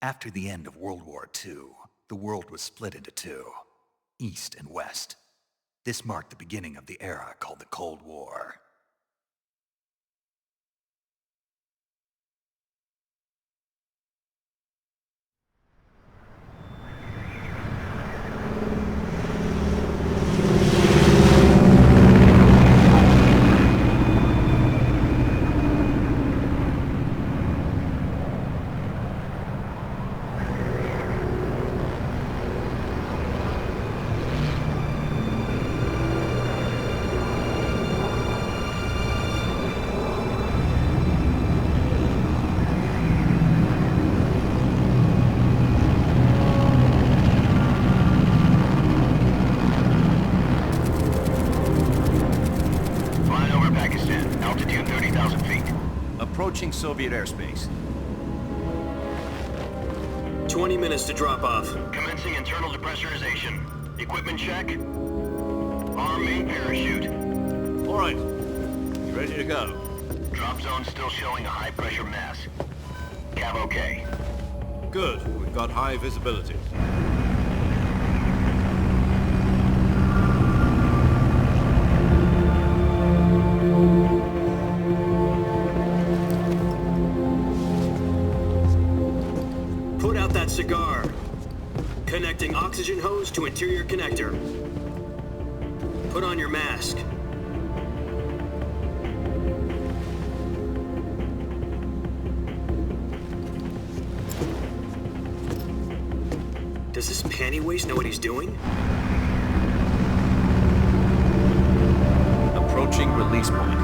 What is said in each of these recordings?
After the end of World War II, the world was split into two, East and West. This marked the beginning of the era called the Cold War. Approaching Soviet airspace. 20 minutes to drop off. Commencing internal depressurization. Equipment check. Arm main parachute. All right. Ready to go. Drop zone still showing a high pressure mass. Cav okay. Good. We've got high visibility. Put out that cigar. Connecting oxygen hose to interior connector. Put on your mask. Does this panty waste know what he's doing? Approaching release point.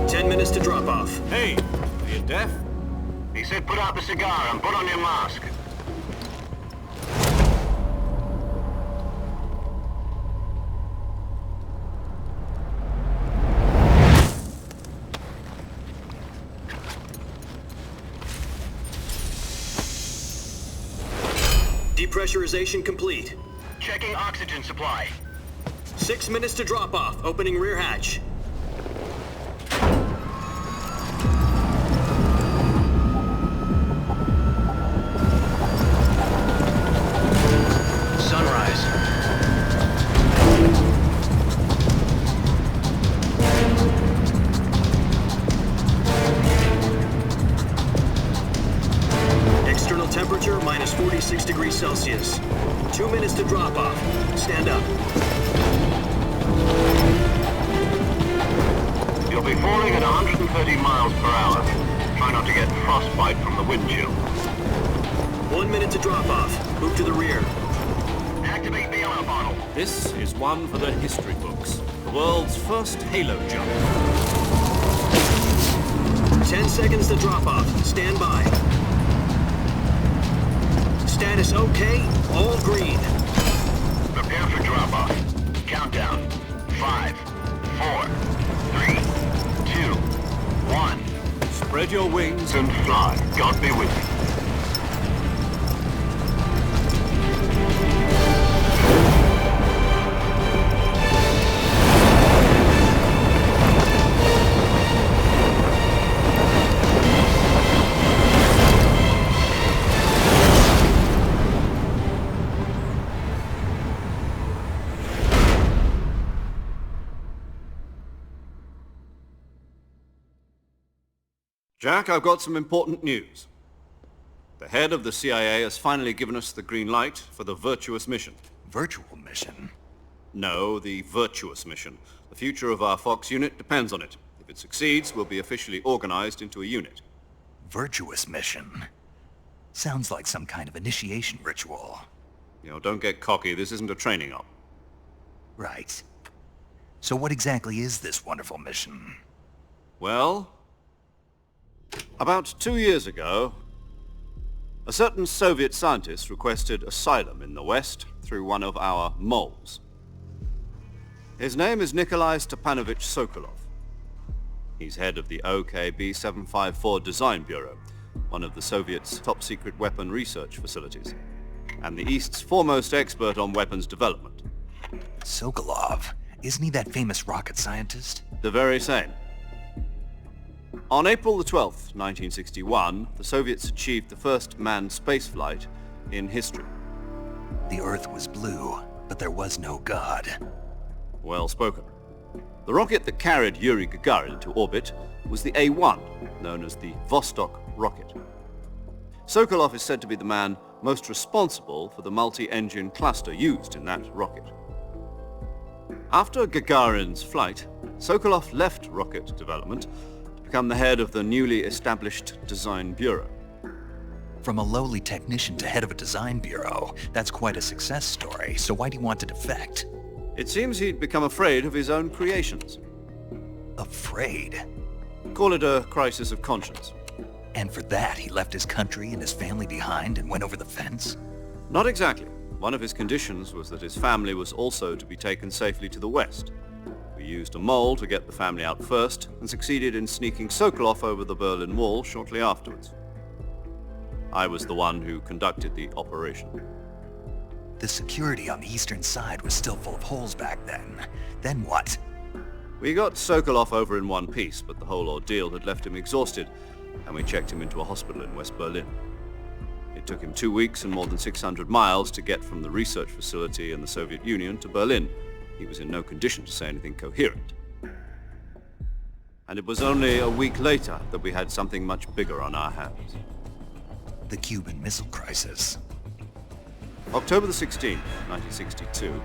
10 minutes to drop off. Hey, are you deaf? He said put out the cigar and put on your mask. Depressurization complete. Checking oxygen supply. 6 minutes to drop off. Opening rear hatch. Sunrise. External temperature minus 46 degrees Celsius. 2 minutes to drop off. Stand up. You'll be falling at 130 miles per hour. Try not to get frostbite from the wind chill. 1 minute to drop off. Move to the rear. Activate bailout bottle. This is one for the history books. The world's first halo jump. 10 seconds to drop off. Stand by. Status okay. All green. Prepare for drop-off. Countdown. 5, 4, 3, 2, 1. Spread your wings And fly. God be with you. Jack, I've got some important news. The head of the CIA has finally given us the green light for the virtuous mission. Virtual mission? No, the virtuous mission. The future of our Fox unit depends on it. If it succeeds, we'll be officially organized into a unit. Virtuous mission? Sounds like some kind of initiation ritual. You know, don't get cocky. This isn't a training op. Right. So what exactly is this wonderful mission? Well, about 2 years ago, a certain Soviet scientist requested asylum in the West through one of our moles. His name is Nikolai Stepanovich Sokolov. He's head of the OKB-754 Design Bureau, one of the Soviets' top-secret weapon research facilities, and the East's foremost expert on weapons development. Sokolov? Isn't he that famous rocket scientist? The very same. On April the 12th, 1961, the Soviets achieved the first manned spaceflight in history. The Earth was blue, but there was no God. Well spoken. The rocket that carried Yuri Gagarin to orbit was the A-1, known as the Vostok rocket. Sokolov is said to be the man most responsible for the multi-engine cluster used in that rocket. After Gagarin's flight, Sokolov left rocket development to become the head of the newly established Design Bureau. From a lowly technician to head of a design bureau, that's quite a success story, so why'd he want to defect? It seems he'd become afraid of his own creations. Afraid? Call it a crisis of conscience. And for that, he left his country and his family behind and went over the fence? Not exactly. One of his conditions was that his family was also to be taken safely to the west. We used a mole to get the family out first and succeeded in sneaking Sokolov over the Berlin Wall shortly afterwards. I was the one who conducted the operation. The security on the eastern side was still full of holes back then. Then what? We got Sokolov over in one piece, but the whole ordeal had left him exhausted, and we checked him into a hospital in West Berlin. It took him 2 weeks and more than 600 miles to get from the research facility in the Soviet Union to Berlin. He was in no condition to say anything coherent. And it was only a week later that we had something much bigger on our hands. The Cuban Missile Crisis. October the 16th, 1962,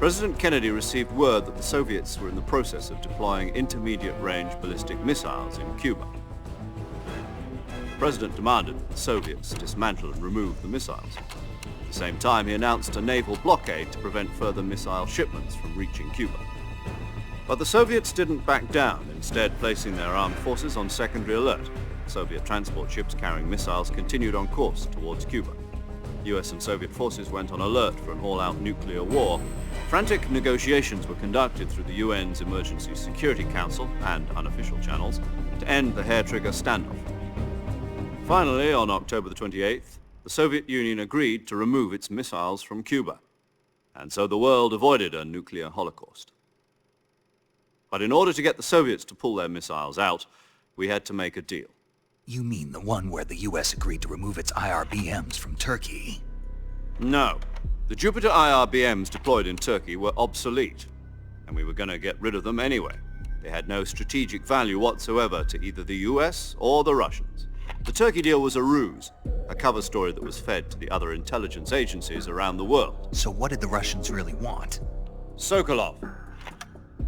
President Kennedy received word that the Soviets were in the process of deploying intermediate-range ballistic missiles in Cuba. The President demanded that the Soviets dismantle and remove the missiles. At the same time, he announced a naval blockade to prevent further missile shipments from reaching Cuba. But the Soviets didn't back down, instead placing their armed forces on secondary alert. Soviet transport ships carrying missiles continued on course towards Cuba. US and Soviet forces went on alert for an all-out nuclear war. Frantic negotiations were conducted through the UN's Emergency Security Council and unofficial channels to end the hair-trigger standoff. Finally, on October the 28th, the Soviet Union agreed to remove its missiles from Cuba, and so the world avoided a nuclear holocaust. But in order to get the Soviets to pull their missiles out, we had to make a deal. You mean the one where the US agreed to remove its IRBMs from Turkey? No. The Jupiter IRBMs deployed in Turkey were obsolete, and we were going to get rid of them anyway. They had no strategic value whatsoever to either the US or the Russians. The Turkey deal was a ruse, a cover story that was fed to the other intelligence agencies around the world. So what did the Russians really want? Sokolov.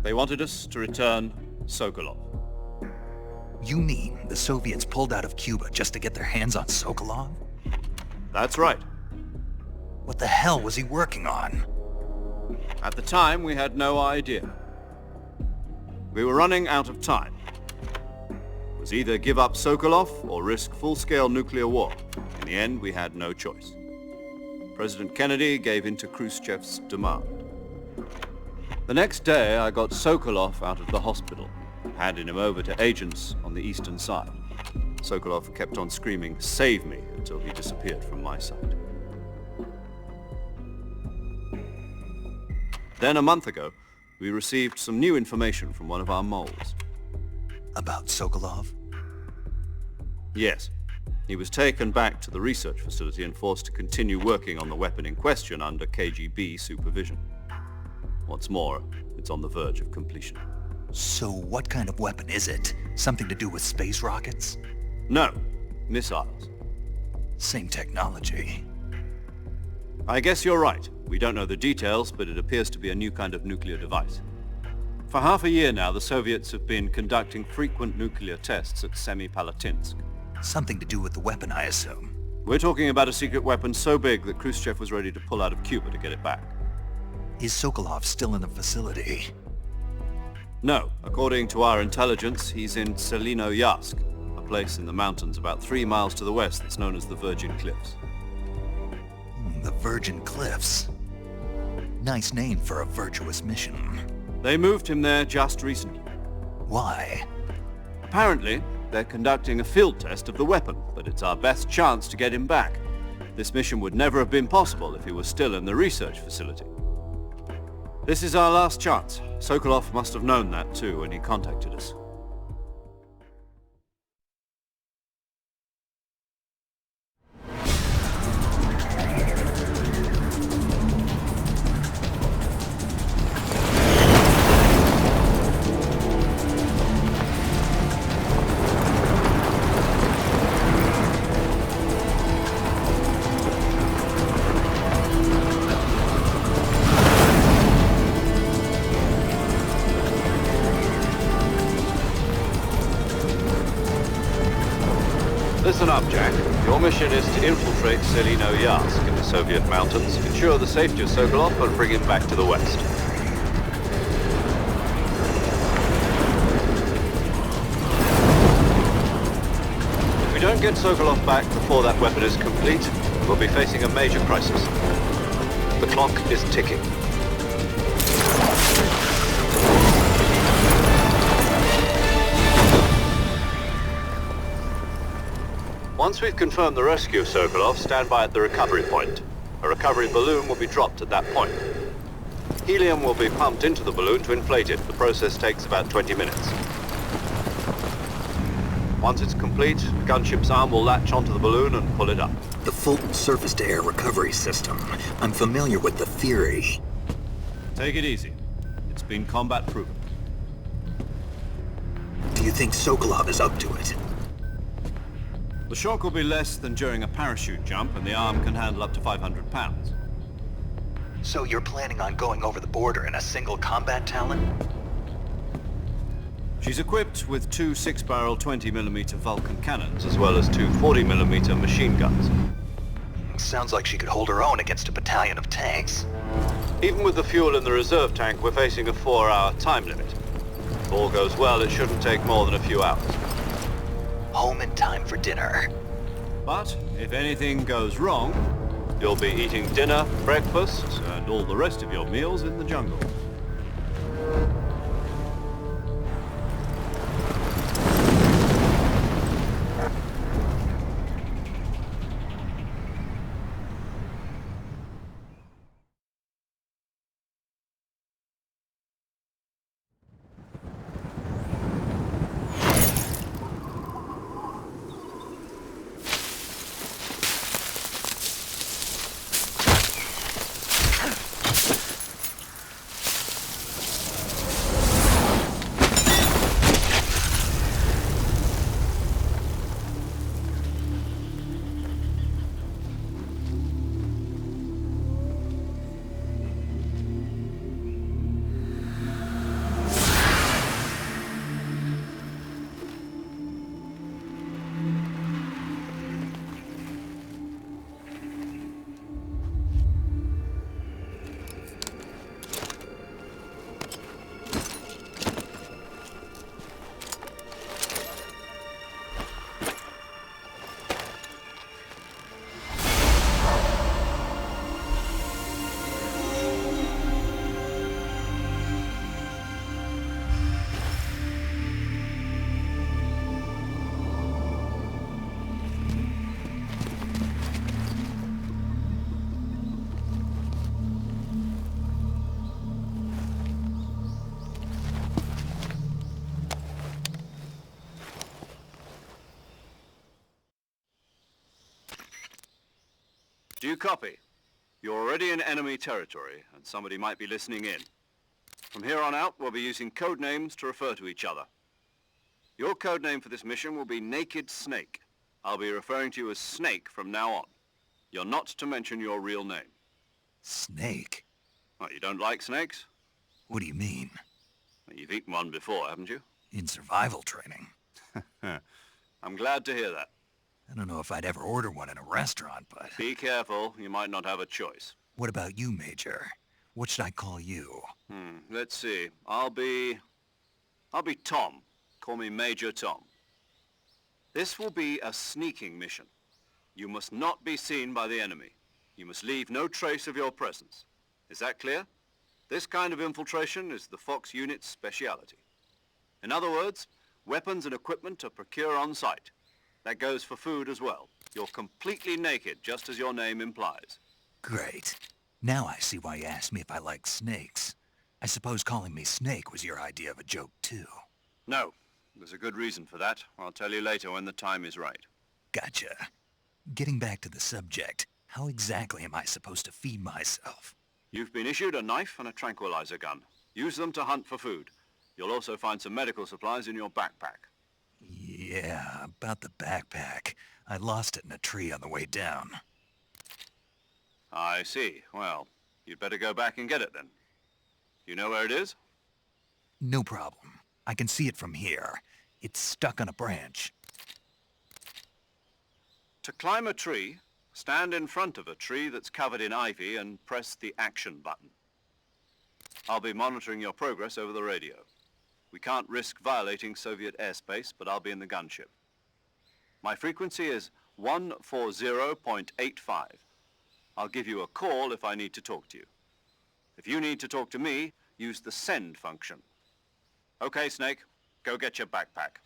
They wanted us to return Sokolov. You mean the Soviets pulled out of Cuba just to get their hands on Sokolov? That's right. What the hell was he working on? At the time, we had no idea. We were running out of time. It was either give up Sokolov or risk full-scale nuclear war. In the end, we had no choice. President Kennedy gave in to Khrushchev's demand. The next day, I got Sokolov out of the hospital, handing him over to agents on the eastern side. Sokolov kept on screaming, "Save me," until he disappeared from my sight. Then a month ago, we received some new information from one of our moles. About Sokolov? Yes. He was taken back to the research facility and forced to continue working on the weapon in question under KGB supervision. What's more, it's on the verge of completion. So what kind of weapon is it? Something to do with space rockets? No, missiles. Same technology. I guess you're right. We don't know the details, but it appears to be a new kind of nuclear device. For half a year now, the Soviets have been conducting frequent nuclear tests at Semipalatinsk. Something to do with the weapon, I assume. We're talking about a secret weapon so big that Khrushchev was ready to pull out of Cuba to get it back. Is Sokolov still in the facility? No. According to our intelligence, he's in Selinoyarsk, a place in the mountains about 3 miles to the west that's known as the Virgin Cliffs. The Virgin Cliffs. Nice name for a virtuous mission. They moved him there just recently. Why? Apparently, they're conducting a field test of the weapon, but it's our best chance to get him back. This mission would never have been possible if he was still in the research facility. This is our last chance. Sokolov must have known that too when he contacted us. Listen up, Jack. Your mission is to infiltrate Selino-Yarsk in the Soviet mountains, ensure the safety of Sokolov, and bring him back to the west. If we don't get Sokolov back before that weapon is complete, we'll be facing a major crisis. The clock is ticking. Once we've confirmed the rescue of Sokolov, stand by at the recovery point. A recovery balloon will be dropped at that point. Helium will be pumped into the balloon to inflate it. The process takes about 20 minutes. Once it's complete, the gunship's arm will latch onto the balloon and pull it up. The Fulton surface-to-air recovery system. I'm familiar with the theory. Take it easy. It's been combat proven. Do you think Sokolov is up to it? The shock will be less than during a parachute jump, and the arm can handle up to 500 pounds. So you're planning on going over the border in a single combat Talon? She's equipped with two 6-barrel 20mm Vulcan cannons, as well as two 40mm machine guns. Sounds like she could hold her own against a battalion of tanks. Even with the fuel in the reserve tank, we're facing a 4-hour time limit. If all goes well, it shouldn't take more than a few hours. Home in time for dinner. But if anything goes wrong, you'll be eating dinner, breakfast, and all the rest of your meals in the jungle. Do you copy? You're already in enemy territory, and somebody might be listening in. From here on out, we'll be using code names to refer to each other. Your code name for this mission will be Naked Snake. I'll be referring to you as Snake from now on. You're not to mention your real name. Snake? What, you don't like snakes? What do you mean? Well, you've eaten one before, haven't you? In survival training. I'm glad to hear that. I don't know if I'd ever order one in a restaurant, but... Be careful, you might not have a choice. What about you, Major? What should I call you? Let's see. I'll be Tom. Call me Major Tom. This will be a sneaking mission. You must not be seen by the enemy. You must leave no trace of your presence. Is that clear? This kind of infiltration is the Fox unit's speciality. In other words, weapons and equipment are procured on site. That goes for food as well. You're completely naked, just as your name implies. Great. Now I see why you asked me if I like snakes. I suppose calling me Snake was your idea of a joke, too. No. There's a good reason for that. I'll tell you later when the time is right. Gotcha. Getting back to the subject, how exactly am I supposed to feed myself? You've been issued a knife and a tranquilizer gun. Use them to hunt for food. You'll also find some medical supplies in your backpack. Yeah, about the backpack. I lost it in a tree on the way down. I see. Well, you'd better go back and get it then. You know where it is? No problem. I can see it from here. It's stuck on a branch. To climb a tree, stand in front of a tree that's covered in ivy and press the action button. I'll be monitoring your progress over the radio. We can't risk violating Soviet airspace, but I'll be in the gunship. My frequency is 140.85. I'll give you a call if I need to talk to you. If you need to talk to me, use the send function. Okay, Snake, go get your backpack.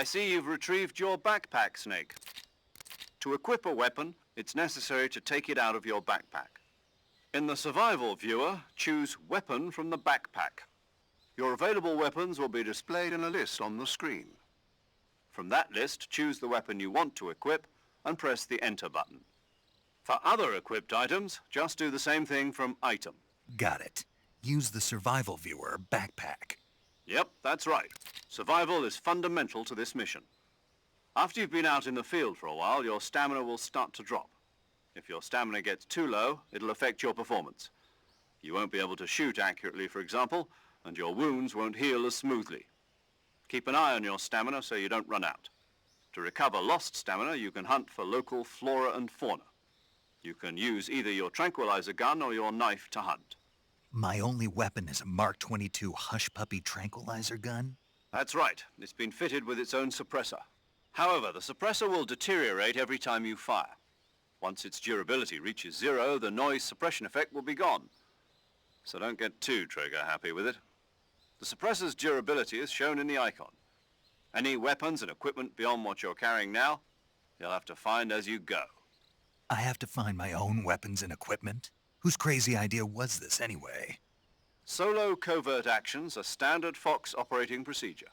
I see you've retrieved your backpack, Snake. To equip a weapon, it's necessary to take it out of your backpack. In the survival viewer, choose Weapon from the backpack. Your available weapons will be displayed in a list on the screen. From that list, choose the weapon you want to equip and press the Enter button. For other equipped items, just do the same thing from Item. Got it. Use the survival viewer backpack. Yep, that's right. Survival is fundamental to this mission. After you've been out in the field for a while, your stamina will start to drop. If your stamina gets too low, it'll affect your performance. You won't be able to shoot accurately, for example, and your wounds won't heal as smoothly. Keep an eye on your stamina so you don't run out. To recover lost stamina, you can hunt for local flora and fauna. You can use either your tranquilizer gun or your knife to hunt. My only weapon is a Mark 22 Hush Puppy tranquilizer gun? That's right. It's been fitted with its own suppressor. However, the suppressor will deteriorate every time you fire. Once its durability reaches 0, the noise suppression effect will be gone. So don't get too trigger happy with it. The suppressor's durability is shown in the icon. Any weapons and equipment beyond what you're carrying now, you'll have to find as you go. I have to find my own weapons and equipment? Whose crazy idea was this anyway? Solo covert actions are standard Fox operating procedure.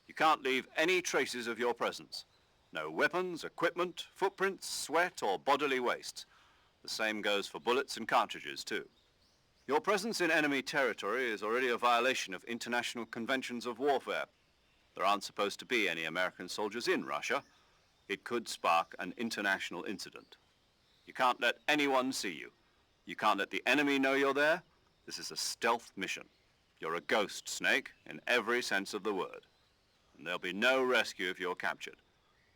You can't leave any traces of your presence. No weapons, equipment, footprints, sweat, or bodily waste. The same goes for bullets and cartridges, too. Your presence in enemy territory is already a violation of international conventions of warfare. There aren't supposed to be any American soldiers in Russia. It could spark an international incident. You can't let anyone see you. You can't let the enemy know you're there. This is a stealth mission. You're a ghost, Snake, in every sense of the word. And there'll be no rescue if you're captured.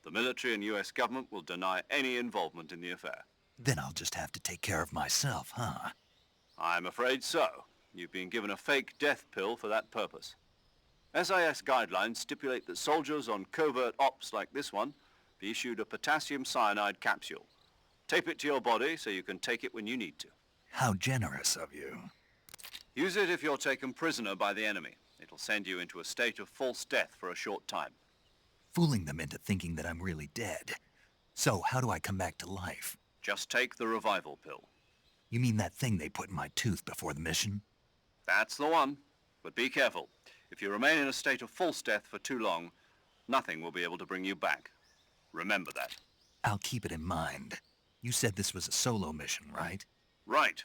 The military and US government will deny any involvement in the affair. Then I'll just have to take care of myself, huh? I'm afraid so. You've been given a fake death pill for that purpose. SIS guidelines stipulate that soldiers on covert ops like this one be issued a potassium cyanide capsule. Tape it to your body so you can take it when you need to. How generous of you. Use it if you're taken prisoner by the enemy. It'll send you into a state of false death for a short time. Fooling them into thinking that I'm really dead. So how do I come back to life? Just take the revival pill. You mean that thing they put in my tooth before the mission? That's the one. But be careful. If you remain in a state of false death for too long, nothing will be able to bring you back. Remember that. I'll keep it in mind. You said this was a solo mission, right? Right.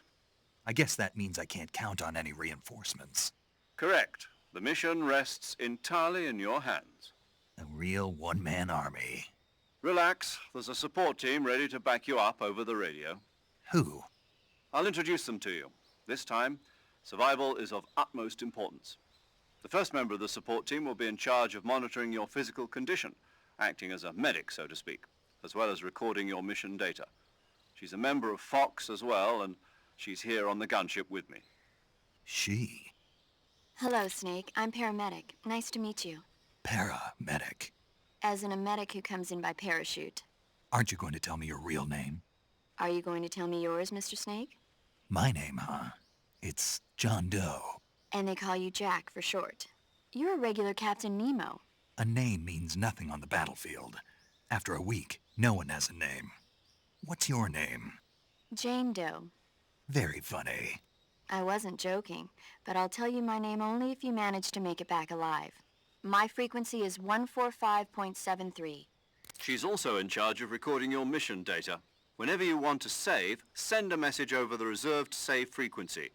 I guess that means I can't count on any reinforcements. Correct. The mission rests entirely in your hands. A real one-man army. Relax. There's a support team ready to back you up over the radio. Who? I'll introduce them to you. This time, survival is of utmost importance. The first member of the support team will be in charge of monitoring your physical condition, acting as a medic, so to speak, as well as recording your mission data. She's a member of Fox as well, and she's here on the gunship with me. She? Hello, Snake. I'm paramedic. Nice to meet you. Paramedic. As in a medic who comes in by parachute. Aren't you going to tell me your real name? Are you going to tell me yours, Mr. Snake? My name, huh? It's John Doe. And they call you Jack for short. You're a regular Captain Nemo. A name means nothing on the battlefield. After a week, no one has a name. What's your name? Jane Doe. Very funny. I wasn't joking, but I'll tell you my name only if you manage to make it back alive. My frequency is 145.73. She's also in charge of recording your mission data. Whenever you want to save, send a message over the reserved save frequency,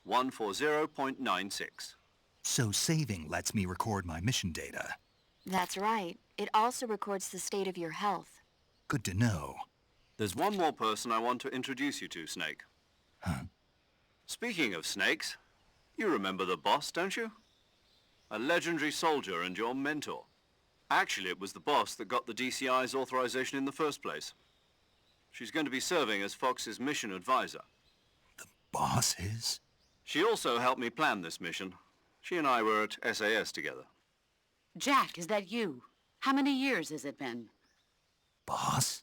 140.96. So saving lets me record my mission data. That's right. It also records the state of your health. Good to know. There's one more person I want to introduce you to, Snake. Huh? Speaking of snakes, you remember the boss, don't you? A legendary soldier and your mentor. Actually, it was the boss that got the DCI's authorization in the first place. She's going to be serving as Fox's mission advisor. The boss is? She also helped me plan this mission. She and I were at SAS together. Jack, is that you? How many years has it been? Boss?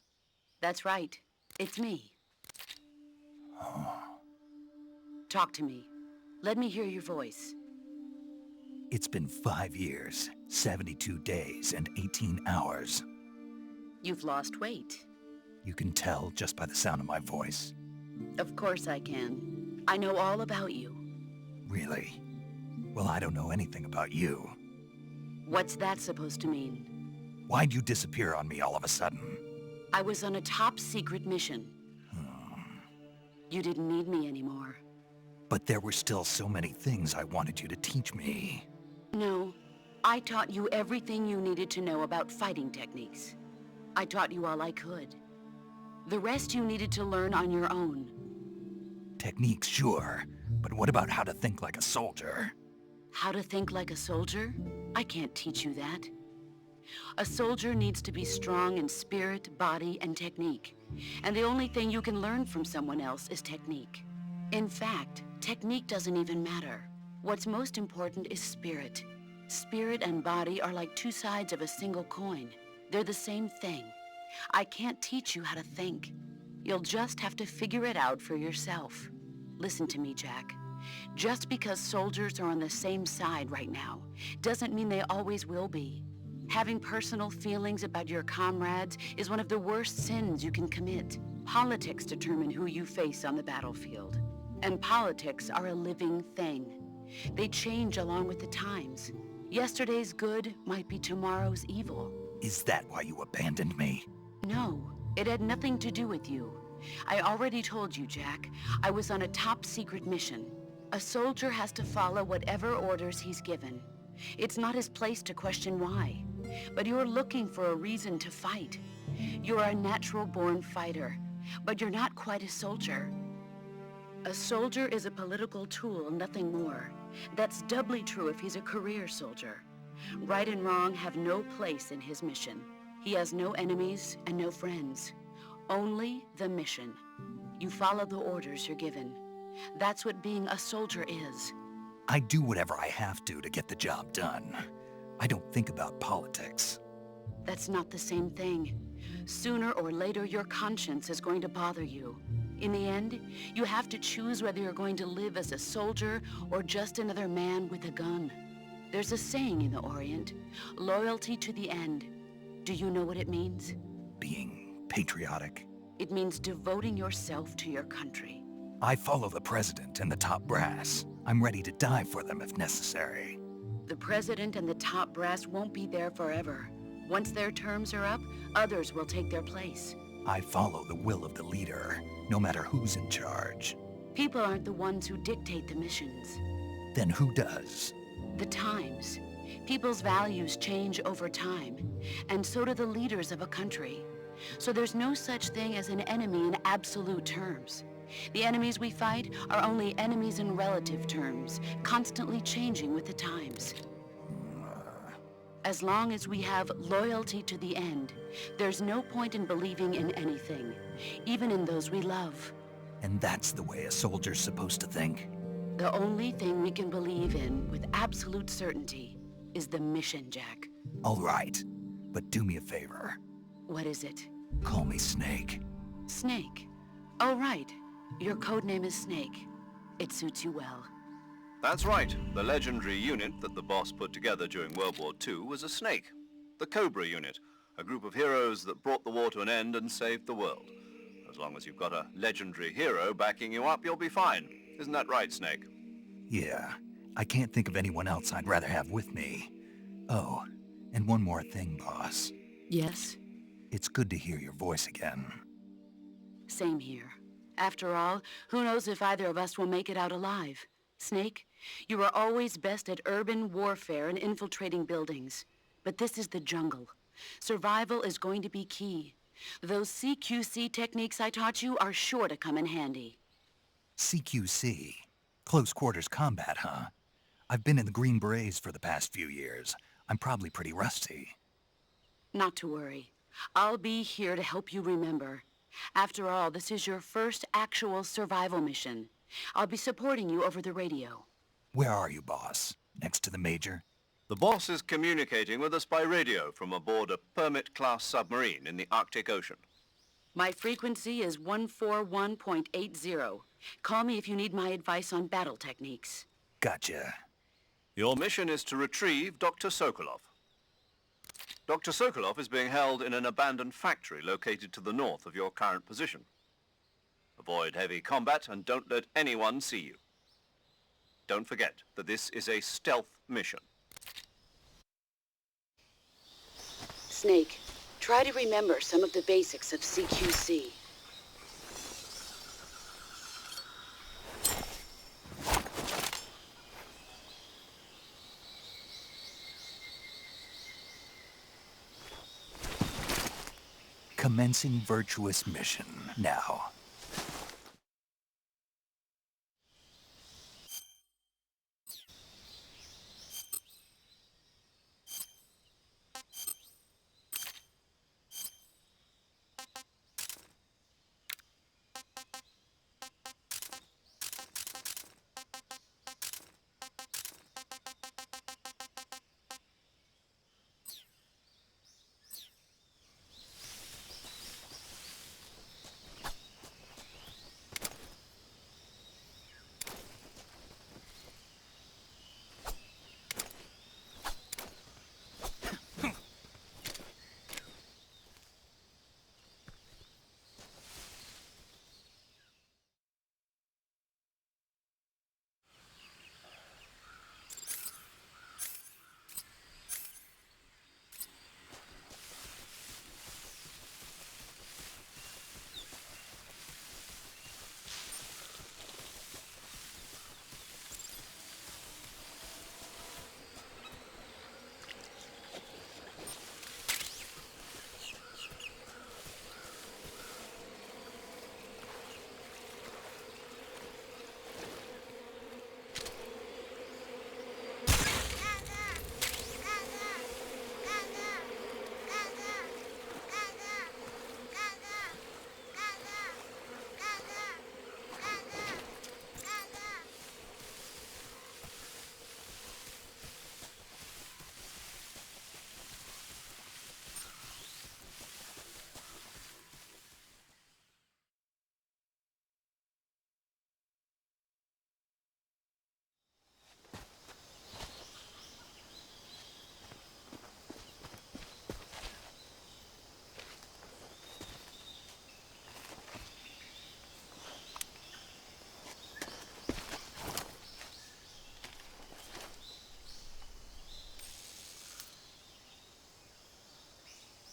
That's right. It's me. Talk to me. Let me hear your voice. It's been 5 years, 72 days, and 18 hours. You've lost weight. You can tell just by the sound of my voice. Of course I can. I know all about you. Really? Well, I don't know anything about you. What's that supposed to mean? Why'd you disappear on me all of a sudden? I was on a top-secret mission. You didn't need me anymore. But there were still so many things I wanted you to teach me. No, I taught you everything you needed to know about fighting techniques. I taught you all I could. The rest you needed to learn on your own. Techniques, sure. But what about how to think like a soldier? How to think like a soldier? I can't teach you that. A soldier needs to be strong in spirit, body, and technique. And the only thing you can learn from someone else is technique. In fact, technique doesn't even matter. What's most important is spirit. Spirit and body are like two sides of a single coin. They're the same thing. I can't teach you how to think. You'll just have to figure it out for yourself. Listen to me, Jack. Just because soldiers are on the same side right now doesn't mean they always will be. Having personal feelings about your comrades is one of the worst sins you can commit. Politics determine who you face on the battlefield. And politics are a living thing. They change along with the times. Yesterday's good might be tomorrow's evil. Is that why you abandoned me? No, it had nothing to do with you. I already told you, Jack. I was on a top-secret mission. A soldier has to follow whatever orders he's given. It's not his place to question why. But you're looking for a reason to fight. You're a natural-born fighter, but you're not quite a soldier. A soldier is a political tool, nothing more. That's doubly true if he's a career soldier. Right and wrong have no place in his mission. He has no enemies and no friends. Only the mission. You follow the orders you're given. That's what being a soldier is. I do whatever I have to get the job done. I don't think about politics. That's not the same thing. Sooner or later, your conscience is going to bother you. In the end, you have to choose whether you're going to live as a soldier or just another man with a gun. There's a saying in the Orient, loyalty to the end. Do you know what it means? Being patriotic. It means devoting yourself to your country. I follow the president and the top brass. I'm ready to die for them if necessary. The president and the top brass won't be there forever. Once their terms are up, others will take their place. I follow the will of the leader, no matter who's in charge. People aren't the ones who dictate the missions. Then who does? The times. People's values change over time, and so do the leaders of a country. So there's no such thing as an enemy in absolute terms. The enemies we fight are only enemies in relative terms, constantly changing with the times. As long as we have loyalty to the end, there's no point in believing in anything, even in those we love. And that's the way a soldier's supposed to think? The only thing we can believe in with absolute certainty is the mission, Jack. All right, but do me a favor. What is it? Call me Snake. Snake. Oh, right. Your codename is Snake. It suits you well. That's right. The legendary unit that the boss put together during World War II was a snake. The Cobra unit, a group of heroes that brought the war to an end and saved the world. As long as you've got a legendary hero backing you up, you'll be fine. Isn't that right, Snake? Yeah, I can't think of anyone else I'd rather have with me. Oh, and one more thing, boss. Yes? It's good to hear your voice again. Same here. After all, who knows if either of us will make it out alive? Snake, you are always best at urban warfare and infiltrating buildings. But this is the jungle. Survival is going to be key. Those CQC techniques I taught you are sure to come in handy. CQC? Close quarters combat, huh? I've been in the Green Berets for the past few years. I'm probably pretty rusty. Not to worry. I'll be here to help you remember. After all, this is your first actual survival mission. I'll be supporting you over the radio. Where are you, boss? Next to the Major? The boss is communicating with us by radio from aboard a Permit-class submarine in the Arctic Ocean. My frequency is 141.80. Call me if you need my advice on battle techniques. Gotcha. Your mission is to retrieve Dr. Sokolov. Dr. Sokolov is being held in an abandoned factory located to the north of your current position. Avoid heavy combat and don't let anyone see you. Don't forget that this is a stealth mission. Snake, try to remember some of the basics of CQC. Commencing virtuous mission now.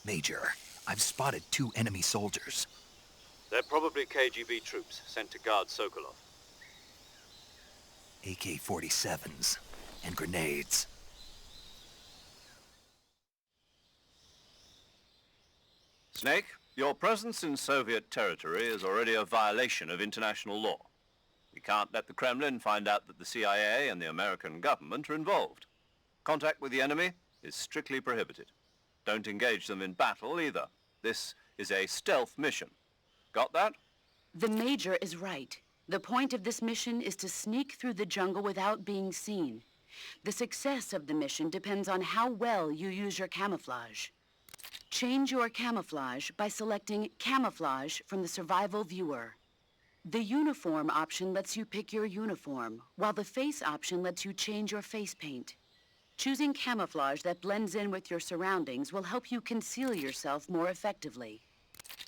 Major, I've spotted 2 enemy soldiers. They're probably KGB troops sent to guard Sokolov. AK-47s and grenades. Snake, your presence in Soviet territory is already a violation of international law. We can't let the Kremlin find out that the CIA and the American government are involved. Contact with the enemy is strictly prohibited. Don't engage them in battle either. This is a stealth mission. Got that? The Major is right. The point of this mission is to sneak through the jungle without being seen. The success of the mission depends on how well you use your camouflage. Change your camouflage by selecting Camouflage from the Survival Viewer. The Uniform option lets you pick your uniform, while the Face option lets you change your face paint. Choosing camouflage that blends in with your surroundings will help you conceal yourself more effectively.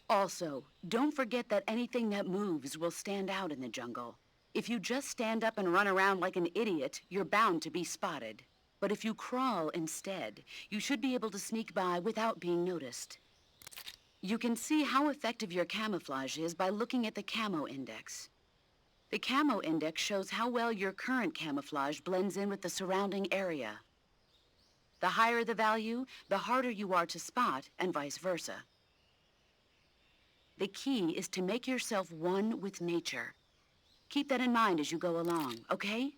Also, don't forget that anything that moves will stand out in the jungle. If you just stand up and run around like an idiot, you're bound to be spotted. But if you crawl instead, you should be able to sneak by without being noticed. You can see how effective your camouflage is by looking at the camo index. The camo index shows how well your current camouflage blends in with the surrounding area. The higher the value, the harder you are to spot, and vice versa. The key is to make yourself one with nature. Keep that in mind as you go along, okay?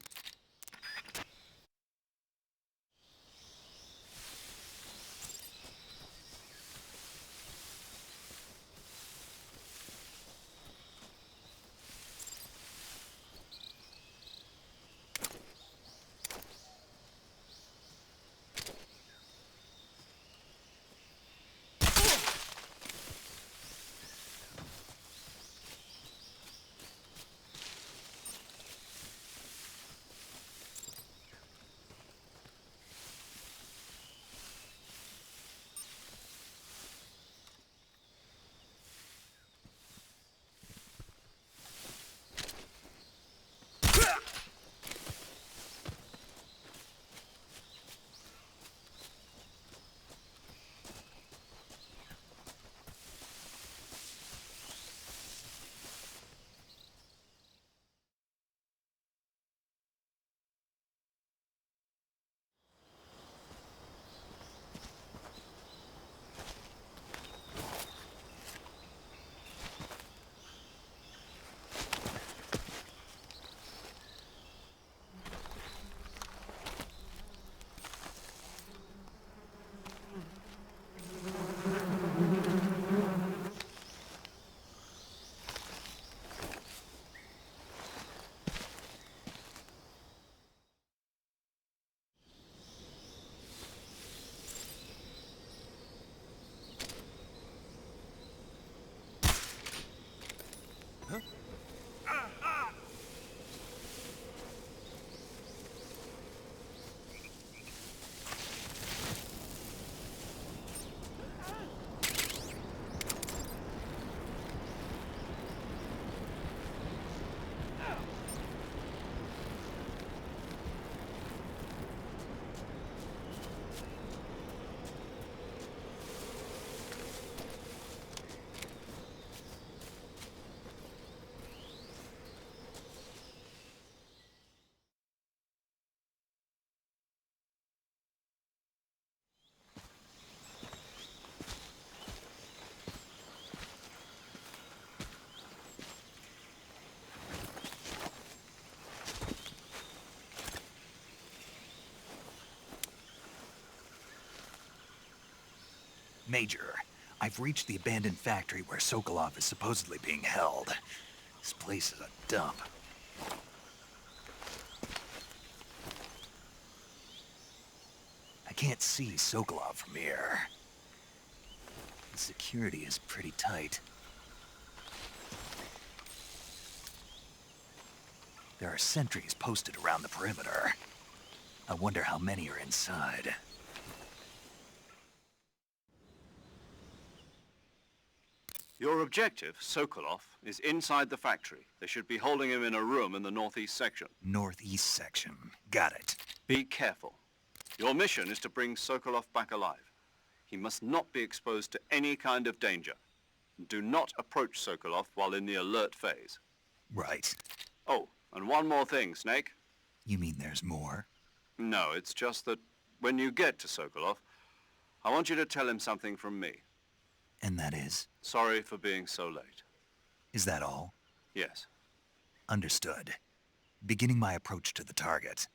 Major, I've reached the abandoned factory where Sokolov is supposedly being held. This place is a dump. I can't see Sokolov from here. The security is pretty tight. There are sentries posted around the perimeter. I wonder how many are inside. Your objective, Sokolov, is inside the factory. They should be holding him in a room in the northeast section. Northeast section. Got it. Be careful. Your mission is to bring Sokolov back alive. He must not be exposed to any kind of danger. Do not approach Sokolov while in the alert phase. Right. Oh, and one more thing, Snake. You mean there's more? No, it's just that when you get to Sokolov, I want you to tell him something from me. And that is? Sorry for being so late. Is that all? Yes. Understood. Beginning my approach to the target.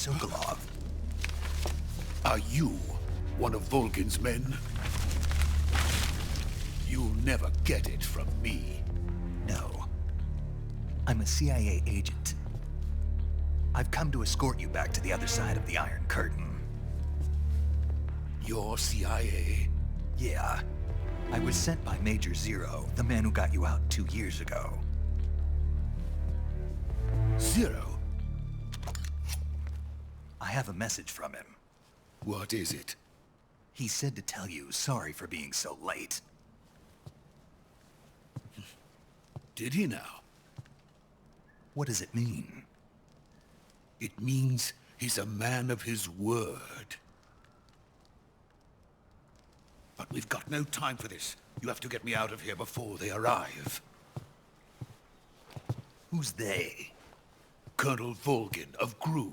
Sokolov. Are you one of Volgin's men? You'll never get it from me. No. I'm a CIA agent. I've come to escort you back to the other side of the Iron Curtain. You're CIA? Yeah. I was sent by Major Zero, the man who got you out 2 years ago. Zero? I have a message from him. What is it? He said to tell you sorry for being so late. Did he now? What does it mean? It means he's a man of his word. But we've got no time for this. You have to get me out of here before they arrive. Who's they? Colonel Volgin of GRU.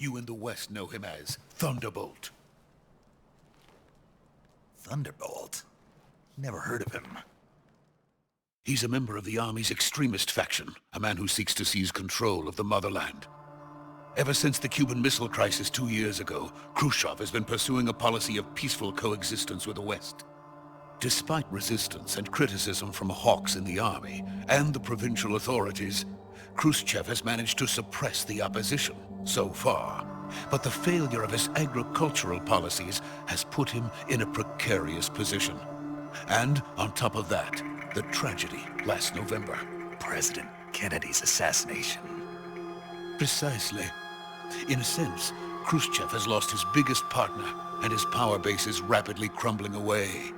You in the West know him as Thunderbolt. Thunderbolt? Never heard of him. He's a member of the Army's extremist faction, a man who seeks to seize control of the motherland. Ever since the Cuban Missile Crisis 2 years ago, Khrushchev has been pursuing a policy of peaceful coexistence with the West. Despite resistance and criticism from hawks in the army and the provincial authorities, Khrushchev has managed to suppress the opposition so far. But the failure of his agricultural policies has put him in a precarious position. And on top of that, the tragedy last November. President Kennedy's assassination. Precisely. In a sense, Khrushchev has lost his biggest partner, and his power base is rapidly crumbling away.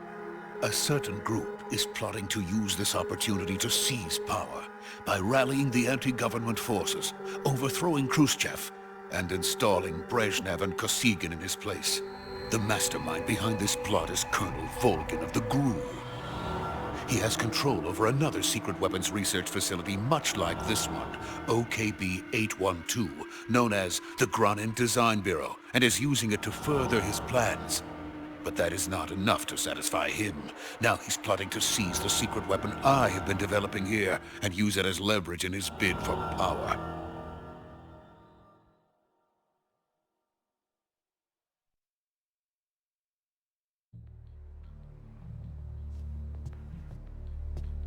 A certain group is plotting to use this opportunity to seize power by rallying the anti-government forces, overthrowing Khrushchev, and installing Brezhnev and Kosygin in his place. The mastermind behind this plot is Colonel Volgin of the GRU. He has control over another secret weapons research facility much like this one, OKB-812, known as the Granin Design Bureau, and is using it to further his plans. But that is not enough to satisfy him. Now he's plotting to seize the secret weapon I have been developing here and use it as leverage in his bid for power.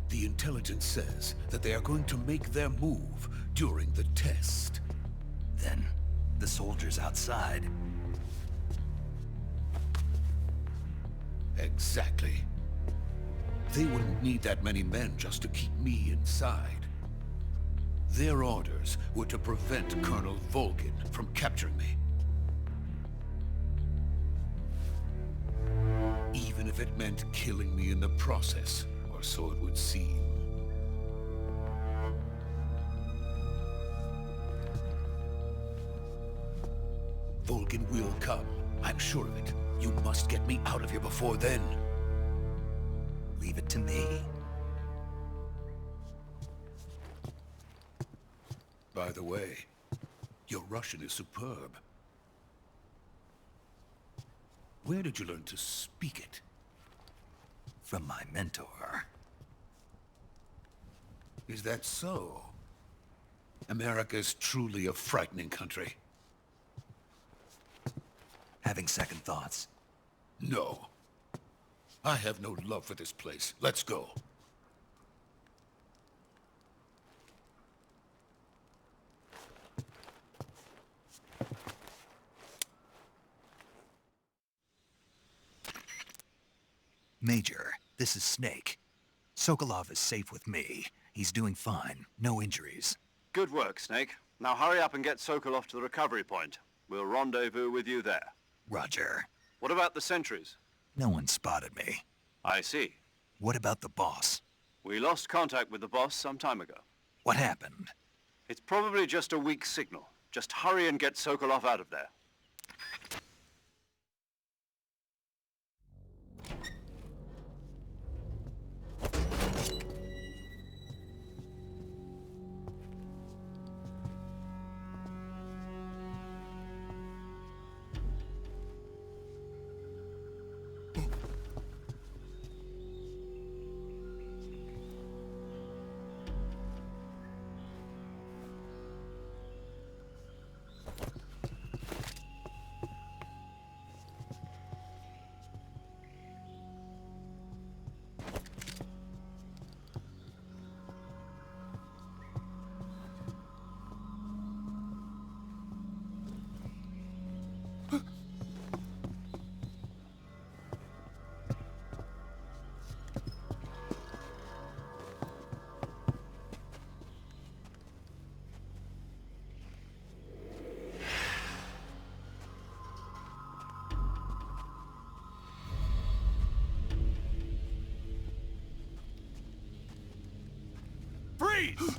The intelligence says that they are going to make their move during the test. Then, the soldiers outside. Exactly. They wouldn't need that many men just to keep me inside. Their orders were to prevent Colonel Volgin from capturing me. Even if it meant killing me in the process, or so it would seem. Volgin will come. I'm sure of it. You must get me out of here before then. Leave it to me. By the way, your Russian is superb. Where did you learn to speak it? From my mentor. Is that so? America is truly a frightening country. Having second thoughts. No. I have no love for this place. Let's go. Major, this is Snake. Sokolov is safe with me. He's doing fine. No injuries. Good work, Snake. Now hurry up and get Sokolov to the recovery point. We'll rendezvous with you there. Roger. What about the sentries? No one spotted me. I see. What about the boss? We lost contact with the boss some time ago. What happened? It's probably just a weak signal. Just hurry and get Sokolov out of there. Freeze!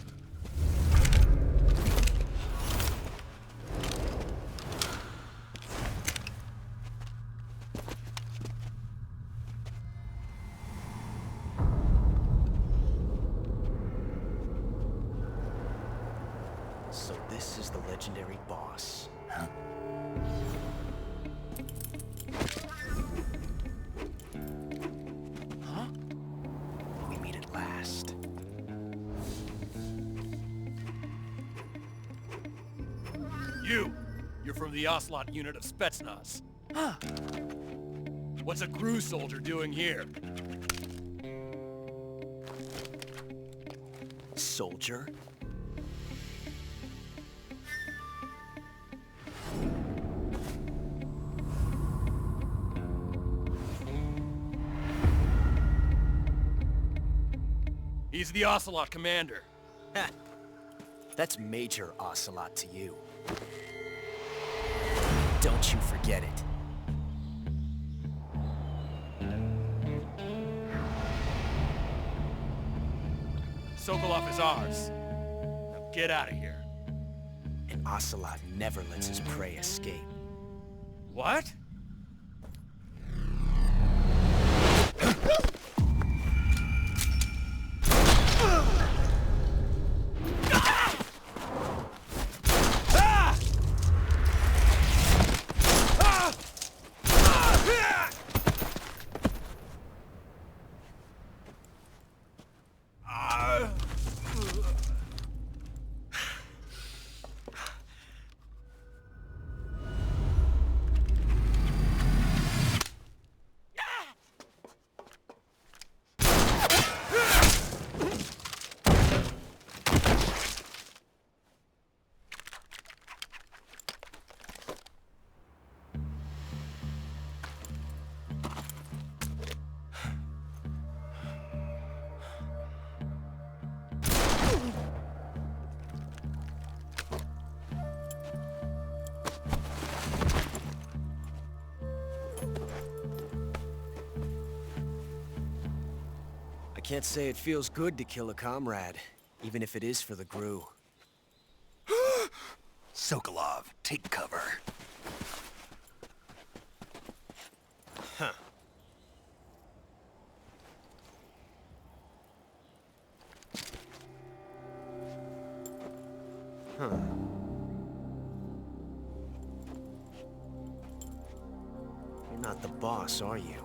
So this is the legendary boss. Huh? Huh? We meet at last. You're from the Ocelot unit of Spetsnaz. Huh. What's a GRU soldier doing here? Soldier? He's the Ocelot commander. Ha! That's Major Ocelot to you. Don't you forget it. Sokolov is ours. Now get out of here. And Ocelot never lets his prey escape. What? I can't say it feels good to kill a comrade, even if it is for the GRU. Sokolov, take cover. Huh. Huh. You're not the boss, are you?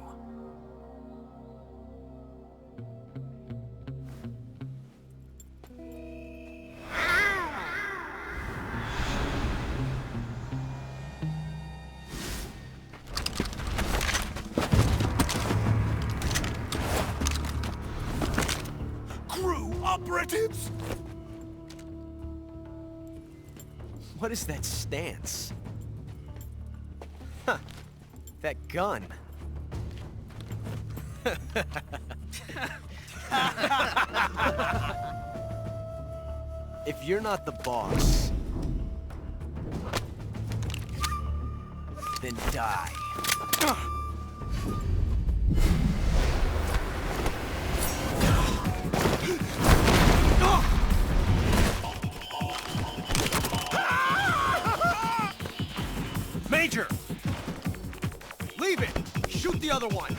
GRU operatives! What is that stance? Huh. That gun. If you're not the boss, then die. Major! Leave it! Shoot the other one!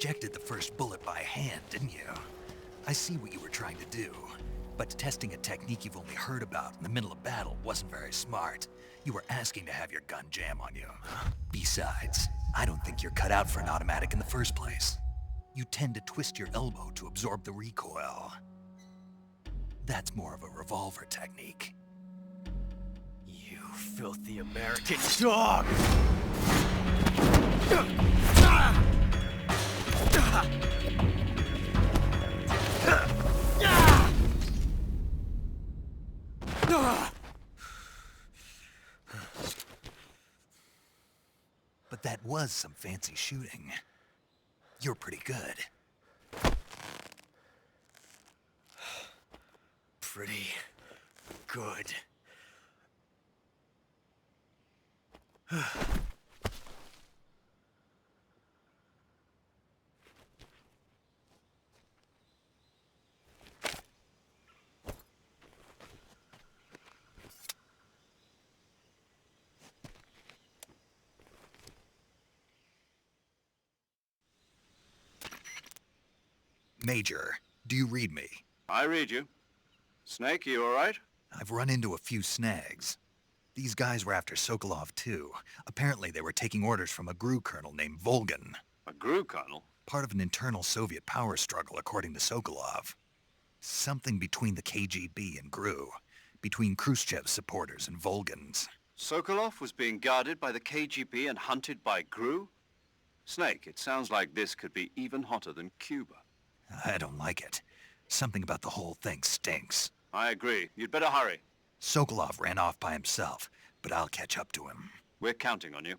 ejected the first bullet by hand, didn't you? I see what you were trying to do. But testing a technique you've only heard about in the middle of battle wasn't very smart. You were asking to have your gun jam on you. Besides, I don't think you're cut out for an automatic in the first place. You tend to twist your elbow to absorb the recoil. That's more of a revolver technique. You filthy American dog! But that was some fancy shooting. You're pretty good. Pretty good. Major, do you read me? I read you. Snake, you all right? I've run into a few snags. These guys were after Sokolov too. Apparently they were taking orders from a GRU colonel named Volgan. A GRU colonel? Part of an internal Soviet power struggle, according to Sokolov. Something between the KGB and GRU. Between Khrushchev's supporters and Volgan's. Sokolov was being guarded by the KGB and hunted by GRU? Snake, it sounds like this could be even hotter than Cuba. I don't like it. Something about the whole thing stinks. I agree. You'd better hurry. Sokolov ran off by himself, but I'll catch up to him. We're counting on you.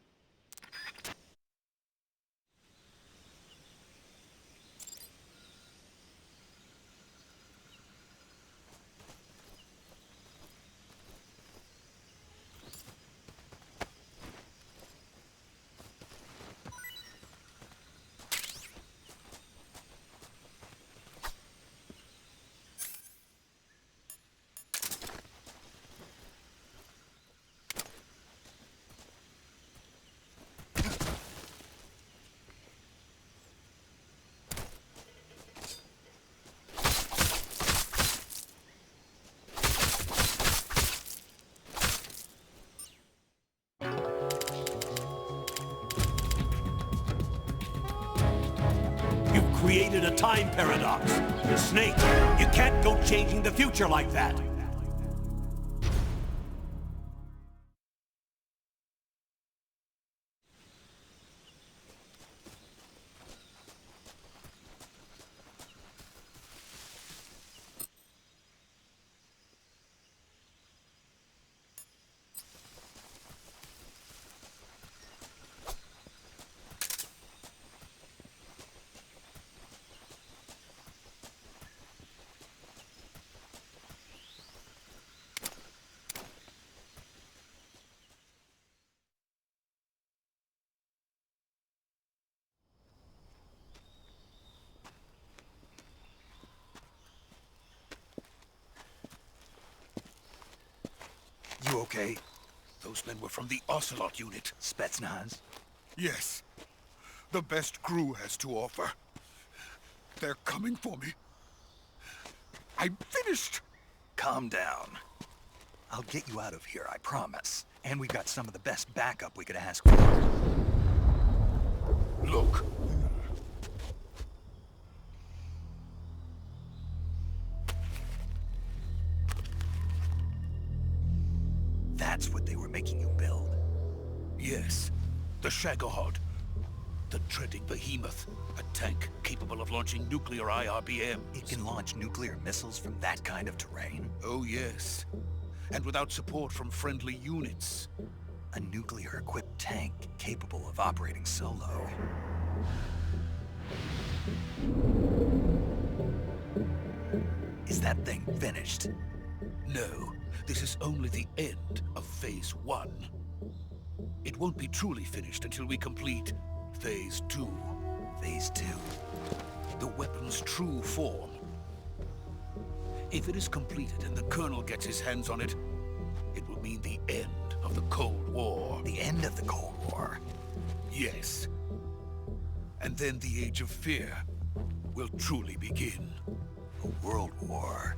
Created a time paradox. Snake, you can't go changing the future like that. You okay? Those men were from the Ocelot unit. Spetsnaz? Yes. The best GRU has to offer. They're coming for me. I'm finished! Calm down. I'll get you out of here, I promise. And we've got some of the best backup we could ask for. Look. That's what they were making you build. Yes. The Shagohod. The treading behemoth. A tank capable of launching nuclear IRBMs. It can launch nuclear missiles from that kind of terrain? Oh, yes. And without support from friendly units. A nuclear-equipped tank capable of operating solo. Is that thing finished? No. This is only the end of Phase 1. It won't be truly finished until we complete Phase 2. Phase 2? The weapon's true form. If it is completed and the Colonel gets his hands on it, it will mean the end of the Cold War. The end of the Cold War? Yes. And then the Age of Fear will truly begin. A world war.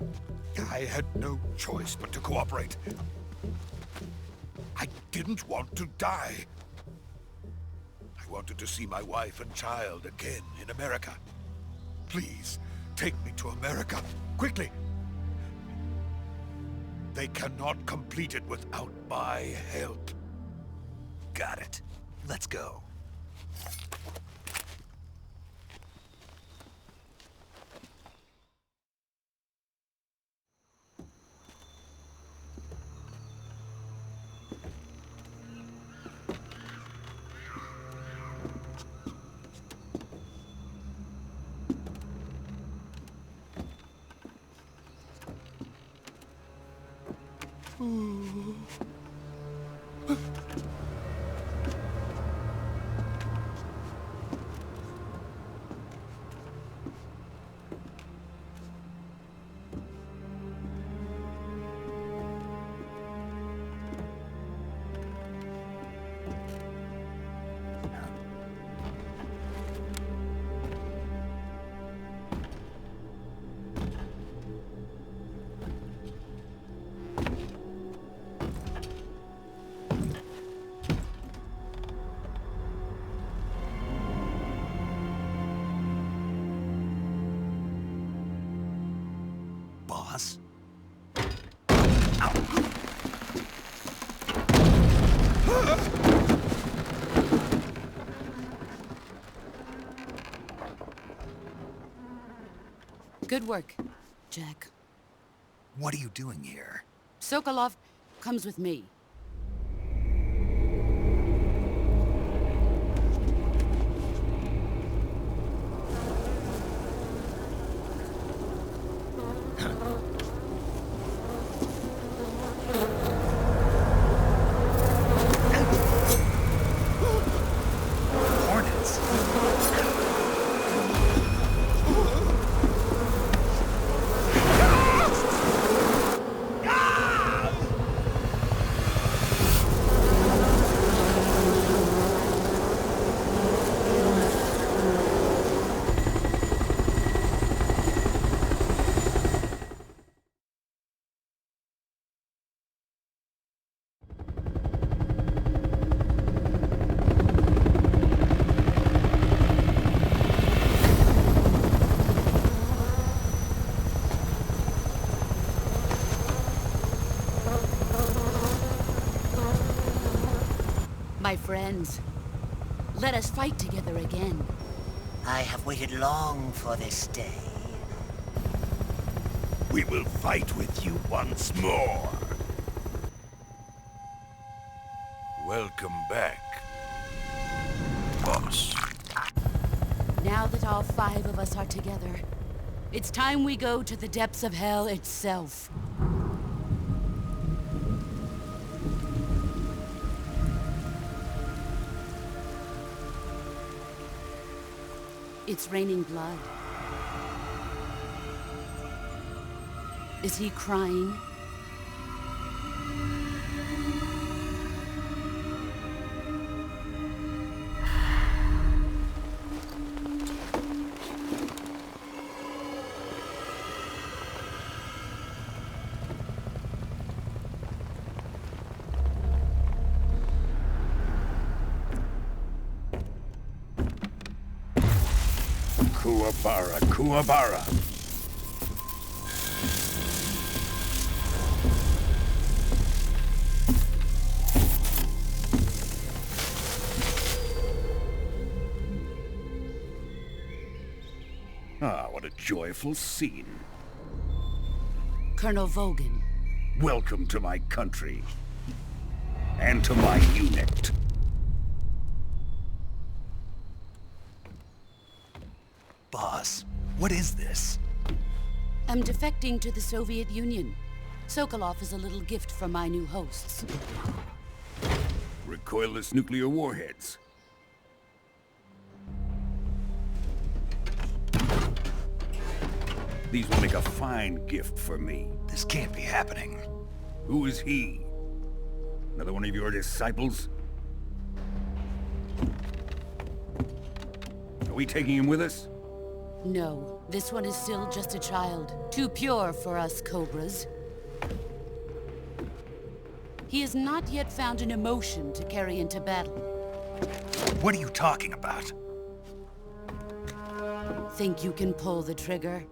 I had no choice but to cooperate. I didn't want to die. I wanted to see my wife and child again in America. Please, take me to America, quickly. They cannot complete it without my help. Got it. Let's go. Boss? Good work, Jack. What are you doing here? Sokolov comes with me. Hornets? My friends, let us fight together again. I have waited long for this day. We will fight with you once more. Welcome back, boss. Now that all 5 of us are together, it's time we go to the depths of hell itself. It's raining blood. Is he crying? Kuwabara, Kuwabara. Ah, what a joyful scene. Colonel Vogan. Welcome to my country. And to my unit. Boss, what is this? I'm defecting to the Soviet Union. Sokolov is a little gift from my new hosts. Recoilless nuclear warheads. These will make a fine gift for me. This can't be happening. Who is he? Another one of your disciples? Are we taking him with us? No, this one is still just a child. Too pure for us Cobras. He has not yet found an emotion to carry into battle. What are you talking about? Think you can pull the trigger?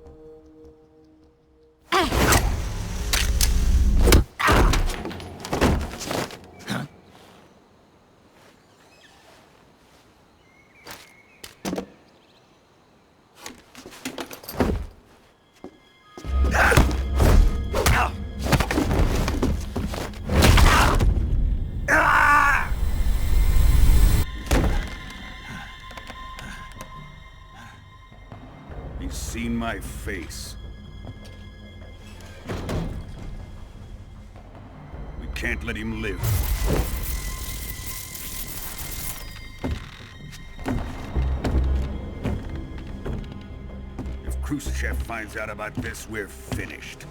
He's seen my face. We can't let him live. If Khrushchev finds out about this, we're finished.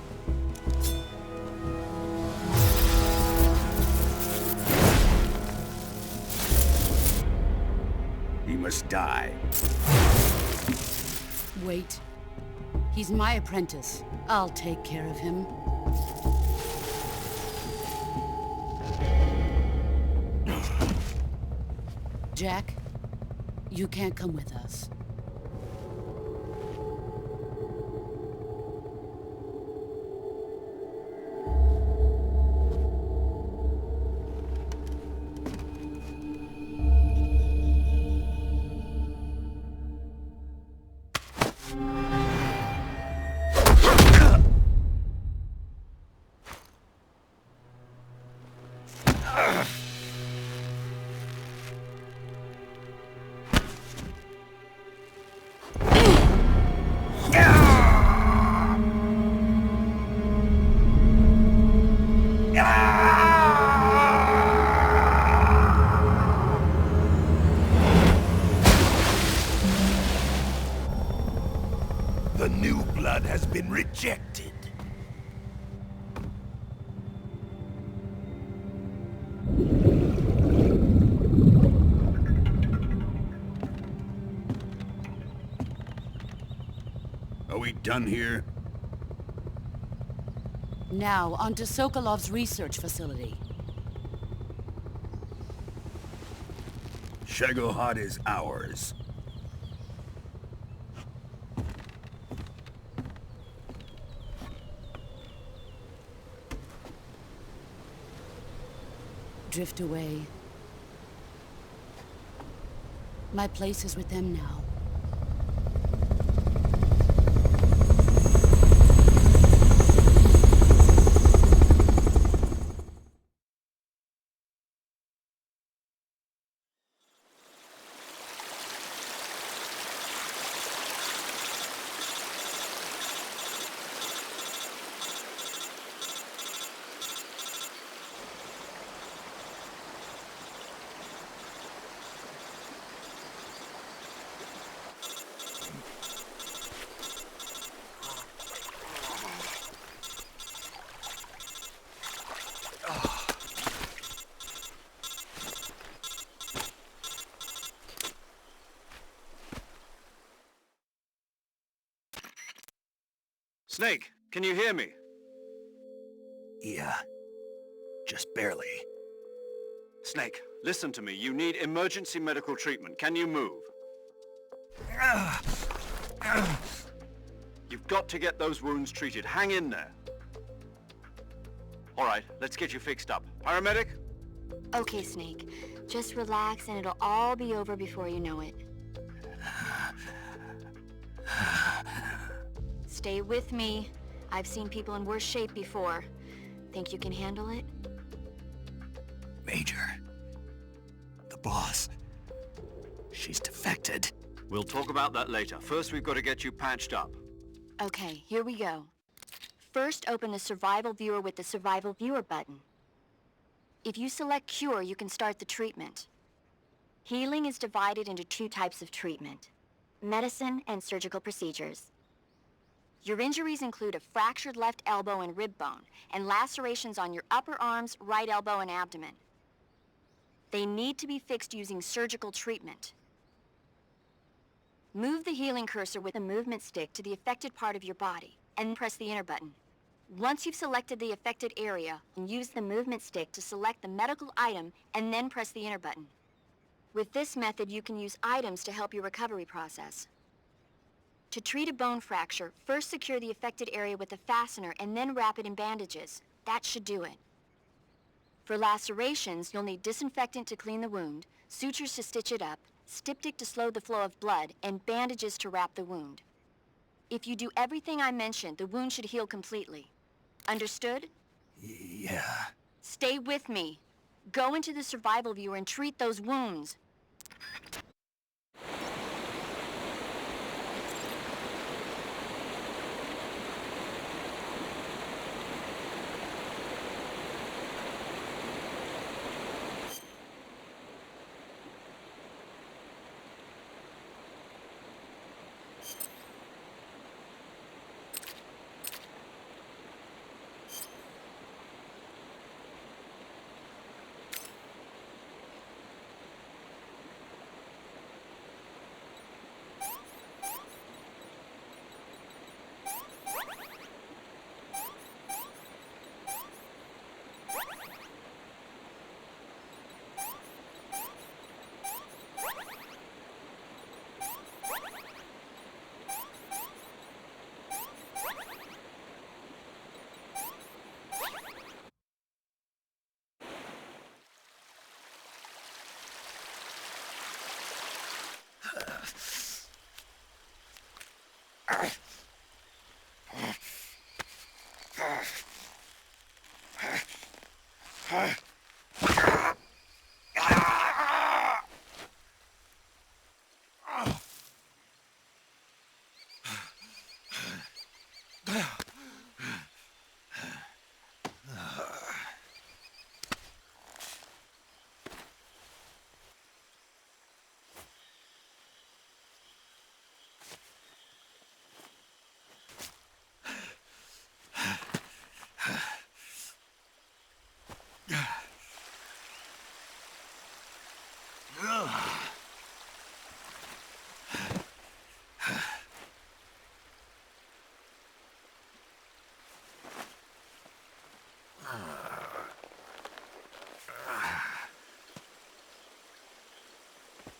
He must die. Wait. He's my apprentice. I'll take care of him. Jack, you can't come with us. The new blood has been rejected. Are we done here? Now, onto Sokolov's research facility. Shagohod is ours. Drift away. My place is with them now. Snake, can you hear me? Yeah. Just barely. Snake, listen to me. You need emergency medical treatment. Can you move? You've got to get those wounds treated. Hang in there. All right, let's get you fixed up. Paramedic? Okay, Snake. Just relax and it'll all be over before you know it. Stay with me. I've seen people in worse shape before. Think you can handle it? Major. The boss. She's defected. We'll talk about that later. First, we've got to get you patched up. Okay, here we go. First, open the Survival Viewer with the Survival Viewer button. If you select Cure, you can start the treatment. Healing is divided into two types of treatment: medicine and surgical procedures. Your injuries include a fractured left elbow and rib bone, and lacerations on your upper arms, right elbow, and abdomen. They need to be fixed using surgical treatment. Move the healing cursor with the movement stick to the affected part of your body, and press the enter button. Once you've selected the affected area, use the movement stick to select the medical item, and then press the enter button. With this method, you can use items to help your recovery process. To treat a bone fracture, first secure the affected area with a fastener and then wrap it in bandages. That should do it. For lacerations, you'll need disinfectant to clean the wound, sutures to stitch it up, styptic to slow the flow of blood, and bandages to wrap the wound. If you do everything I mentioned, the wound should heal completely. Understood? Yeah. Stay with me. Go into the survival viewer and treat those wounds.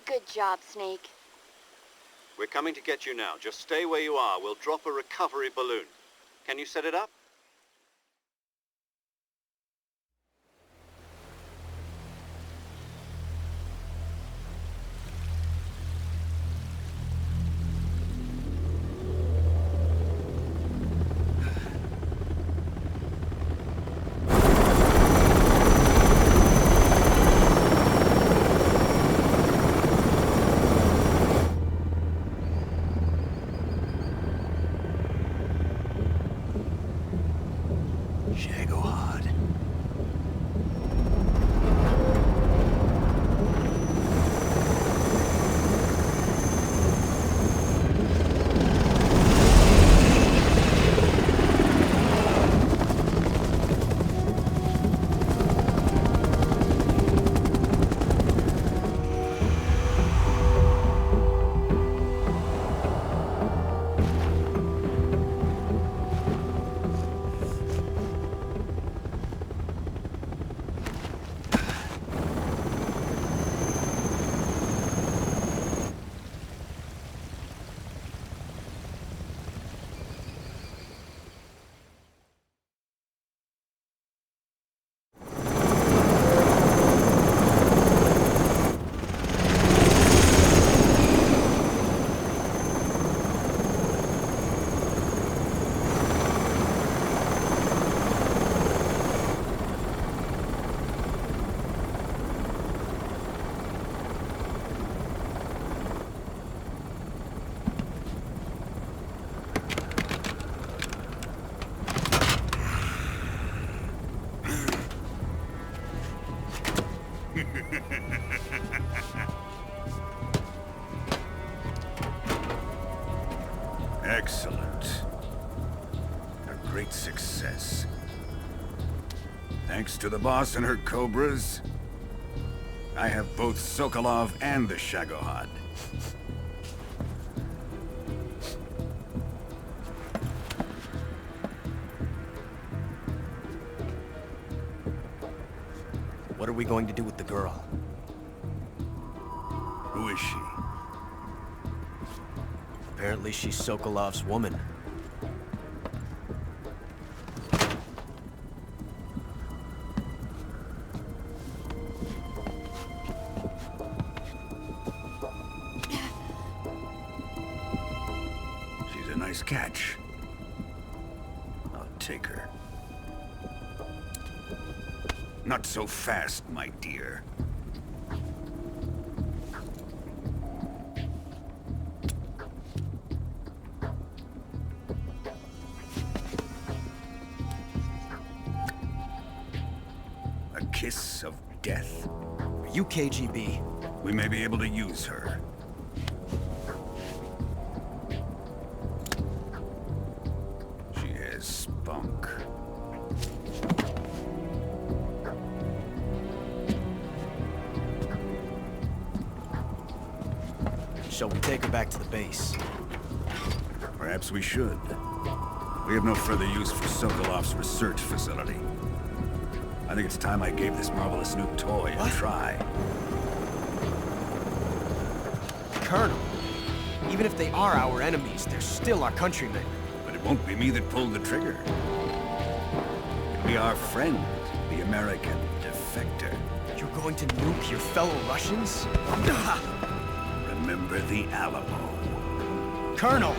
Good job, Snake. We're coming to get you now. Just stay where you are. We'll drop a recovery balloon. Can you set it up? Excellent. A great success. Thanks to the boss and her cobras, I have both Sokolov and the Shagohod. we going to do with the girl? Who is she? Apparently she's Sokolov's woman. She's a nice catch. I'll take her. Not so fast, my dear. A kiss of death? Are you KGB? We may be able to use her. She has spunk. Shall we take her back to the base? Perhaps we should. We have no further use for Sokolov's research facility. I think it's time I gave this marvelous new toy a try. Colonel, even if they are our enemies, they're still our countrymen. But it won't be me that pulled the trigger. It'll be our friend, the American defector. You're going to nuke your fellow Russians? Remember the Alamo. Colonel!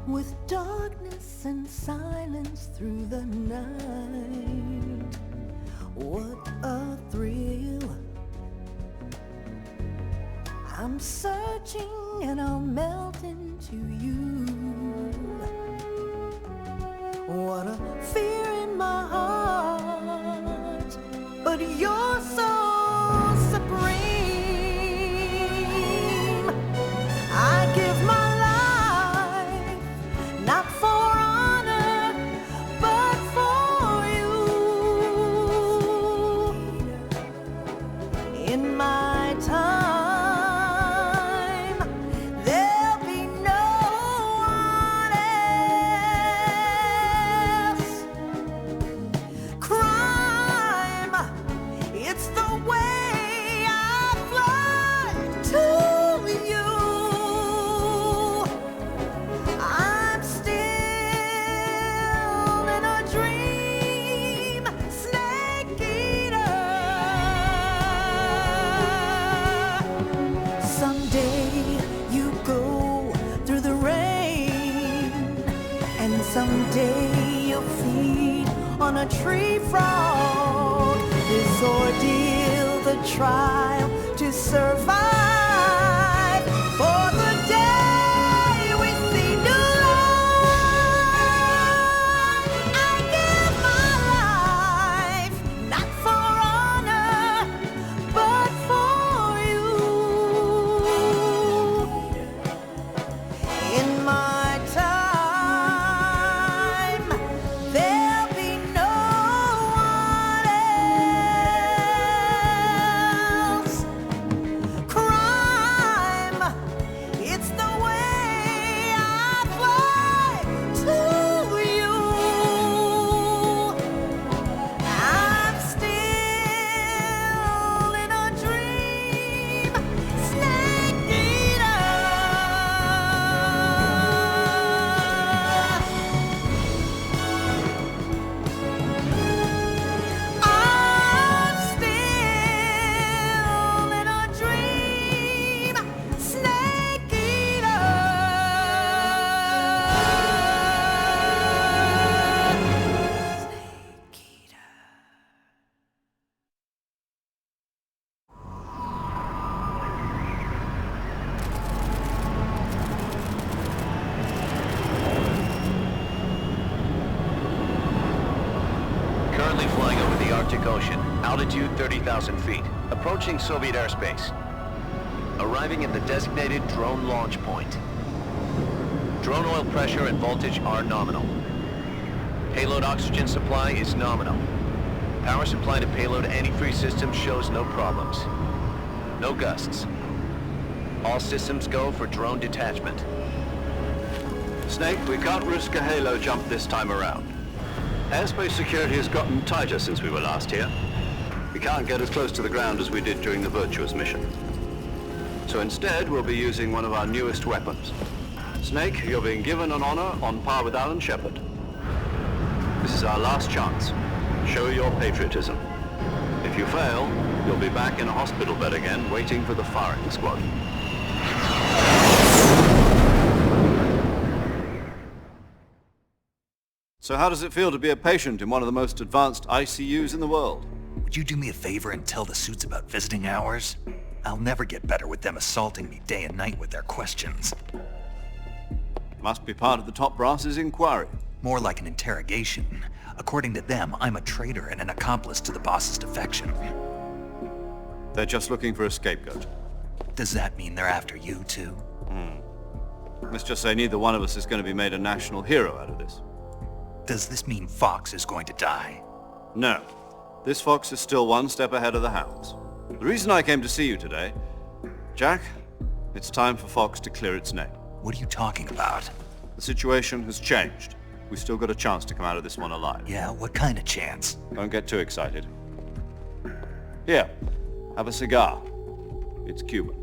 With darkness and silence through the night. What a thrill. I'm searching and I'll melt into you. What a fear in my heart, but you're so supreme. I give my not for honor, but for you. In my time, there'll be no one else. Crime, it's the way I fly to you. Someday you'll feed on a tree frog. This ordeal, the trial to survive. For the day we see new life, I flying over the Arctic Ocean. Altitude 30,000 feet. Approaching Soviet airspace. Arriving at the designated drone launch point. Drone oil pressure and voltage are nominal. Payload oxygen supply is nominal. Power supply to payload antifreeze system shows no problems. No gusts. All systems go for drone detachment. Snake, we can't risk a halo jump this time around. Airspace security has gotten tighter since we were last here. We can't get as close to the ground as we did during the Virtuous mission. So instead, we'll be using one of our newest weapons. Snake, you're being given an honor on par with Alan Shepard. This is our last chance. Show your patriotism. If you fail, you'll be back in a hospital bed again, waiting for the firing squad. So how does it feel to be a patient in one of the most advanced ICUs in the world? Would you do me a favor and tell the suits about visiting hours? I'll never get better with them assaulting me day and night with their questions. Must be part of the top brass's inquiry. More like an interrogation. According to them, I'm a traitor and an accomplice to the boss's defection. They're just looking for a scapegoat. Does that mean they're after you, too? Let's just say neither one of us is going to be made a national hero out of this. Does this mean Fox is going to die? No. This Fox is still one step ahead of the Hounds. The reason I came to see you today, Jack, it's time for Fox to clear its name. What are you talking about? The situation has changed. We've still got a chance to come out of this one alive. Yeah, what kind of chance? Don't get too excited. Here, have a cigar. It's Cuban.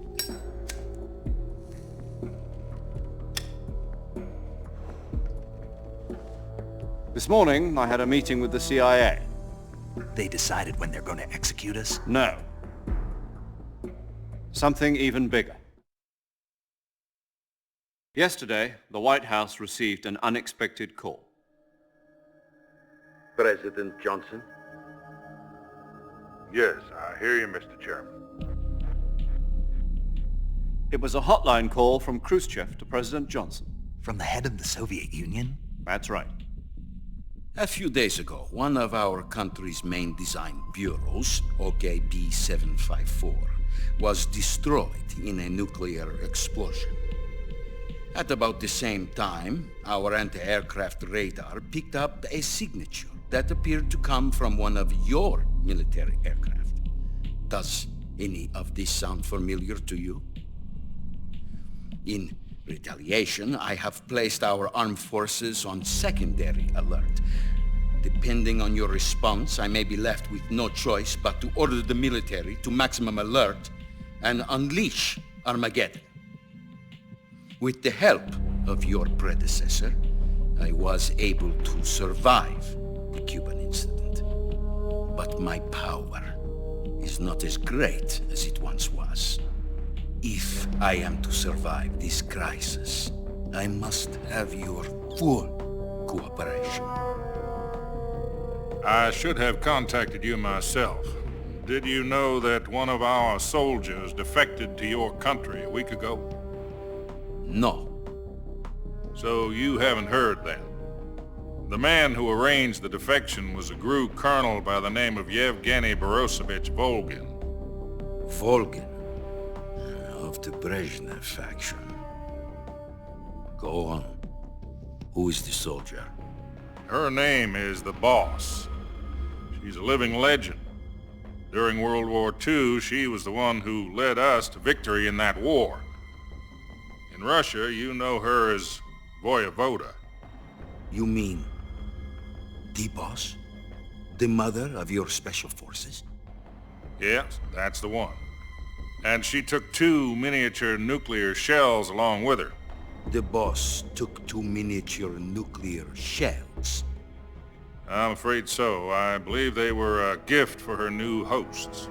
This morning, I had a meeting with the CIA. They decided when they're going to execute us? No. Something even bigger. Yesterday, the White House received an unexpected call. President Johnson? Yes, I hear you, Mr. Chairman. It was a hotline call from Khrushchev to President Johnson. From the head of the Soviet Union? That's right. A few days ago, one of our country's main design bureaus, OKB 754, was destroyed in a nuclear explosion. At about the same time, our anti-aircraft radar picked up a signature that appeared to come from one of your military aircraft. Does any of this sound familiar to you? In retaliation, I have placed our armed forces on secondary alert. Depending on your response, I may be left with no choice but to order the military to maximum alert and unleash Armageddon. With the help of your predecessor, I was able to survive the Cuban incident. But my power is not as great as it once was. If I am to survive this crisis, I must have your full cooperation. I should have contacted you myself. Did you know that one of our soldiers defected to your country a week ago? No. So you haven't heard then. The man who arranged the defection was a GRU colonel by the name of Yevgeny Borisovich Volgin. Volgin? Of the Brezhnev faction. Go on. Who is the soldier? Her name is the Boss. She's a living legend. During World War II, she was the one who led us to victory in that war. In Russia, you know her as Voyevoda. You mean the Boss? The mother of your special forces? Yes, that's the one. And she took 2 miniature nuclear shells along with her. The Boss took 2 miniature nuclear shells? I'm afraid so. I believe they were a gift for her new hosts.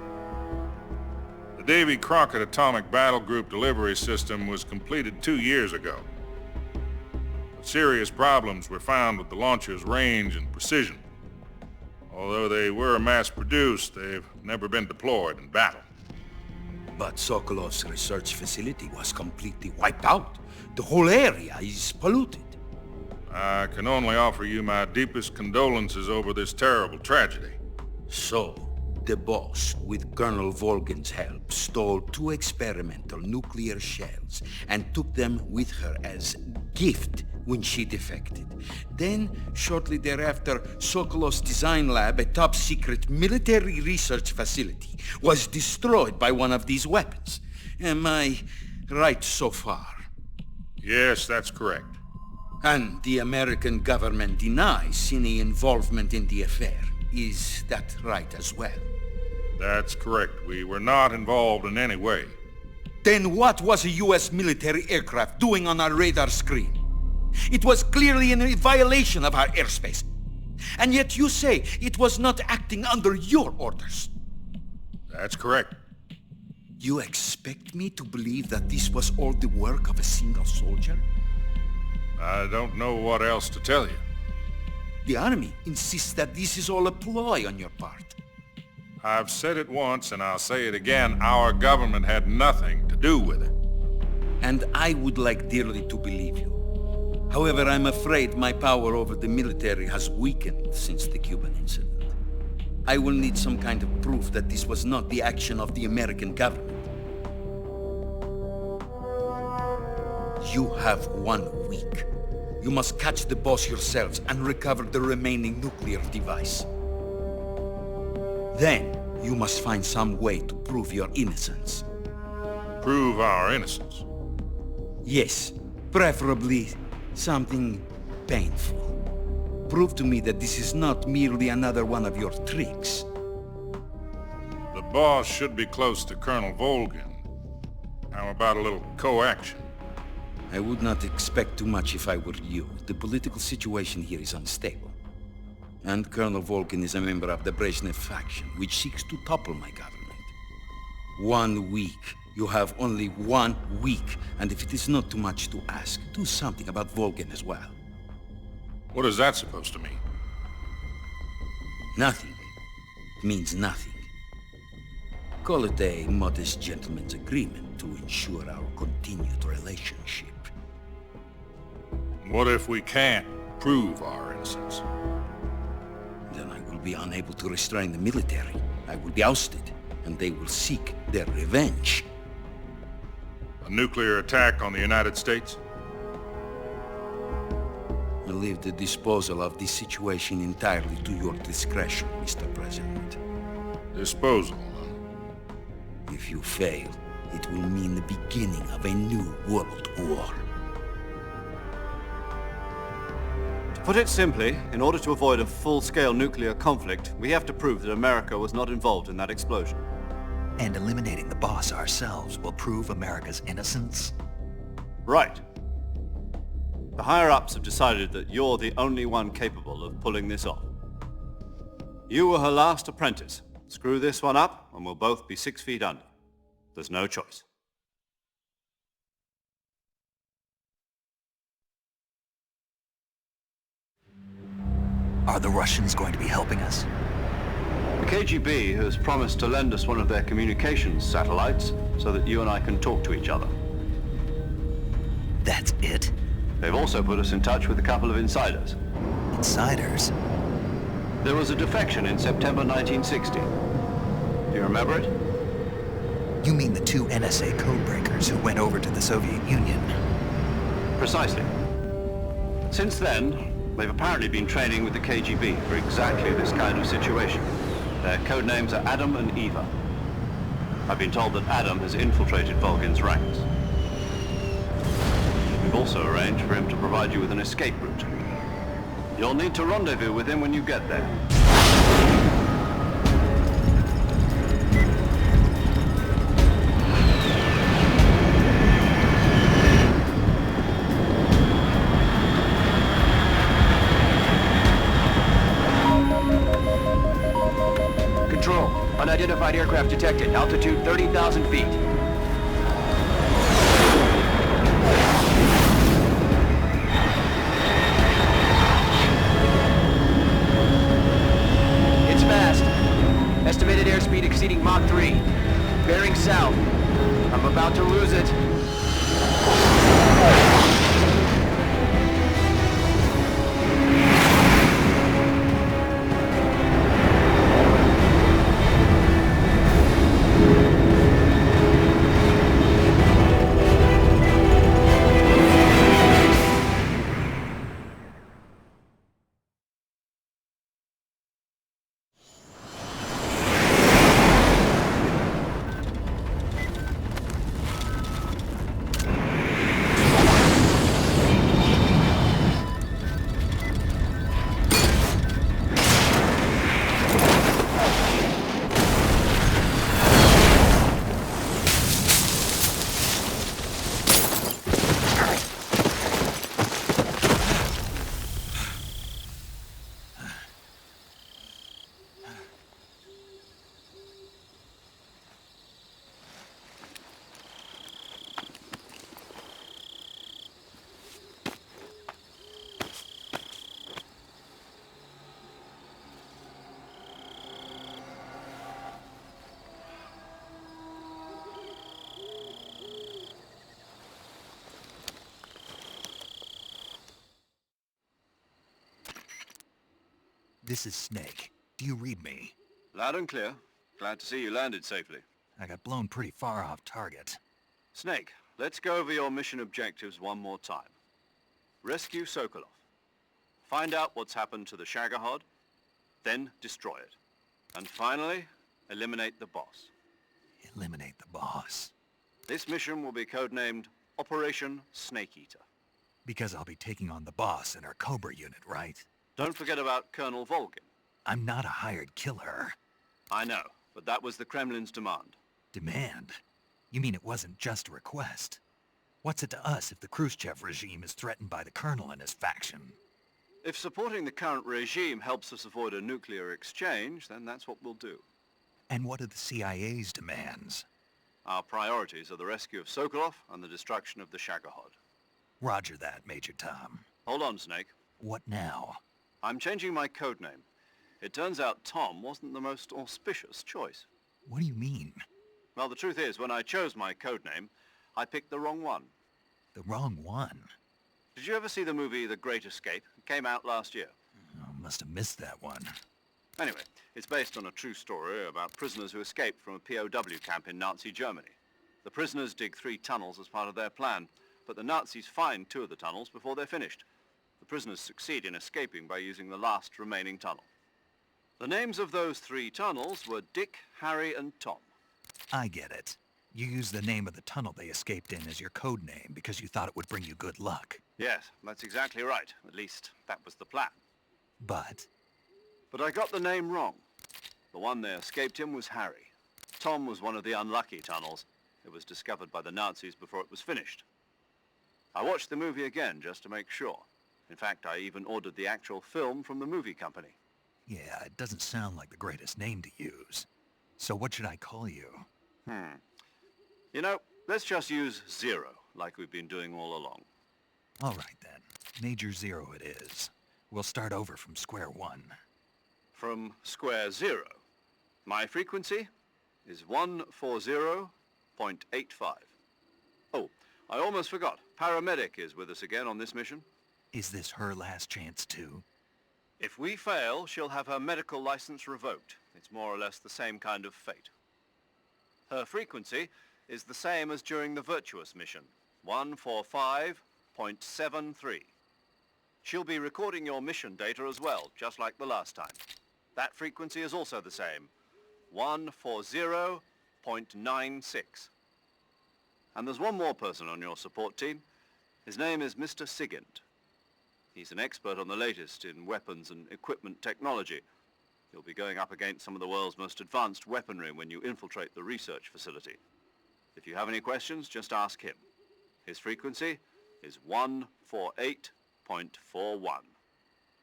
The Davy Crockett Atomic Battle Group delivery system was completed 2 years ago. But serious problems were found with the launcher's range and precision. Although they were mass-produced, they've never been deployed in battle. But Sokolov's research facility was completely wiped out. The whole area is polluted. I can only offer you my deepest condolences over this terrible tragedy. So, the boss, with Colonel Volgin's help, stole 2 experimental nuclear shells and took them with her as gift when she defected. Then, shortly thereafter, Sokolov's design lab, a top-secret military research facility, was destroyed by one of these weapons. Am I right so far? Yes, that's correct. And the American government denies any involvement in the affair. Is that right as well? That's correct. We were not involved in any way. Then what was a U.S. military aircraft doing on our radar screen? It was clearly in a violation of our airspace. And yet you say it was not acting under your orders. That's correct. You expect me to believe that this was all the work of a single soldier? I don't know what else to tell you. The Army insists that this is all a ploy on your part. I've said it once and I'll say it again. Our government had nothing to do with it. And I would like dearly to believe you. However, I'm afraid my power over the military has weakened since the Cuban incident. I will need some kind of proof that this was not the action of the American government. You have 1 week. You must catch the boss yourselves and recover the remaining nuclear device. Then, you must find some way to prove your innocence. Prove our innocence? Yes, preferably something painful. Prove to me that this is not merely another one of your tricks. The boss should be close to Colonel Volgin. How about a little co-action? I would not expect too much if I were you. The political situation here is unstable. And Colonel Volgin is a member of the Brezhnev faction, which seeks to topple my government. 1 week. You have only 1 week, and if it is not too much to ask, do something about Volgin as well. What is that supposed to mean? Nothing. It means nothing. Call it a modest gentleman's agreement to ensure our continued relationship. What if we can't prove our innocence? Then I will be unable to restrain the military. I will be ousted, and they will seek their revenge. A nuclear attack on the United States? I leave the disposal of this situation entirely to your discretion, Mr. President. Disposal, huh? If you fail, it will mean the beginning of a new world war. To put it simply, in order to avoid a full-scale nuclear conflict, we have to prove that America was not involved in that explosion. And eliminating the boss ourselves will prove America's innocence? Right. The higher-ups have decided that you're the only one capable of pulling this off. You were her last apprentice. Screw this one up, and we'll both be 6 feet under. There's no choice. Are the Russians going to be helping us? The KGB has promised to lend us one of their communications satellites so that you and I can talk to each other. That's it? They've also put us in touch with a couple of insiders. Insiders? There was a defection in September 1960. Do you remember it? You mean the 2 NSA codebreakers who went over to the Soviet Union? Precisely. Since then, they've apparently been training with the KGB for exactly this kind of situation. Their code names are Adam and Eva. I've been told that Adam has infiltrated Volgin's ranks. We've also arranged for him to provide you with an escape route. You'll need to rendezvous with him when you get there. Control, unidentified aircraft detected. Altitude 30,000 feet. It's fast. Estimated airspeed exceeding Mach 3. Bearing south. I'm about to lose it. This is Snake. Do you read me? Loud and clear. Glad to see you landed safely. I got blown pretty far off target. Snake, let's go over your mission objectives one more time. Rescue Sokolov. Find out what's happened to the Shagohod, then destroy it. And finally, eliminate the boss. Eliminate the boss. This mission will be codenamed Operation Snake Eater. Because I'll be taking on the boss in our Cobra unit, right? Don't forget about Colonel Volgin. I'm not a hired killer. I know, but that was the Kremlin's demand. Demand? You mean it wasn't just a request? What's it to us if the Khrushchev regime is threatened by the Colonel and his faction? If supporting the current regime helps us avoid a nuclear exchange, then that's what we'll do. And what are the CIA's demands? Our priorities are the rescue of Sokolov and the destruction of the Shagohod. Roger that, Major Tom. Hold on, Snake. What now? I'm changing my codename. It turns out Tom wasn't the most auspicious choice. What do you mean? Well, the truth is, when I chose my codename, I picked the wrong one. The wrong one? Did you ever see the movie The Great Escape? It came out last year. Oh, must have missed that one. Anyway, it's based on a true story about prisoners who escaped from a POW camp in Nazi Germany. The prisoners dig 3 tunnels as part of their plan, but the Nazis find 2 of the tunnels before they're finished. The prisoners succeed in escaping by using the last remaining tunnel. The names of those 3 tunnels were Dick, Harry, and Tom. I get it. You used the name of the tunnel they escaped in as your code name because you thought it would bring you good luck. Yes, that's exactly right. At least, that was the plan. But I got the name wrong. The one they escaped in was Harry. Tom was one of the unlucky tunnels. It was discovered by the Nazis before it was finished. I watched the movie again just to make sure. In fact, I even ordered the actual film from the movie company. yeah, it doesn't sound like the greatest name to use. So what should I call you? You know, let's just use Zero, like we've been doing all along. All right then. Major Zero it is. We'll start over from square one. From square 0. My frequency is 140.85. Oh, I almost forgot. Paramedic is with us again on this mission. Is this her last chance too? If we fail, she'll have her medical license revoked. It's more or less the same kind of fate. Her frequency is the same as during the Virtuous mission, 145.73. She'll be recording your mission data as well, just like the last time. That frequency is also the same, 140.96. And there's one more person on your support team. His name is Mr. Sigint. He's an expert on the latest in weapons and equipment technology. You'll be going up against some of the world's most advanced weaponry when you infiltrate the research facility. If you have any questions, just ask him. His frequency is 148.41.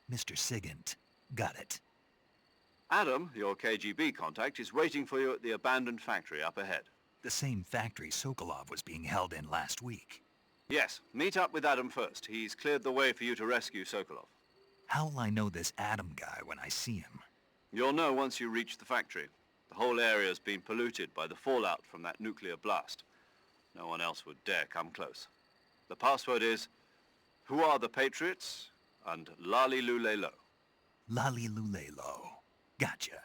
Mr. Sigint. Got it. Adam, your KGB contact, is waiting for you at the abandoned factory up ahead. The same factory Sokolov was being held in last week. Yes, meet up with Adam first. He's cleared the way for you to rescue Sokolov. How'll I know this Adam guy when I see him? You'll know once you reach the factory. The whole area's been polluted by the fallout from that nuclear blast. No one else would dare come close. The password is, "Who are the Patriots?" and Lali Lulelo. Lali Lulelo. Gotcha.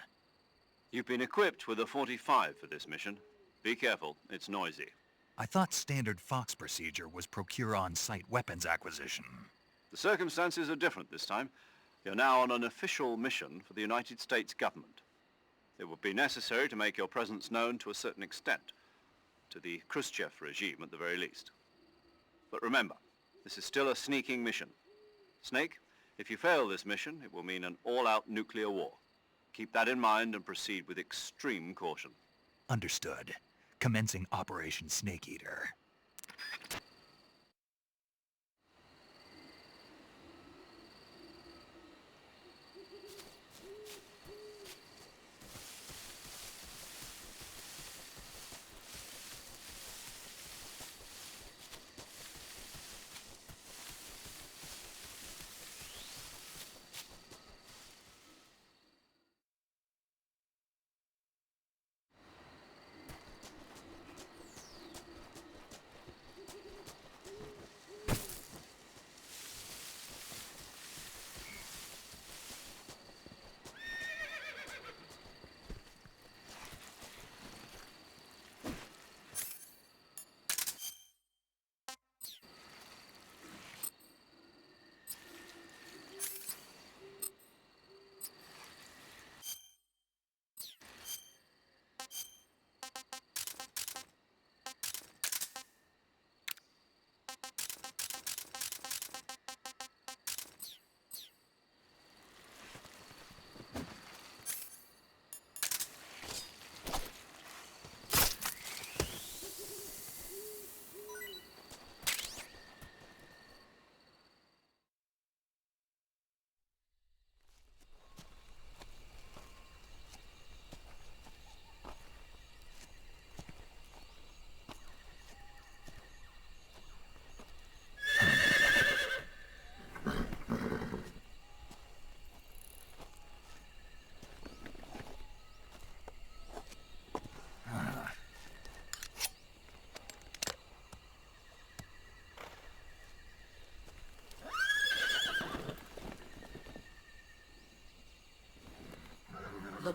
You've been equipped with a 45 for this mission. Be careful, it's noisy. I thought standard Fox procedure was procure on-site weapons acquisition. The circumstances are different this time. You're now on an official mission for the United States government. It would be necessary to make your presence known to a certain extent, to the Khrushchev regime at the very least. But remember, this is still a sneaking mission. Snake, if you fail this mission, it will mean an all-out nuclear war. Keep that in mind and proceed with extreme caution. Understood. Commencing Operation Snake Eater.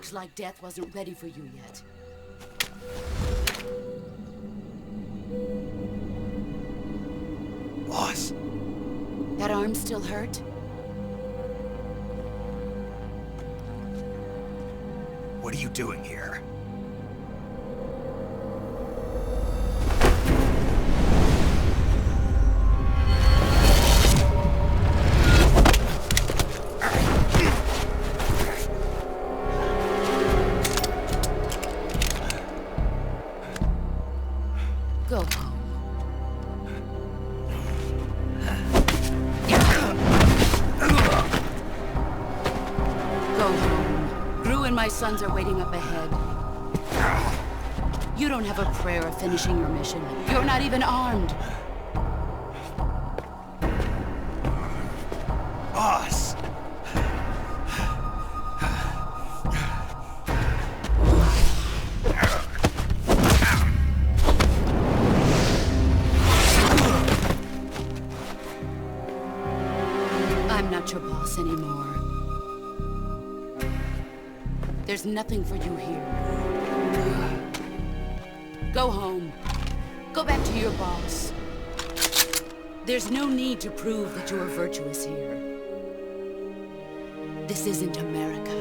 Looks like death wasn't ready for you yet. Boss. That arm still hurt? What are you doing here? Go home. Go home. Gru and my sons are waiting up ahead. You don't have a prayer of finishing your mission. You're not even armed. Boss! I'm not your boss anymore. There's nothing for you here. Go home. Go back to your boss. There's no need to prove that you are virtuous here. This isn't America.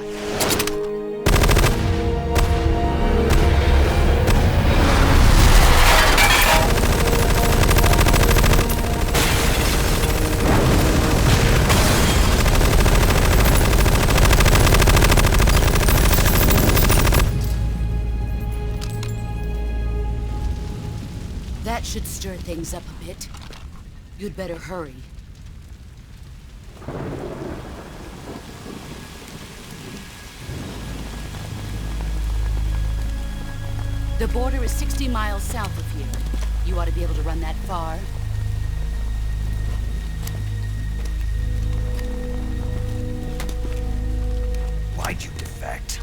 That should stir things up a bit. You'd better hurry. The border is 60 miles south of here. You ought to be able to run that far. Why'd you defect?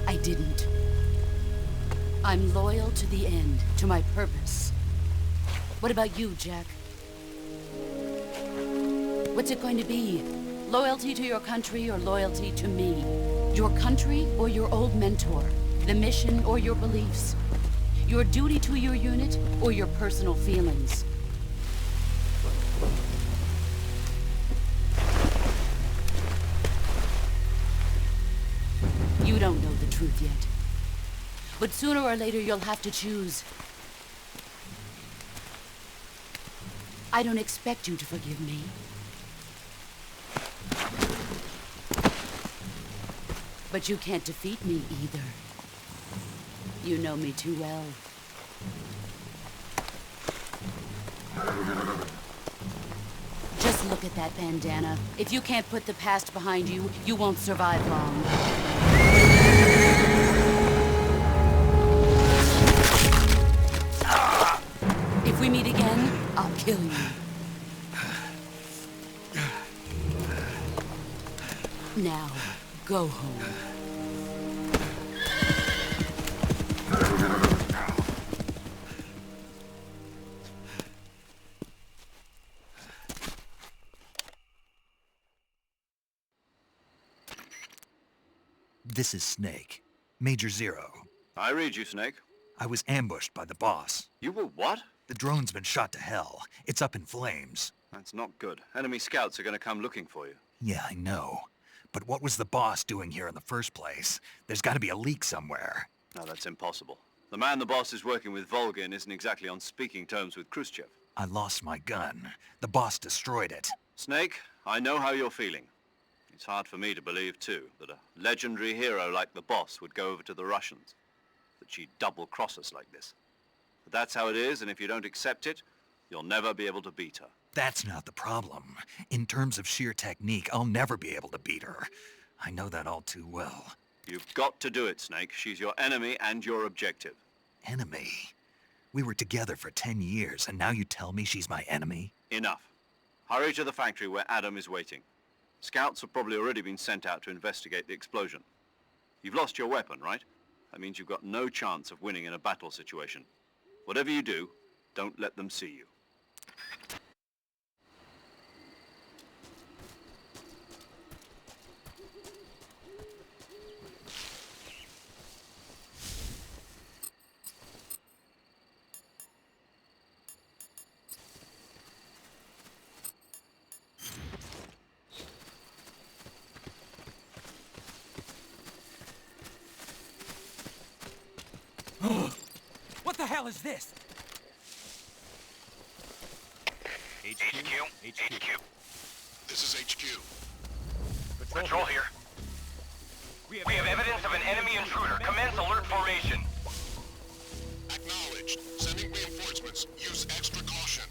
I didn't. I'm loyal to the end, to my purpose. What about you, Jack? What's it going to be? Loyalty to your country or loyalty to me? Your country or your old mentor? The mission or your beliefs? Your duty to your unit or your personal feelings? You don't know the truth yet. But sooner or later you'll have to choose. I don't expect you to forgive me. But you can't defeat me either. You know me too well. Just look at that bandana. If you can't put the past behind you, you won't survive long. If we meet again, I'll kill you. Now, go home. This is Snake. Major Zero. I read you, Snake. I was ambushed by the boss. You were what? The drone's been shot to hell. It's up in flames. That's not good. Enemy scouts are going to come looking for you. Yeah, I know. But what was the boss doing here in the first place? There's got to be a leak somewhere. No, that's impossible. The man the boss is working with, Volgin, isn't exactly on speaking terms with Khrushchev. I lost my gun. The boss destroyed it. Snake, I know how you're feeling. It's hard for me to believe, too, that a legendary hero like the boss would go over to the Russians. That she'd double-cross us like this. But that's how it is, and if you don't accept it, you'll never be able to beat her. That's not the problem. In terms of sheer technique, I'll never be able to beat her. I know that all too well. You've got to do it, Snake. She's your enemy and your objective. Enemy? We were together for 10 years, and now you tell me she's my enemy? Enough. Hurry to the factory where Adam is waiting. Scouts have probably already been sent out to investigate the explosion. You've lost your weapon, right? That means you've got no chance of winning in a battle situation. Whatever you do, don't let them see you. What the hell is this? HQ. This is HQ. Patrol here. We have evidence of an enemy intruder. Commence alert formation. Acknowledged. Sending reinforcements. Use extra caution.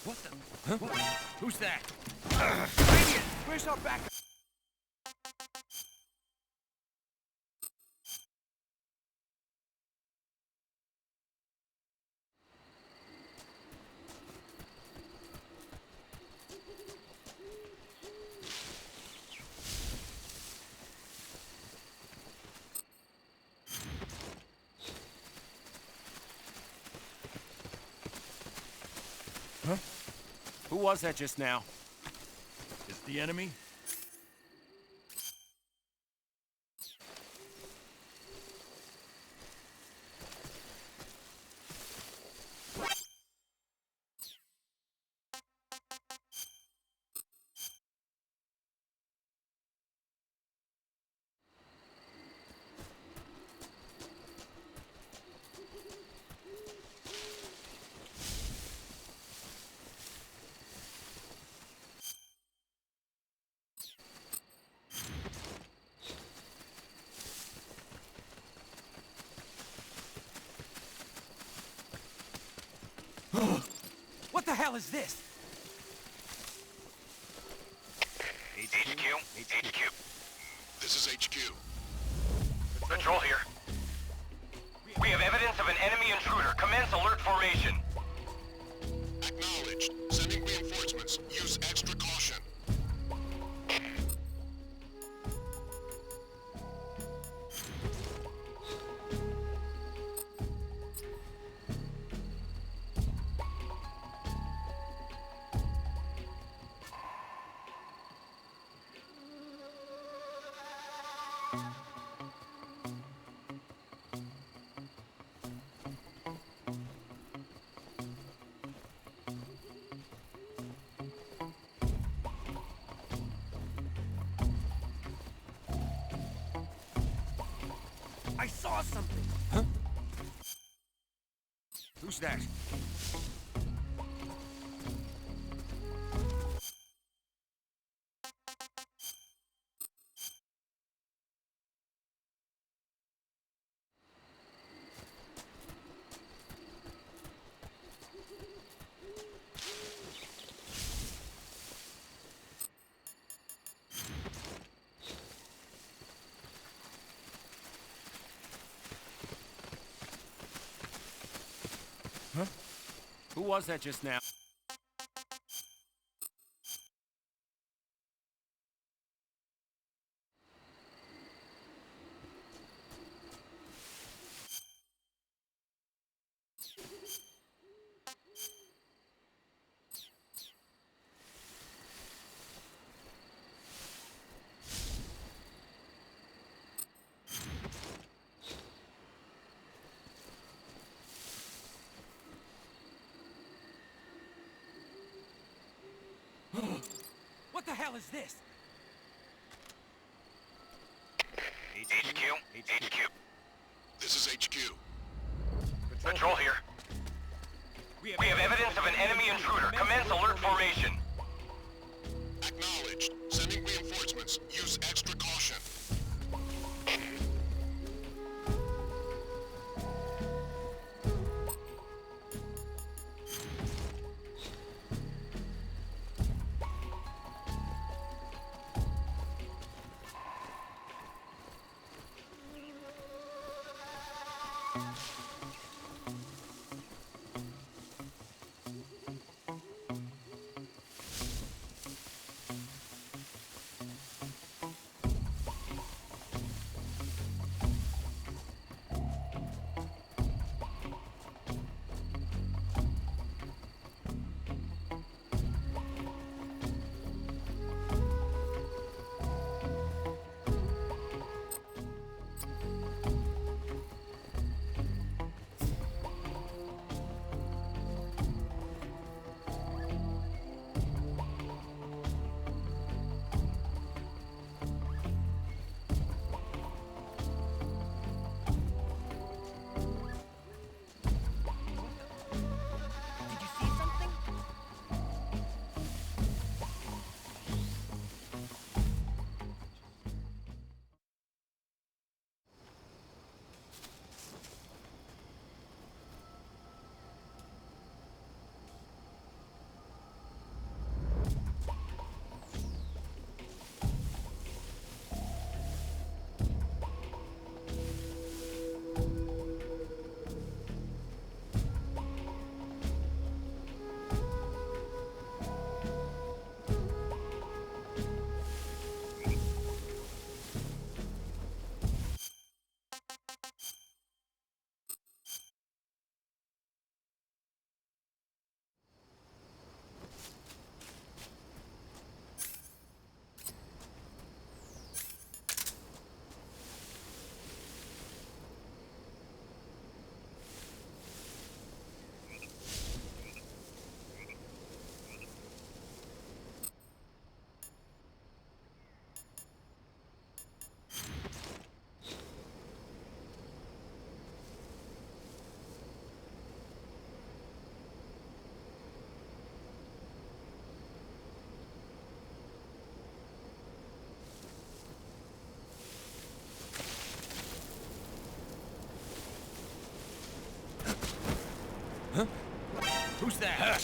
What the? Huh? Who's that? Idiot! Where's our backup? Huh? Who was that just now? Is the enemy? What the hell is this? HQ. This is HQ. Patrol here. We have evidence of an enemy intruder. Commence alert formation. Acknowledged. Sending reinforcements. Use extra caution. I saw something! Huh? Who's that? Huh? Who was that just now? What the hell is this? HQ. This is HQ. Patrol here. We have evidence of an enemy intruder. Commence alert formation. Acknowledged. Sending reinforcements. Use extra caution. Huh? Who's that?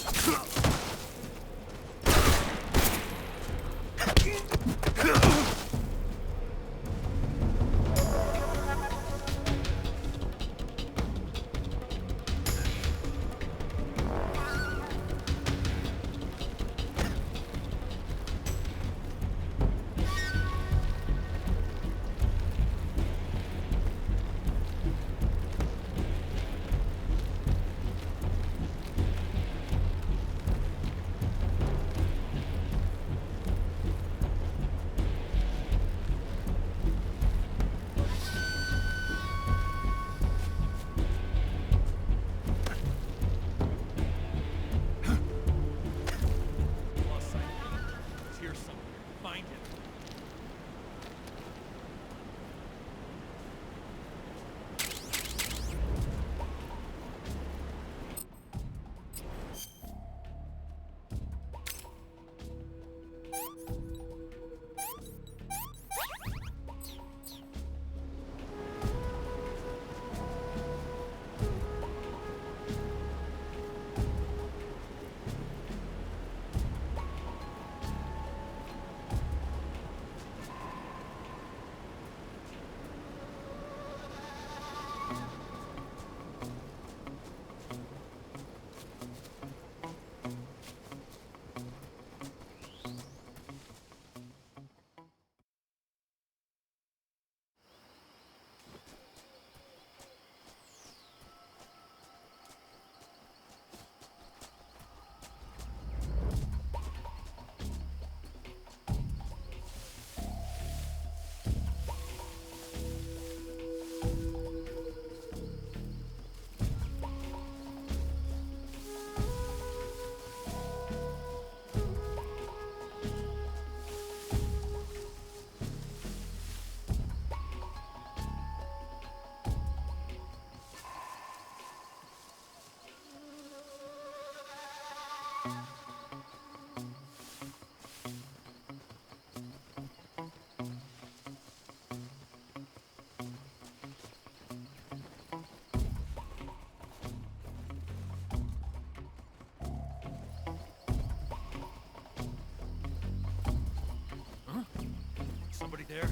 Somebody there?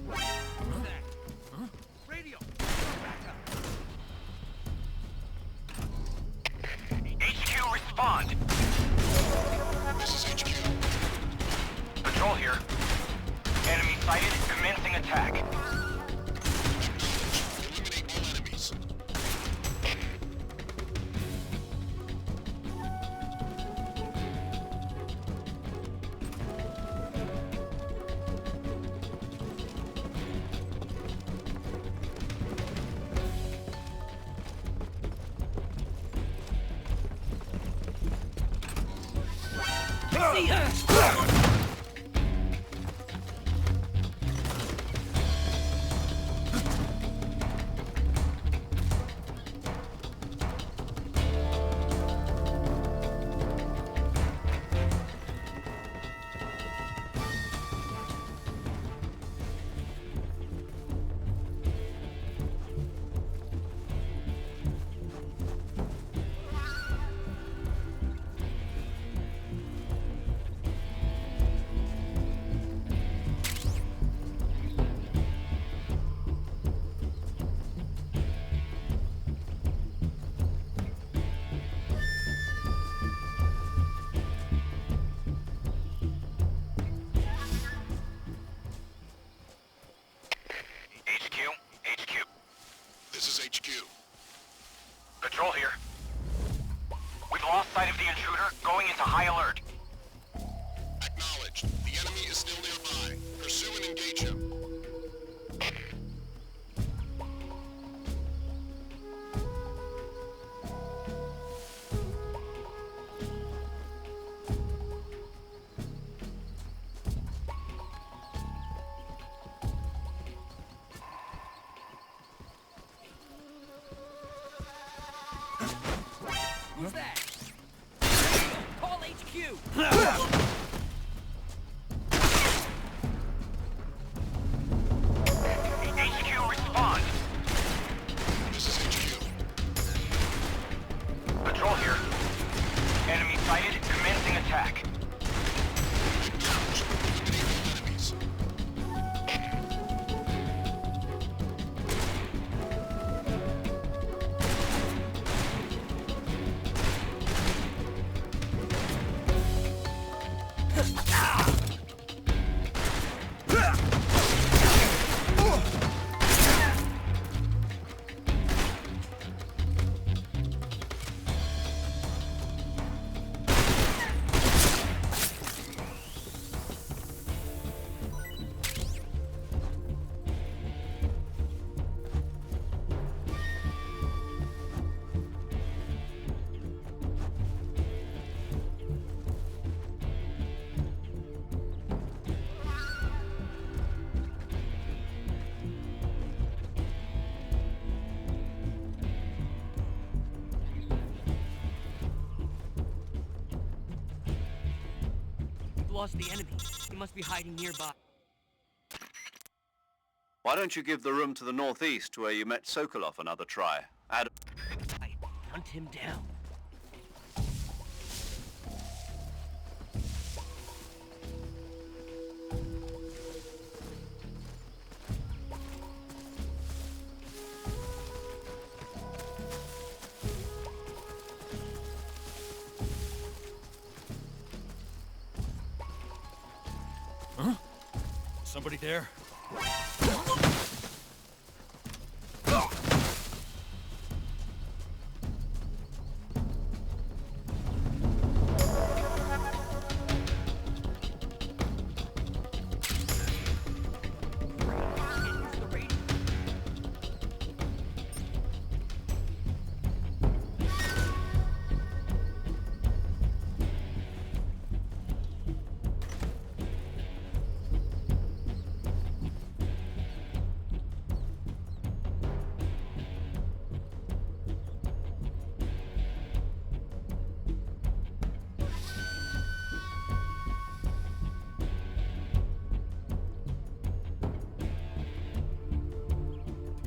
What's that? Huh? Radio! Back up! HQ, respond! This is HQ. Patrol here. Enemy sighted, commencing attack. Eliminate all enemies. Patrol here. We've lost sight of the intruder, going into high alert. Acknowledged. The enemy is still nearby. Pursue and engage him. Who's that? Call HQ! HQ, respond! This is HQ. lost the enemy. He must be hiding nearby. Why don't you give the room to the northeast where you met Sokolov another try? Hunt him down. Huh? Somebody there?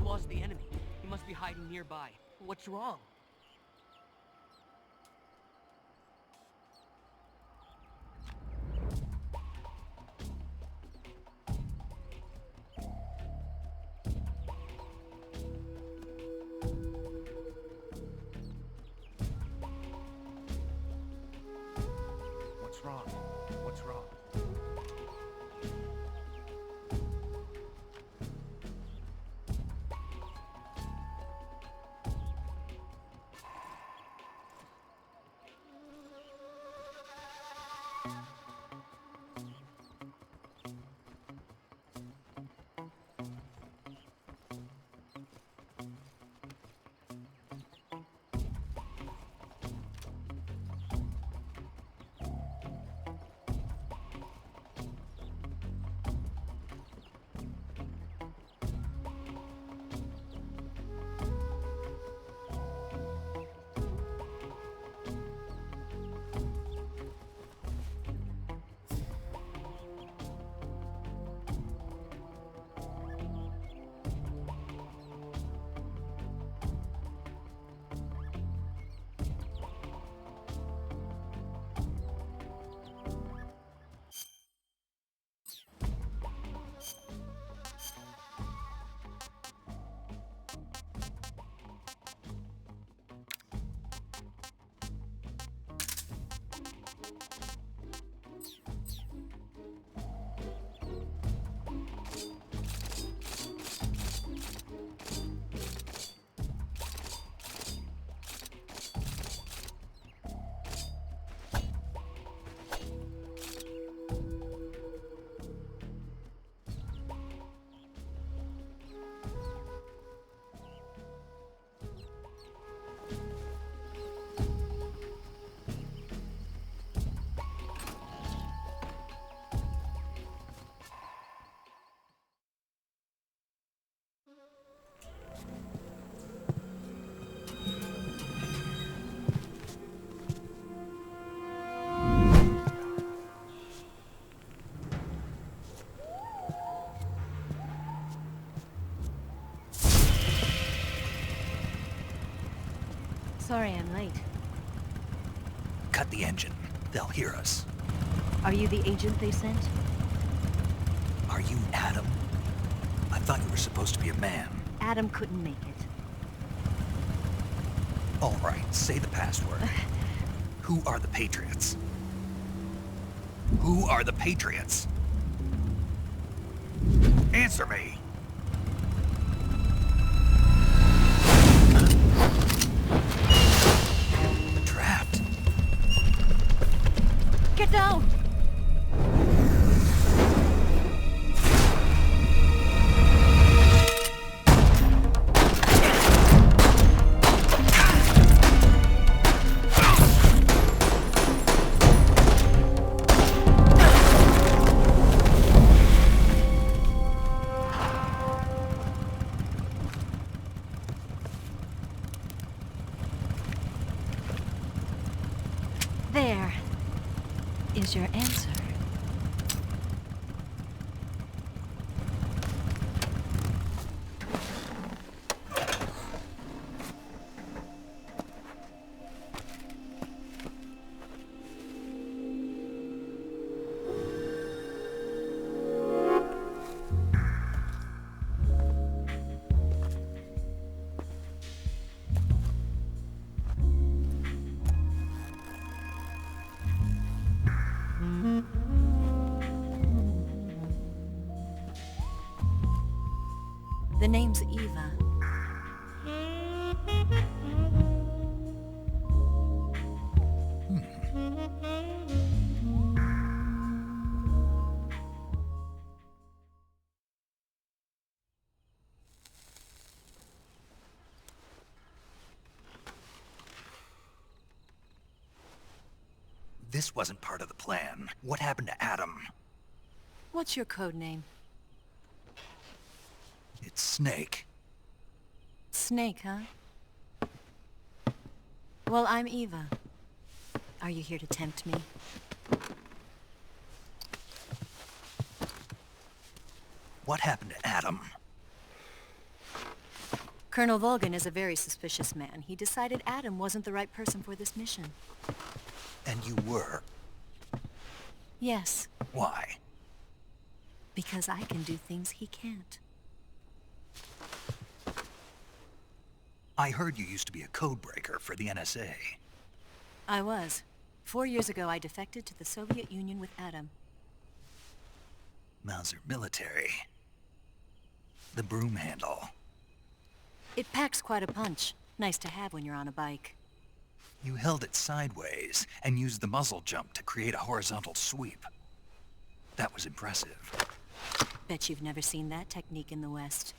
Lost the enemy. He must be hiding nearby. What's wrong? What's wrong? What's wrong? Sorry I'm late. Cut the engine. They'll hear us. Are you the agent they sent? Are you Adam? I thought you were supposed to be a man. Adam couldn't make it. All right, say the password. Who are the Patriots? Who are the Patriots? Answer me! Trapped. Get down! There is your answer. name's Eva. This wasn't part of the plan. What happened to Adam? What's your code name? It's Snake. Snake, huh? Well, I'm Eva. Are you here to tempt me? What happened to Adam? Colonel Volgan is a very suspicious man. He decided Adam wasn't the right person for this mission. And you were? Yes. Why? Because I can do things he can't. I heard you used to be a codebreaker for the NSA. I was. 4 years ago, I defected to the Soviet Union with Adam. Mauser military. The broom handle. It packs quite a punch. Nice to have when you're on a bike. You held it sideways and used the muzzle jump to create a horizontal sweep. That was impressive. Bet you've never seen that technique in the West.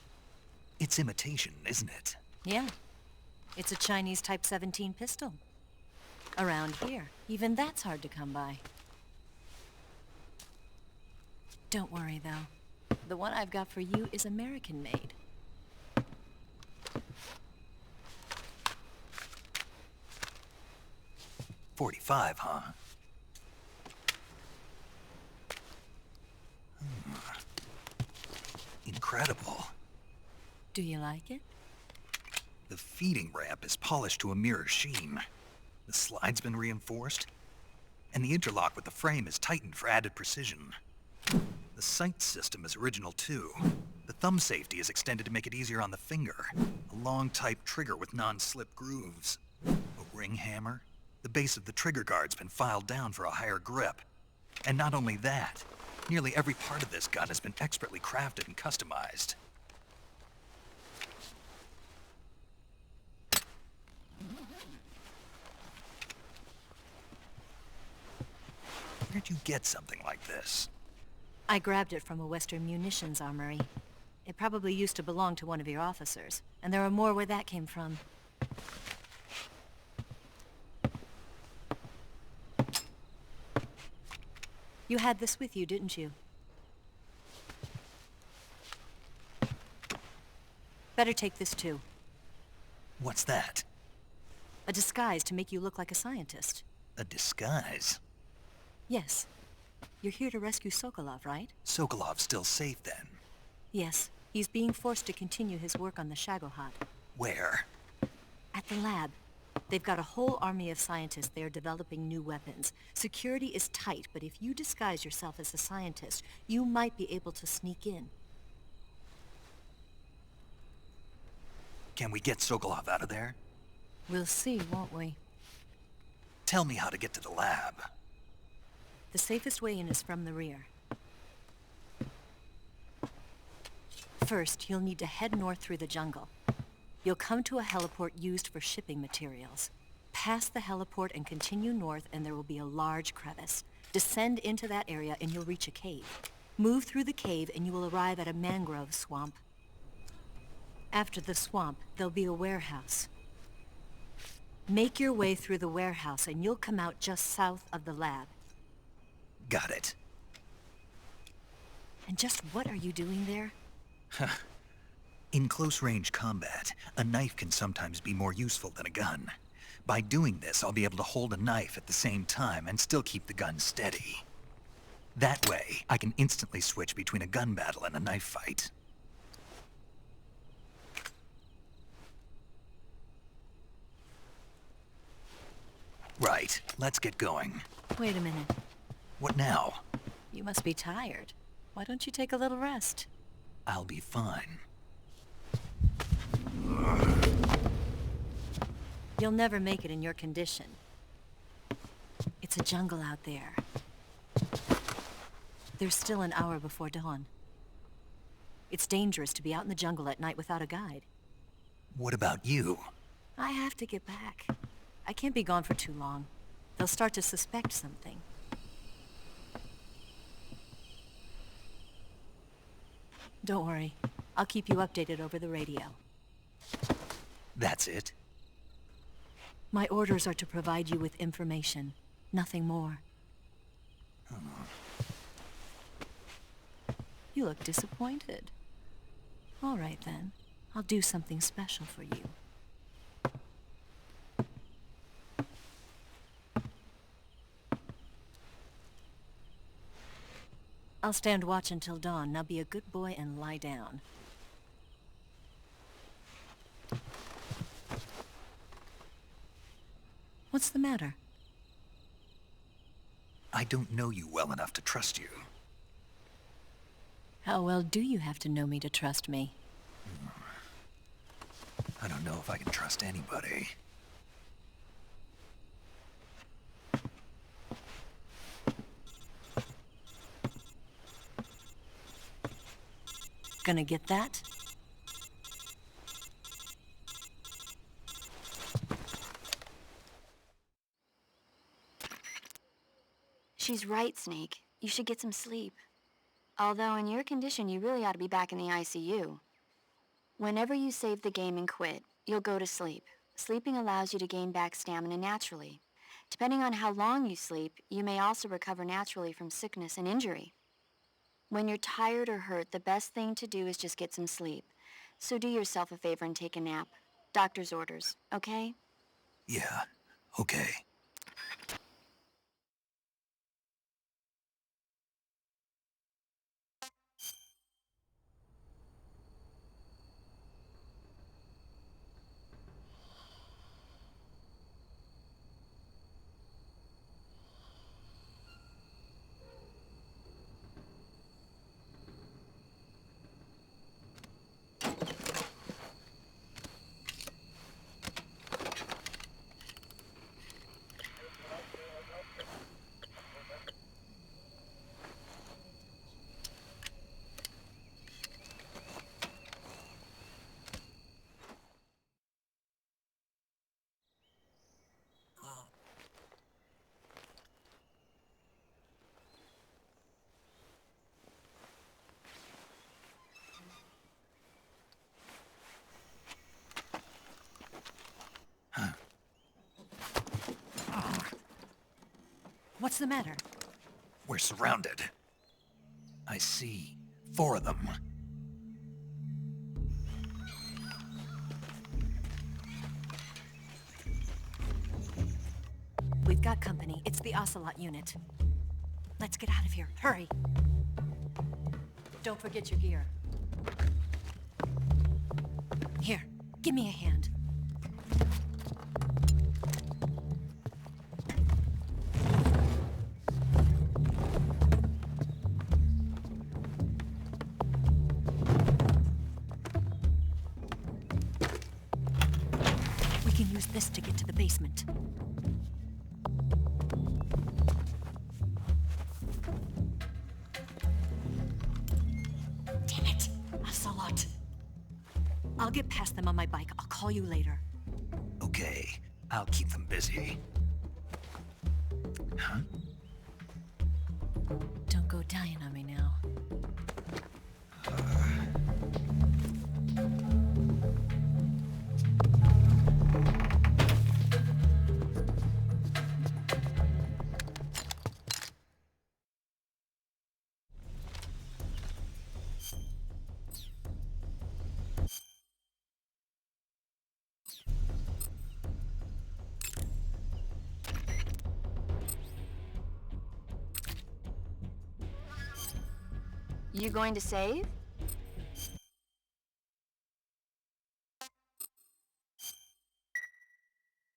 It's imitation, isn't it? Yeah. It's a Chinese Type 17 pistol. Around here, even that's hard to come by. Don't worry, though. The one I've got for you is American-made. .45, huh? Incredible. Do you like it? The feeding ramp is polished to a mirror sheen. The slide's been reinforced, and the interlock with the frame is tightened for added precision. The sight system is original too. The thumb safety is extended to make it easier on the finger. A long type trigger with non-slip grooves. A ring hammer. The base of the trigger guard's been filed down for a higher grip. And not only that, nearly every part of this gun has been expertly crafted and customized. Where'd you get something like this? I grabbed it from a Western munitions armory. It probably used to belong to one of your officers, and there are more where that came from. You had this with you, didn't you? Better take this too. What's that? A disguise to make you look like a scientist. A disguise? Yes. You're here to rescue Sokolov, right? Sokolov's still safe then? Yes. He's being forced to continue his work on the Shagohod. Where? At the lab. They've got a whole army of scientists there developing new weapons. Security is tight, but if you disguise yourself as a scientist, you might be able to sneak in. Can we get Sokolov out of there? We'll see, won't we? Tell me how to get to the lab. The safest way in is from the rear. First, you'll need to head north through the jungle. You'll come to a heliport used for shipping materials. Pass the heliport and continue north, and there will be a large crevice. Descend into that area and you'll reach a cave. Move through the cave and you will arrive at a mangrove swamp. After the swamp, there'll be a warehouse. Make your way through the warehouse and you'll come out just south of the lab. Got it. And just what are you doing there? In close-range combat, a knife can sometimes be more useful than a gun. By doing this, I'll be able to hold a knife at the same time and still keep the gun steady. That way, I can instantly switch between a gun battle and a knife fight. Right, let's get going. Wait a minute. What now? You must be tired. Why don't you take a little rest? I'll be fine. You'll never make it in your condition. It's a jungle out there. There's still an hour before dawn. It's dangerous to be out in the jungle at night without a guide. What about you? I have to get back. I can't be gone for too long. They'll start to suspect something. Don't worry. I'll keep you updated over the radio. That's it? My orders are to provide you with information. Nothing more. You look disappointed. All right, then. I'll do something special for you. I'll stand watch until dawn. Now be a good boy and lie down. What's the matter? I don't know you well enough to trust you. How well do you have to know me to trust me? I don't know if I can trust anybody. Gonna get that? She's right, Snake. You should get some sleep. Although in your condition, you really ought to be back in the ICU. Whenever you save the game and quit, you'll go to sleep. Sleeping allows you to gain back stamina naturally. Depending on how long you sleep, you may also recover naturally from sickness and injury. When you're tired or hurt, the best thing to do is just get some sleep. So do yourself a favor and take a nap. Doctor's orders, okay? Yeah, okay. What's the matter? We're surrounded. I see 4 of them. We've got company. It's the Ocelot unit. Let's get out of here. Hurry! Don't forget your gear. Here, give me a hand. We can use this to get to the basement. Damn it! Ocelot. I'll get past them on my bike. I'll call you later. Okay, I'll keep them busy. Huh? Don't go dying on me now. You going to save?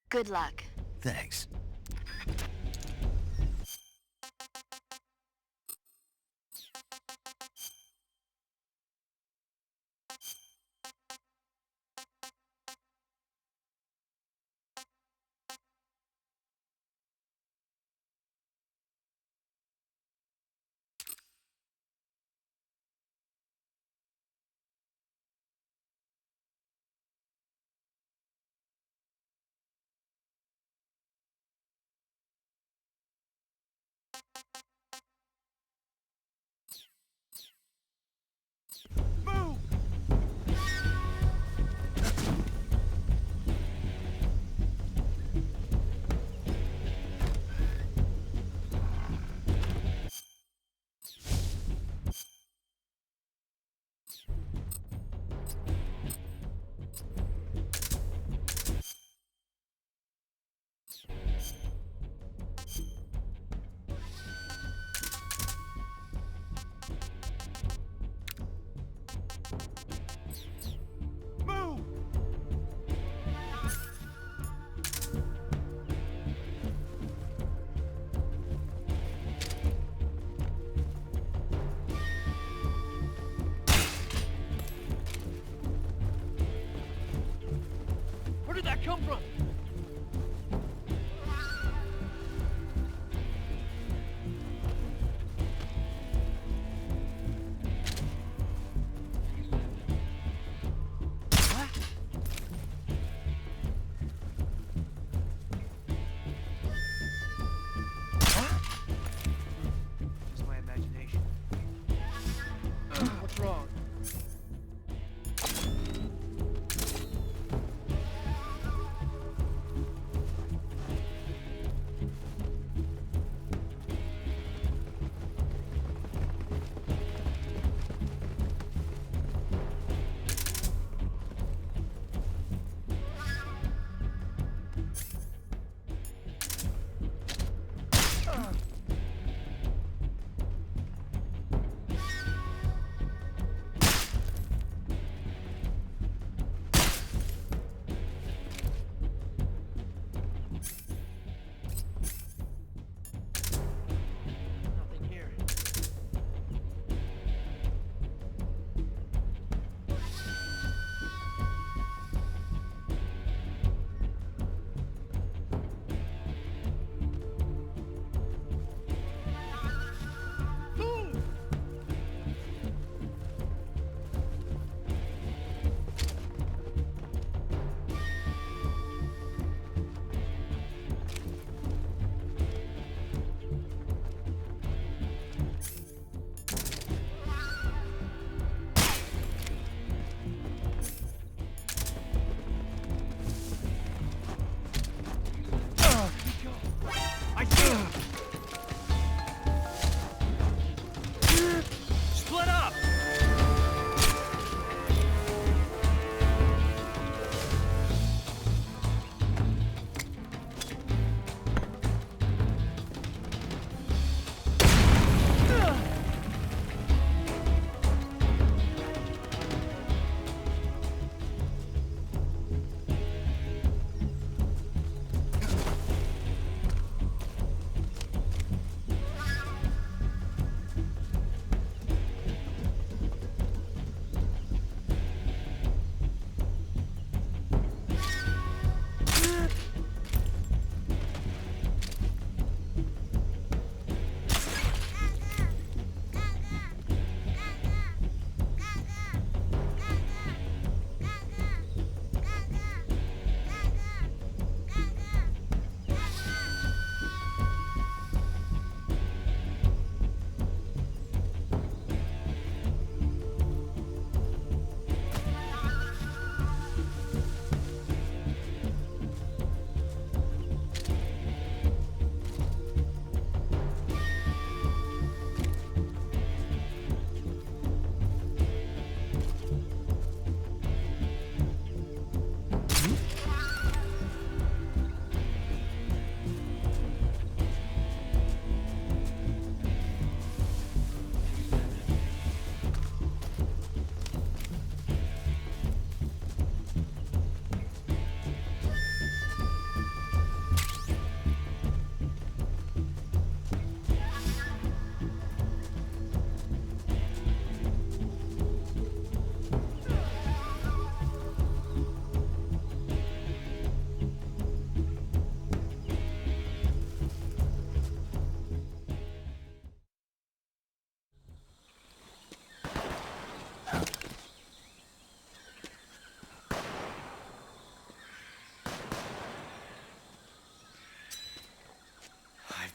Good luck. Thanks.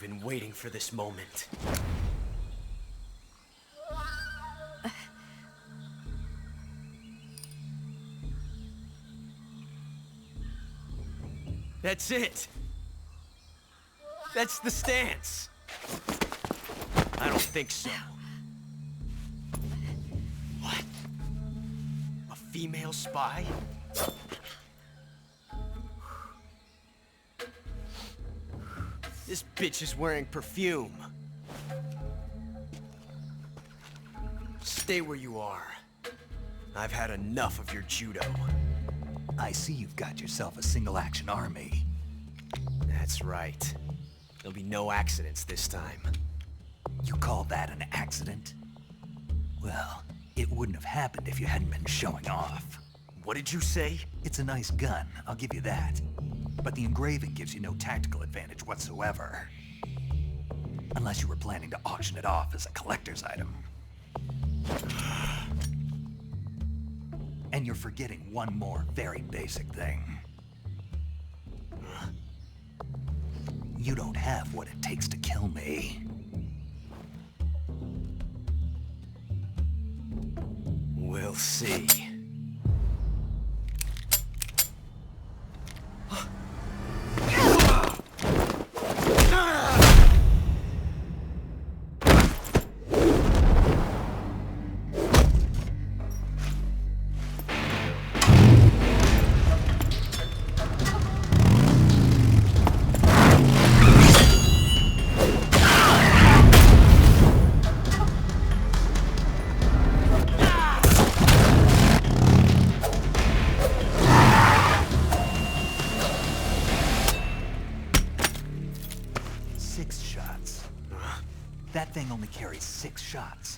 been waiting for this moment. That's it! That's the stance! I don't think so. What? A female spy? This bitch is wearing perfume. Stay where you are. I've had enough of your judo. I see you've got yourself a single-action army. That's right. There'll be no accidents this time. You call that an accident? Well, it wouldn't have happened if you hadn't been showing off. What did you say? It's a nice gun, I'll give you that. But the engraving gives you no tactical advantage whatsoever. Unless you were planning to auction it off as a collector's item. And you're forgetting one more very basic thing. You don't have what it takes to kill me. We'll see. That thing only carries 6 shots.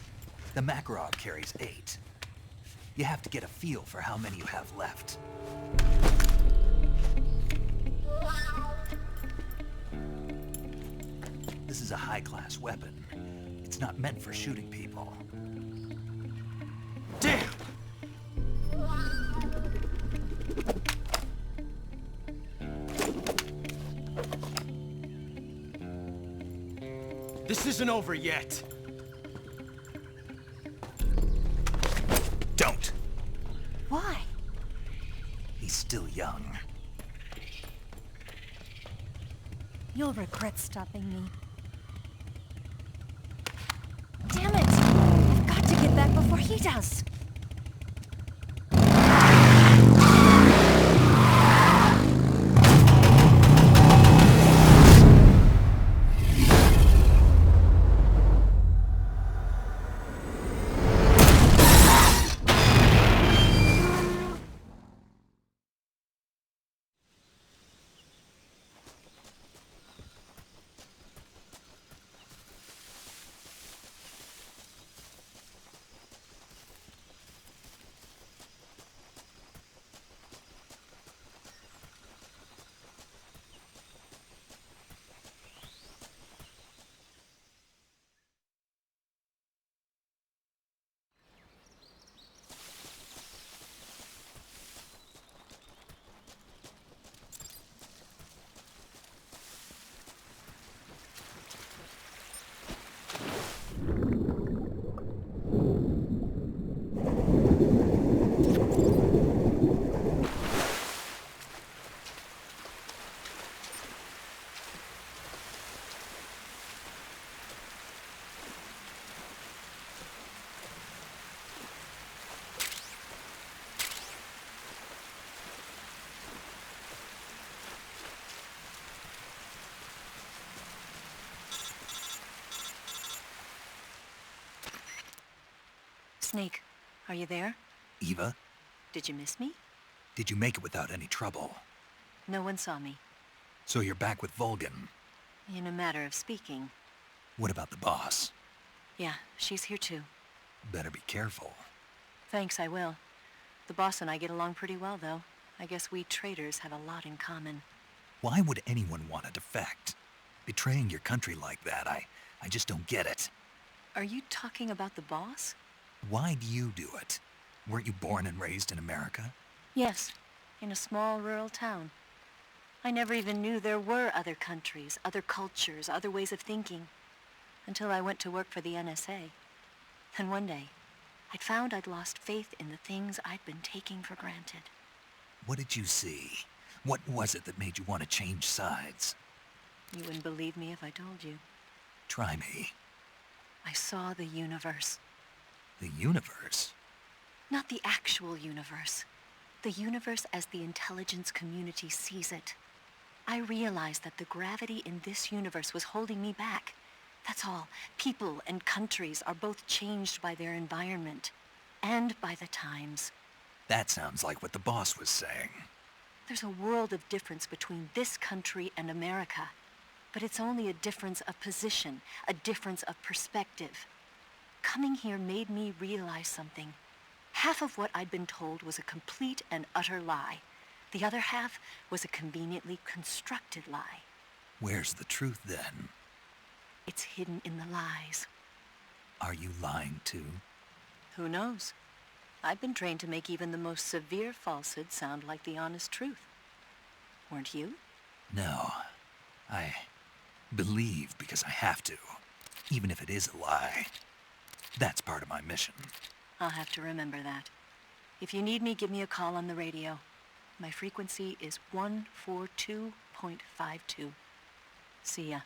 The Makarov carries 8. You have to get a feel for how many you have left. This is a high-class weapon. It's not meant for shooting people. Damn! This isn't over yet. Don't. Why? He's still young. You'll regret stopping me. Damn it! I've got to get back before he does. Snake, are you there? Eva? Did you miss me? Did you make it without any trouble? No one saw me. So you're back with Volgin? In a matter of speaking. What about the boss? Yeah, she's here too. Better be careful. Thanks, I will. The boss and I get along pretty well, though. I guess we traitors have a lot in common. Why would anyone want to defect? Betraying your country like that, I just don't get it. Are you talking about the boss? Why do you do it? Weren't you born and raised in America? Yes, in a small rural town. I never even knew there were other countries, other cultures, other ways of thinking, until I went to work for the NSA. Then one day, I'd found I'd lost faith in the things I'd been taking for granted. What did you see? What was it that made you want to change sides? You wouldn't believe me if I told you. Try me. I saw the universe. The universe? Not the actual universe. The universe as the intelligence community sees it. I realized that the gravity in this universe was holding me back. That's all. People and countries are both changed by their environment and by the times. That sounds like what the boss was saying. There's a world of difference between this country and America, but it's only a difference of position, a difference of perspective. Coming here made me realize something. Half of what I'd been told was a complete and utter lie. The other half was a conveniently constructed lie. Where's the truth then? It's hidden in the lies. Are you lying too? Who knows? I've been trained to make even the most severe falsehood sound like the honest truth. Weren't you? No. I believe because I have to, even if it is a lie. That's part of my mission. I'll have to remember that. If you need me, give me a call on the radio. My frequency is 142.52. See ya.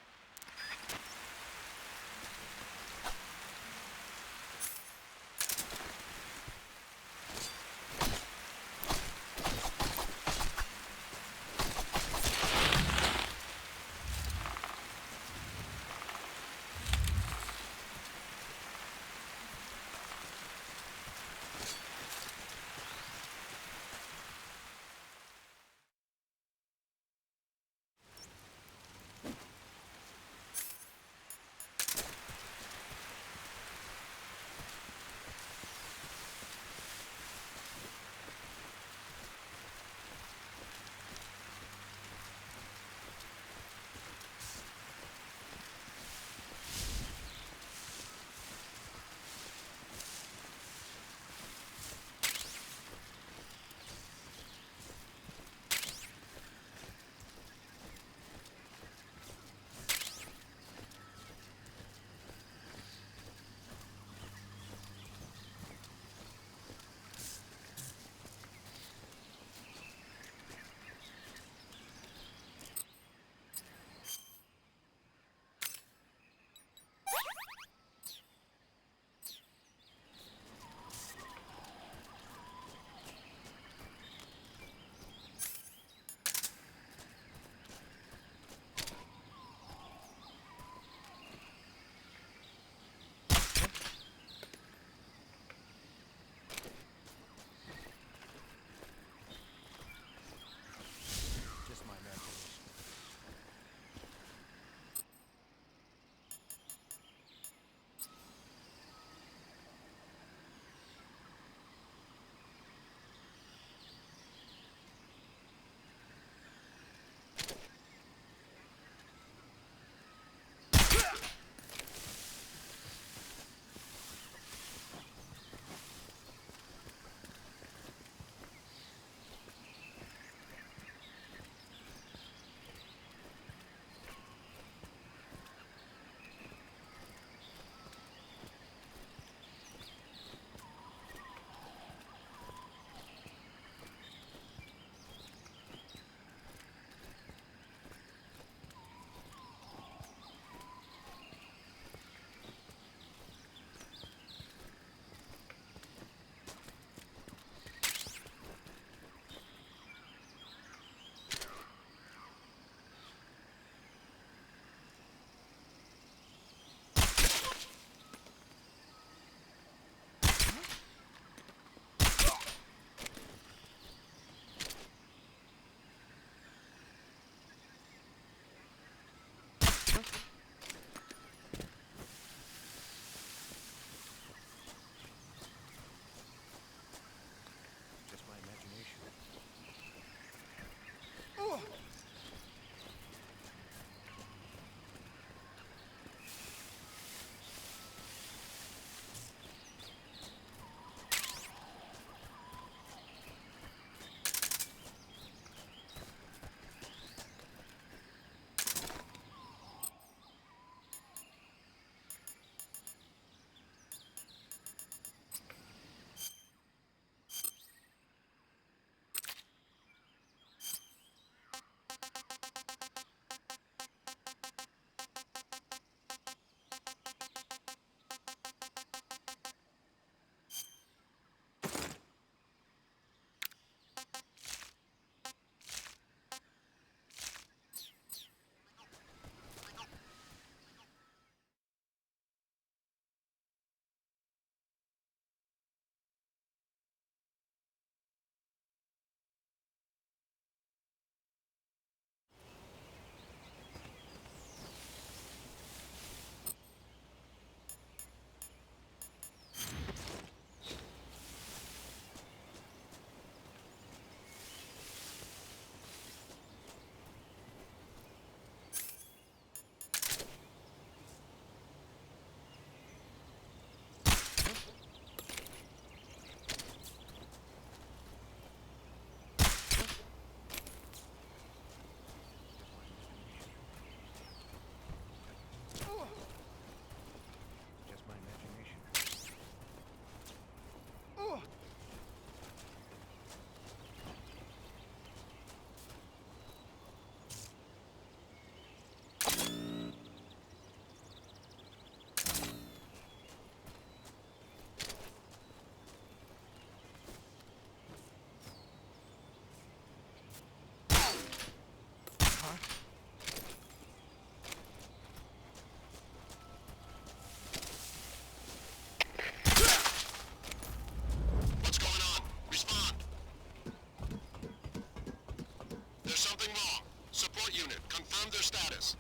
Confirm their status.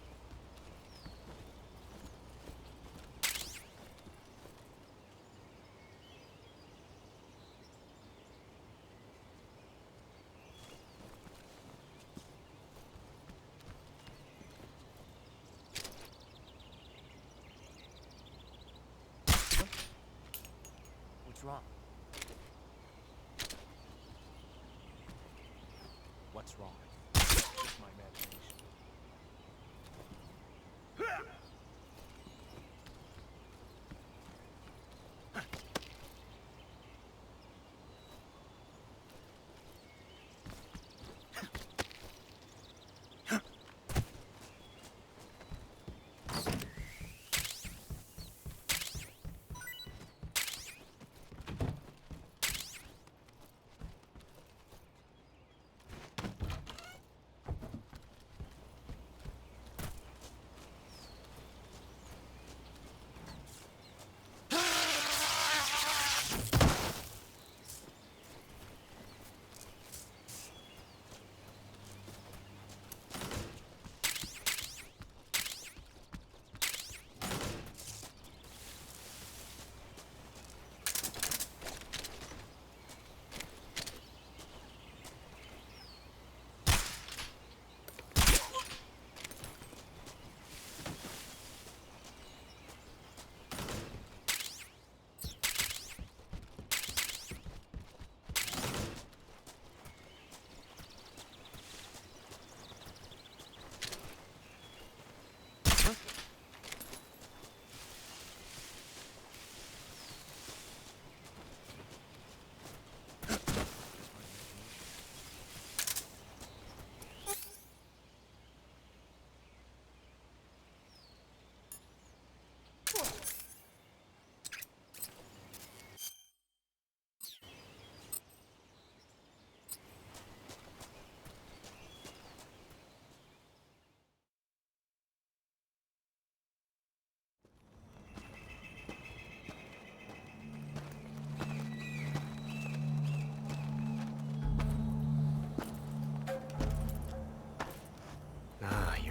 What's wrong? What's wrong? Just my imagination.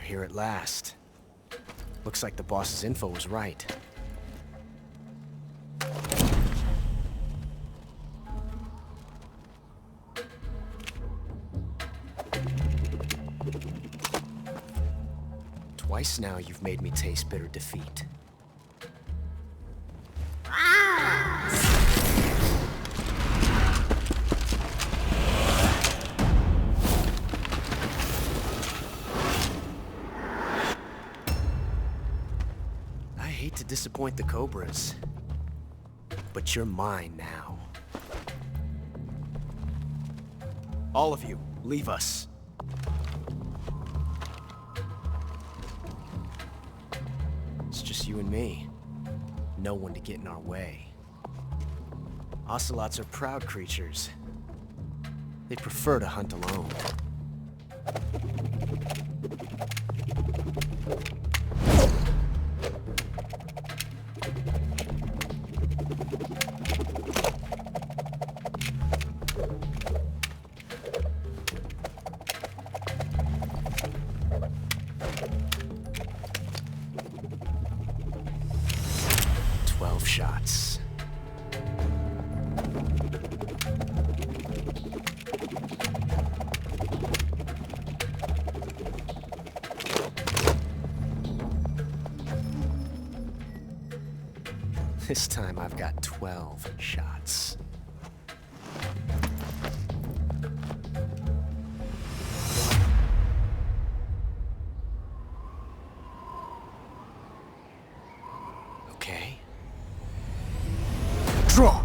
Here at last. Looks like the boss's info was right. Twice now you've made me taste bitter defeat. To disappoint the Cobras, but you're mine now. All of you, leave us. It's just you and me. No one to get in our way. Ocelots are proud creatures. They prefer to hunt alone. Shots. This time I've got 12 shots. Okay. Draw!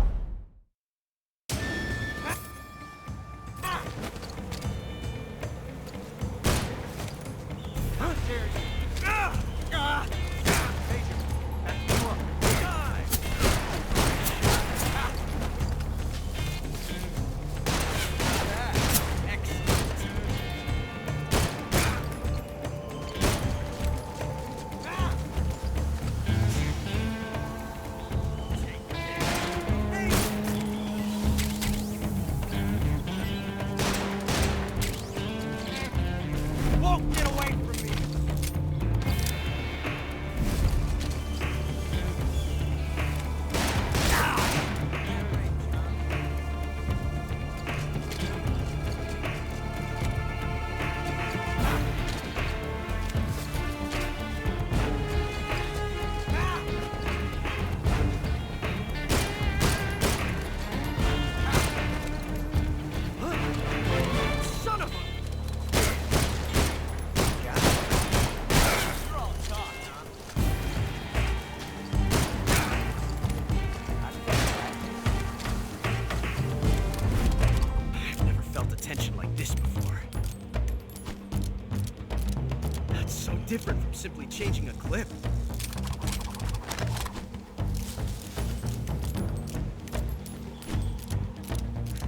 different from simply changing a clip?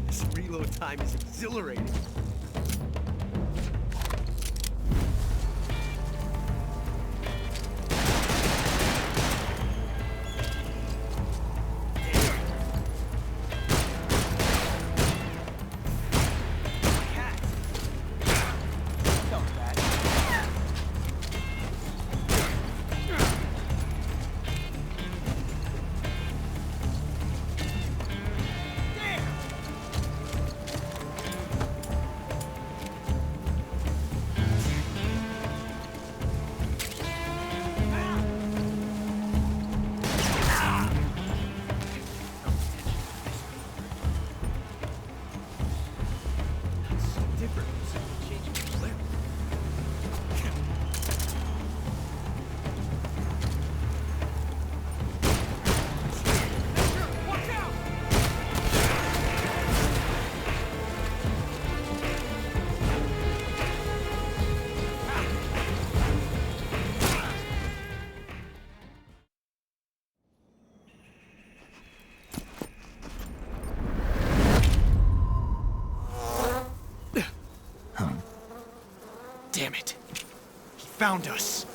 This reload time is exhilarating. Damn it. He found us.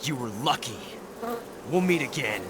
You were lucky. We'll meet again.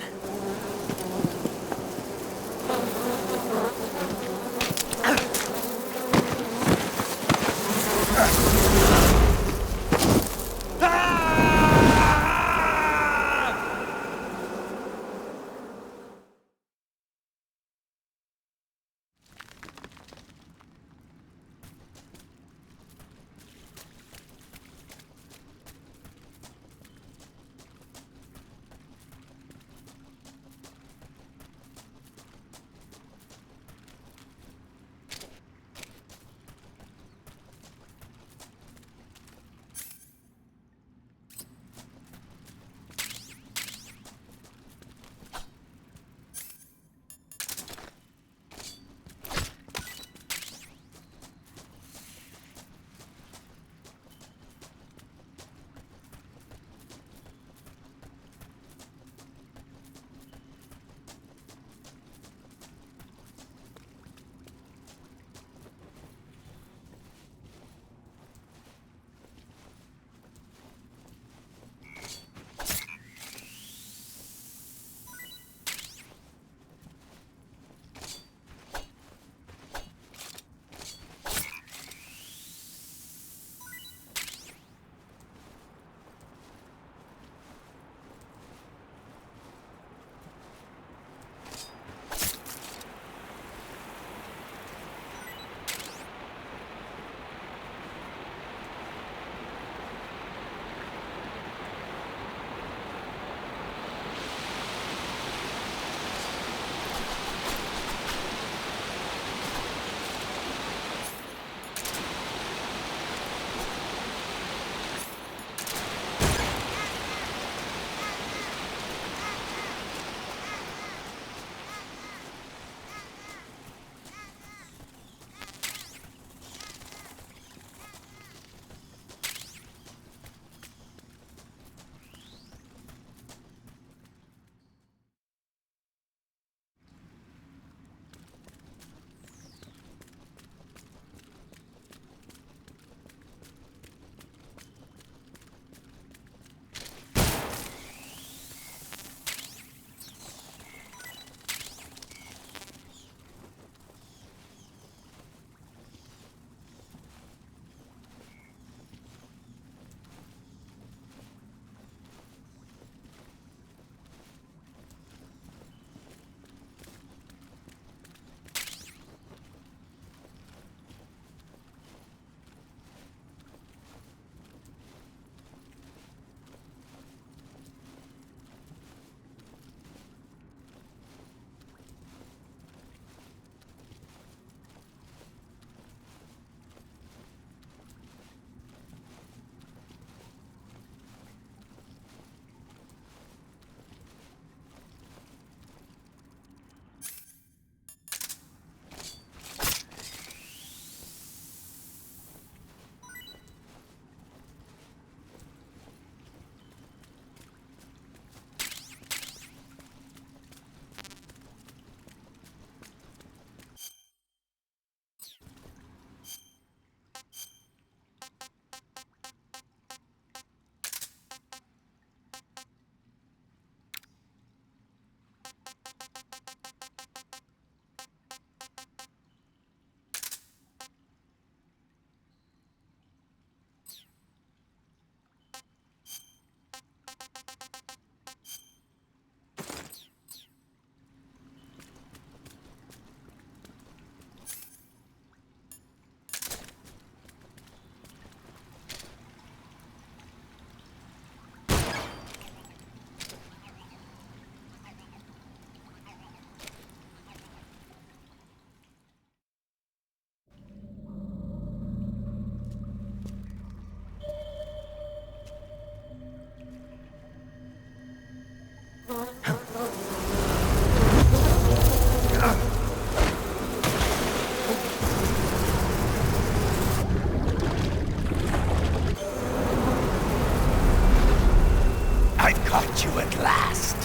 Caught you at last.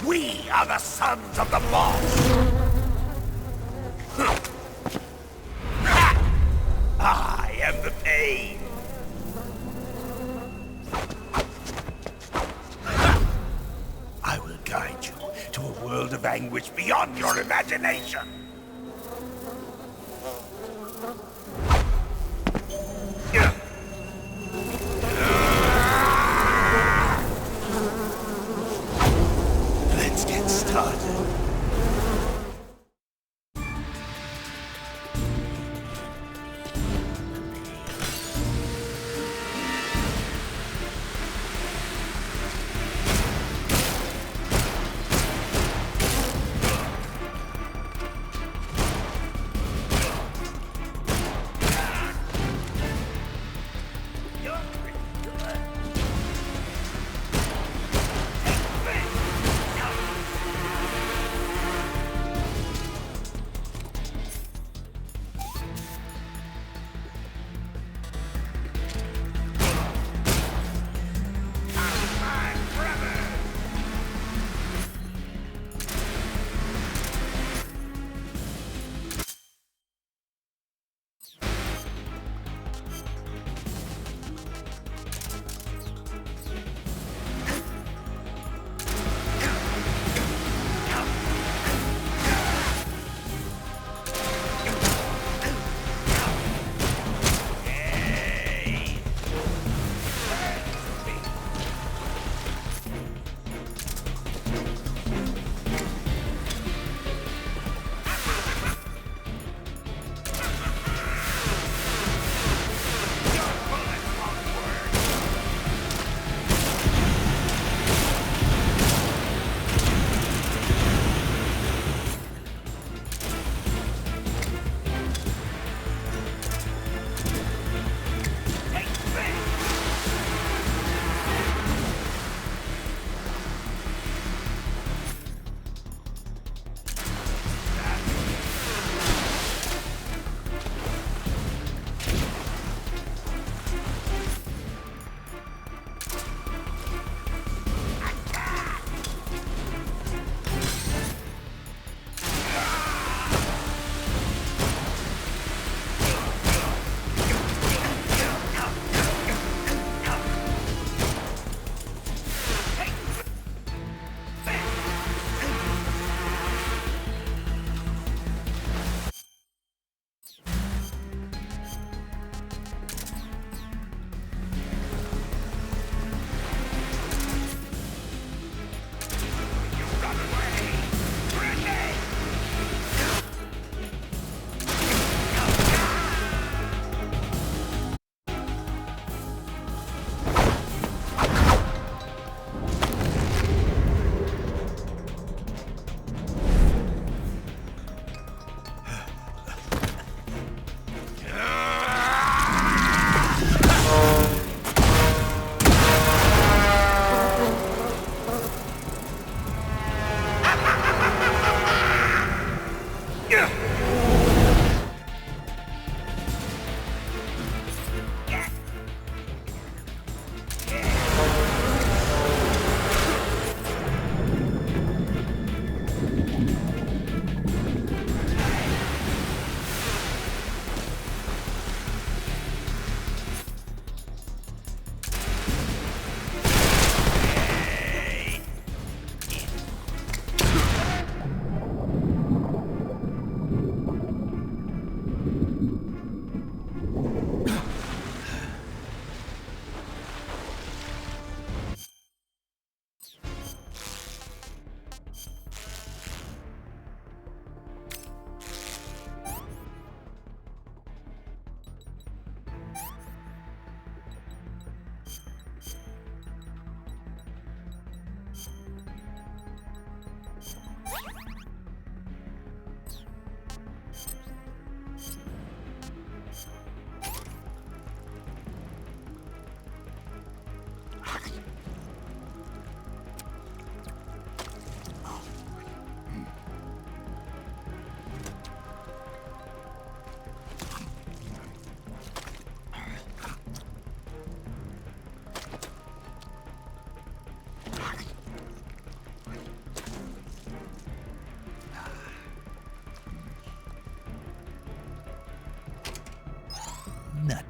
We are the sons of the boss. I am the pain. I will guide you to a world of anguish beyond your imagination. Let's get started.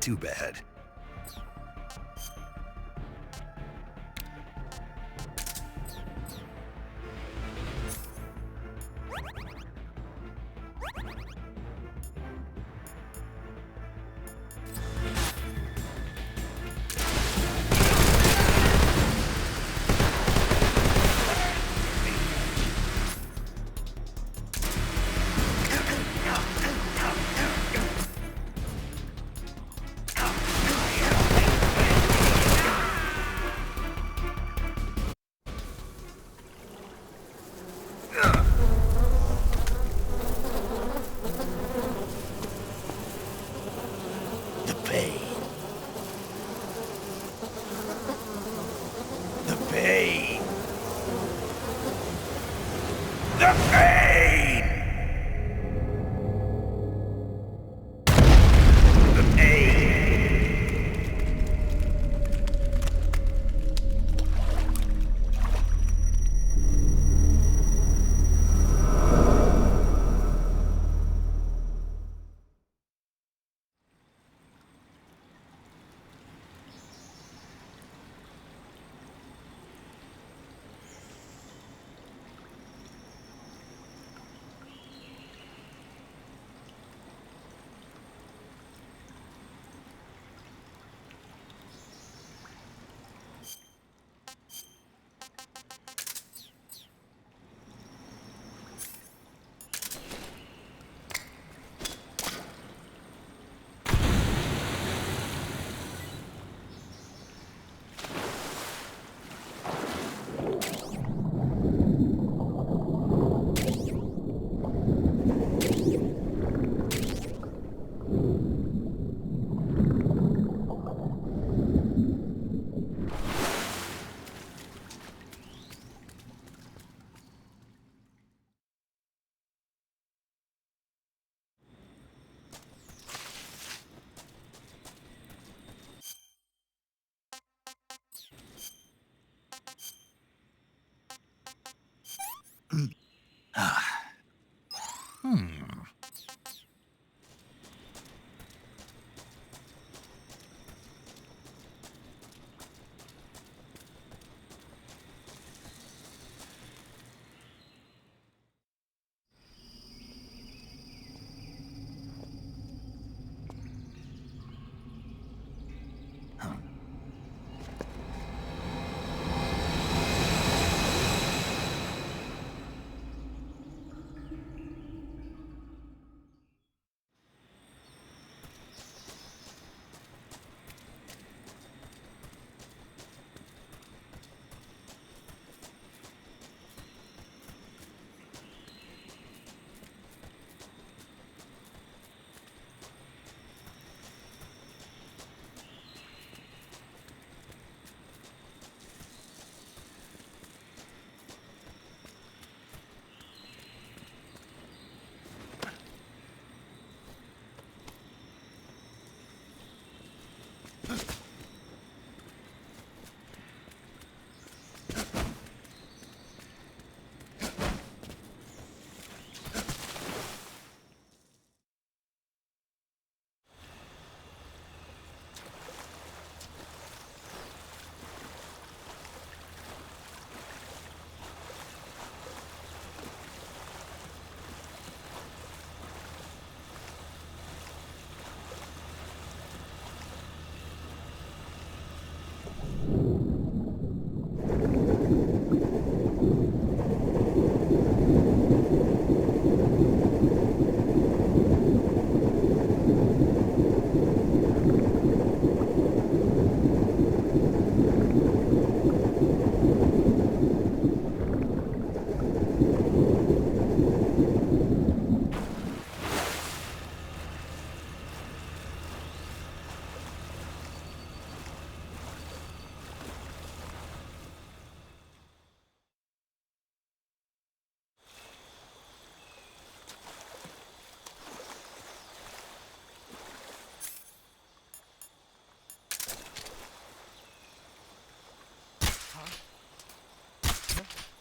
too bad. The pain. The pain. The pain. The pain.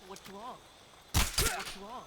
What's wrong? What's wrong?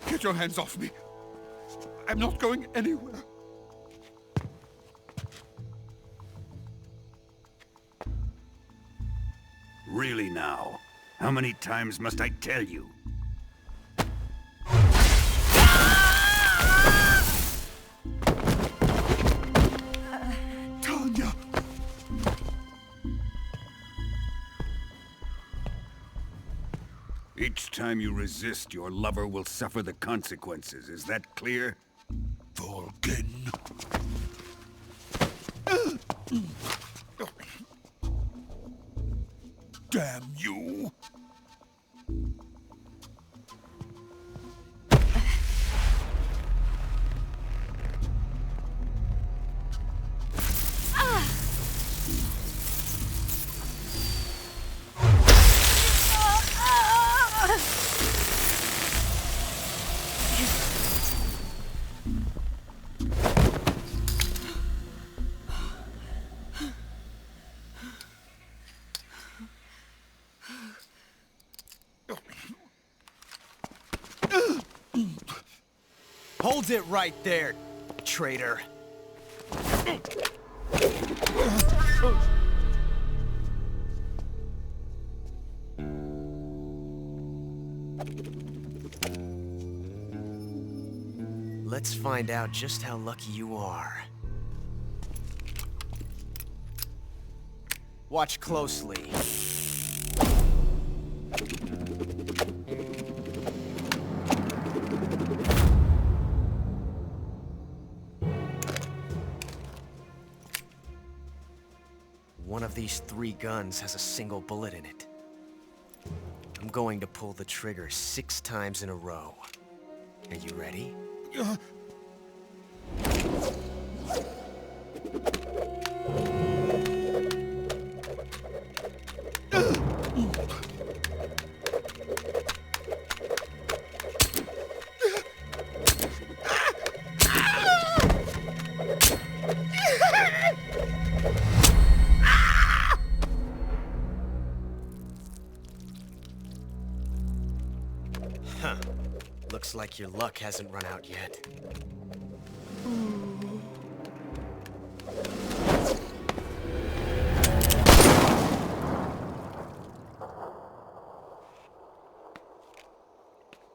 Get your hands off me. I'm not going anywhere. Really now? How many times must I tell you? Tanya! Each time you resist, your lover will suffer the consequences. Is that clear? Volgin. Damn you! Hold it right there, traitor. Let's find out just how lucky you are. Watch closely. One of these 3 guns has a single bullet in it. I'm going to pull the trigger 6 times in a row. Are you ready? Huh. Looks like your luck hasn't run out yet.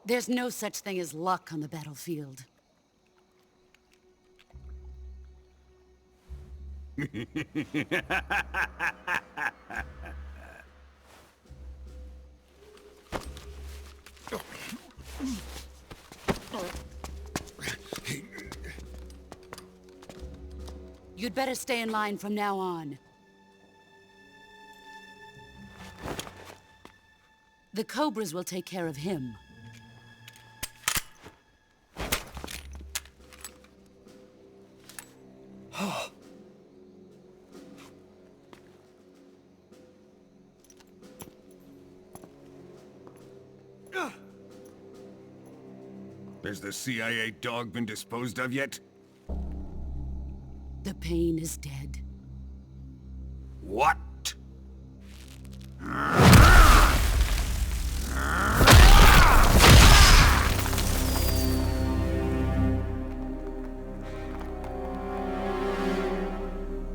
There's no such thing as luck on the battlefield. You'd better stay in line from now on. The Cobras will take care of him. Has the CIA dog been disposed of yet? The pain is dead. What?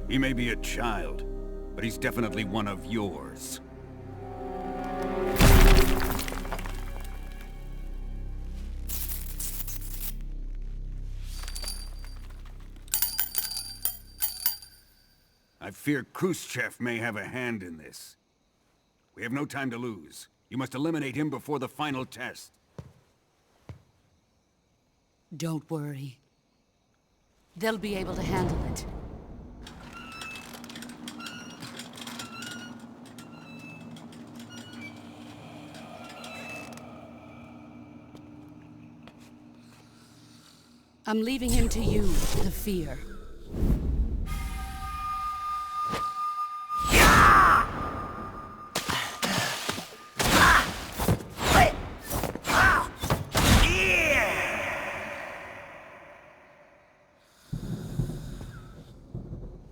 He may be a child, but he's definitely one of yours. I fear Khrushchev may have a hand in this. We have no time to lose. You must eliminate him before the final test. Don't worry. They'll be able to handle it. I'm leaving him to you, the fear.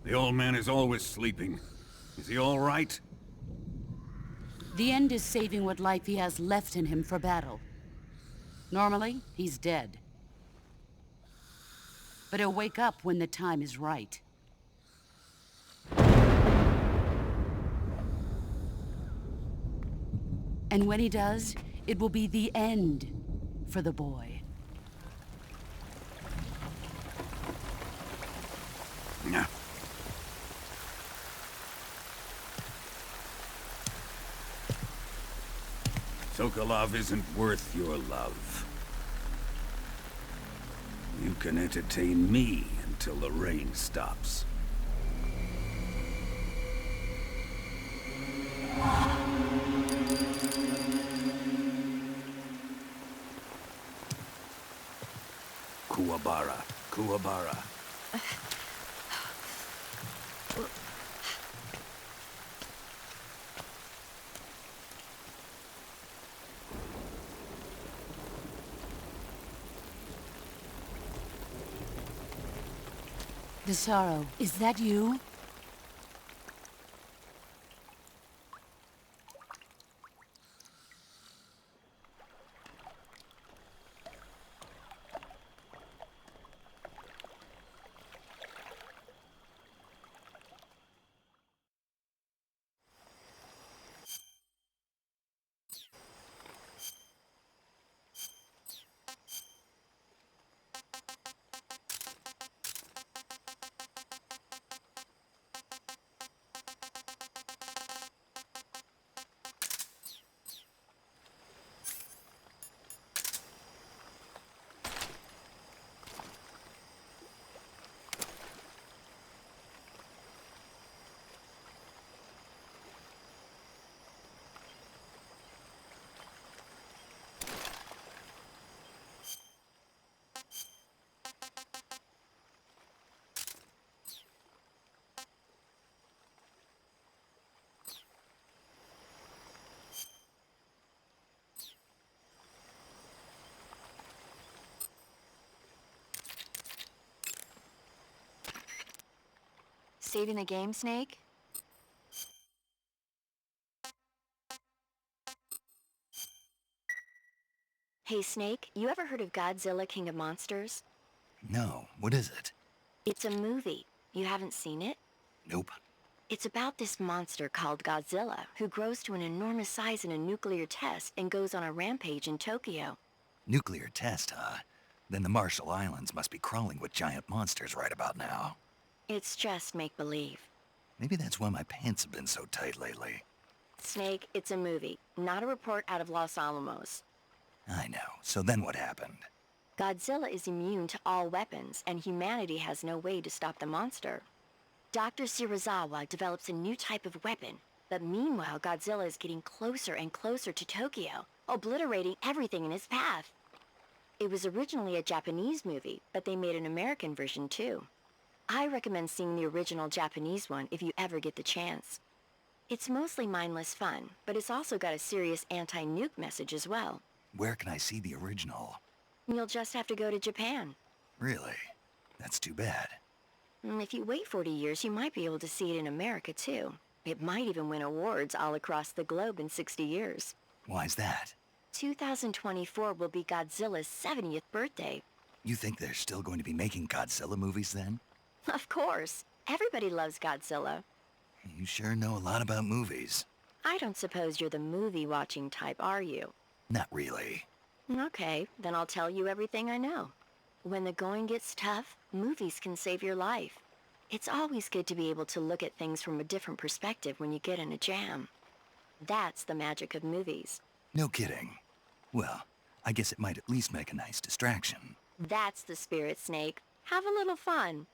The old man is always sleeping. Is he all right? The end is saving what life he has left in him for battle. Normally, he's dead. But he'll wake up when the time is right. And when he does, it will be the end for the boy. Yeah. Sokolov isn't worth your love. You can entertain me until the rain stops. Kuwabara, Kuwabara. Desaro, is that you? Saving the game, Snake? Hey, Snake, you ever heard of Godzilla, King of Monsters? No, what is it? It's a movie. You haven't seen it? Nope. It's about this monster called Godzilla, who grows to an enormous size in a nuclear test and goes on a rampage in Tokyo. Nuclear test, huh? Then the Marshall Islands must be crawling with giant monsters right about now. It's just make-believe. Maybe that's why my pants have been so tight lately. Snake, it's a movie, not a report out of Los Alamos. I know. So then what happened? Godzilla is immune to all weapons, and humanity has no way to stop the monster. Dr. Shirazawa develops a new type of weapon, but meanwhile Godzilla is getting closer and closer to Tokyo, obliterating everything in his path. It was originally a Japanese movie, but they made an American version too. I recommend seeing the original Japanese one if you ever get the chance. It's mostly mindless fun, but it's also got a serious anti-nuke message as well. Where can I see the original? You'll just have to go to Japan. Really? That's too bad. If you wait 40 years, you might be able to see it in America too. It might even win awards all across the globe in 60 years. Why's that? 2024 will be Godzilla's 70th birthday. You think they're still going to be making Godzilla movies then? Of course. Everybody loves Godzilla. You sure know a lot about movies. I don't suppose you're the movie-watching type, are you? Not really. Okay, then I'll tell you everything I know. When the going gets tough, movies can save your life. It's always good to be able to look at things from a different perspective when you get in a jam. That's the magic of movies. No kidding. Well, I guess it might at least make a nice distraction. That's the spirit, Snake. Have a little fun.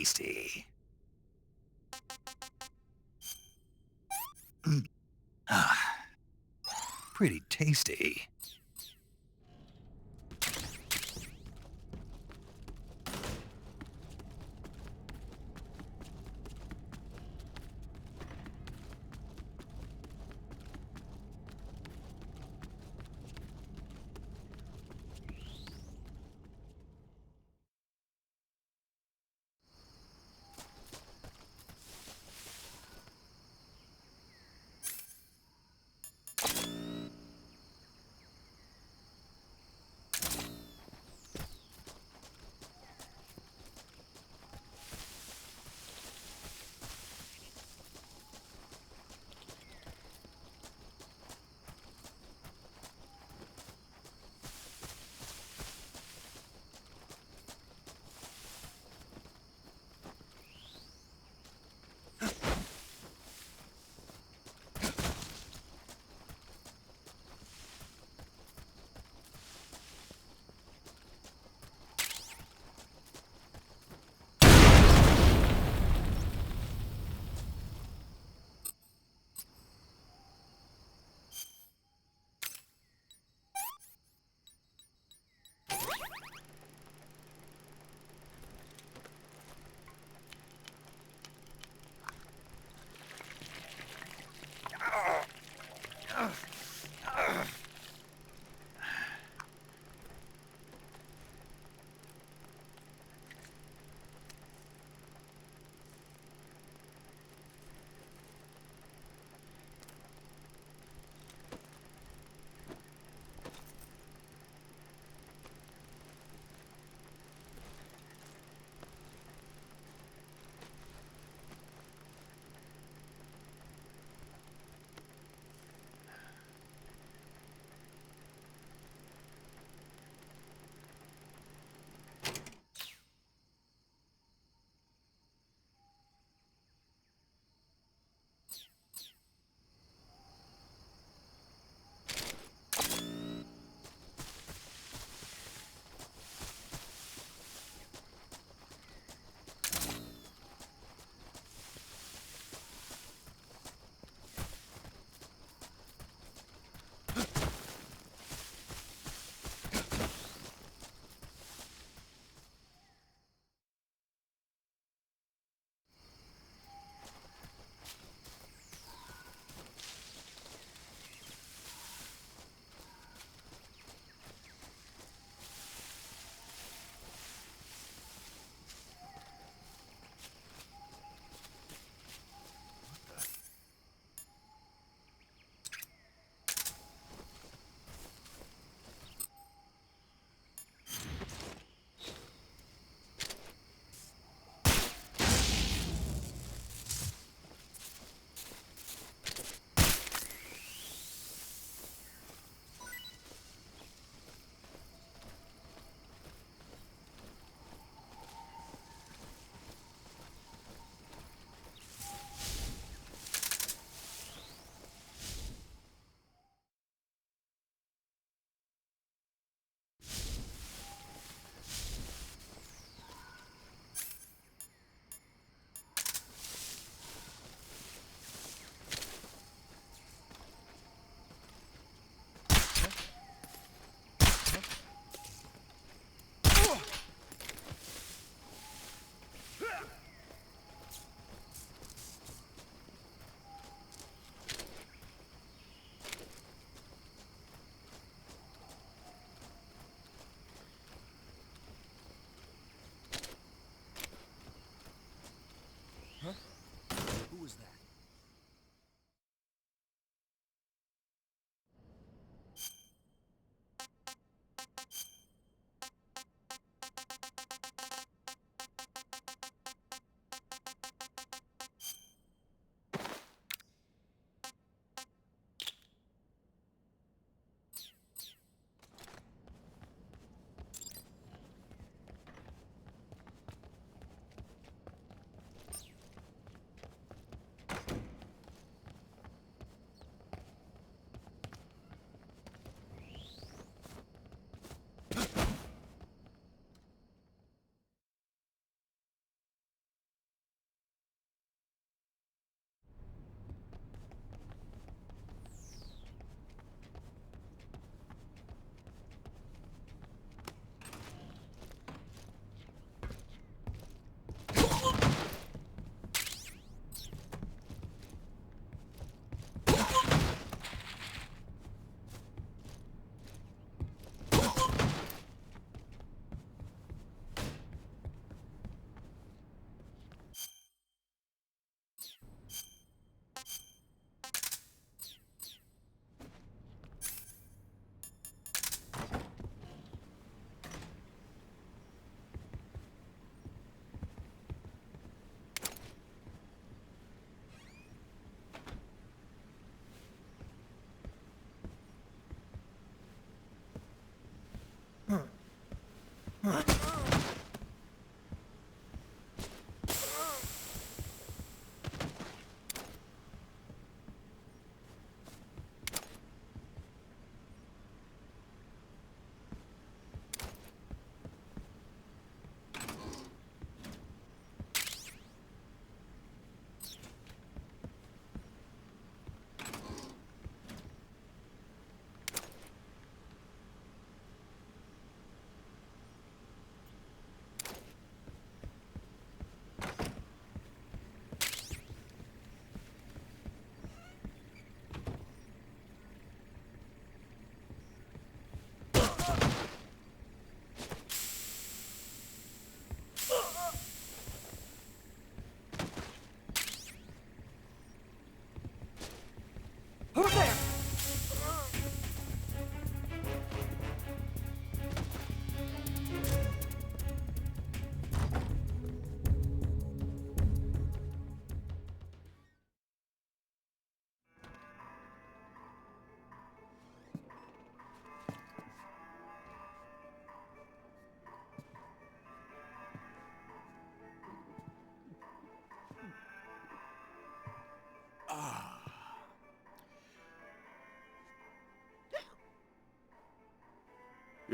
tasty. Ah, pretty tasty.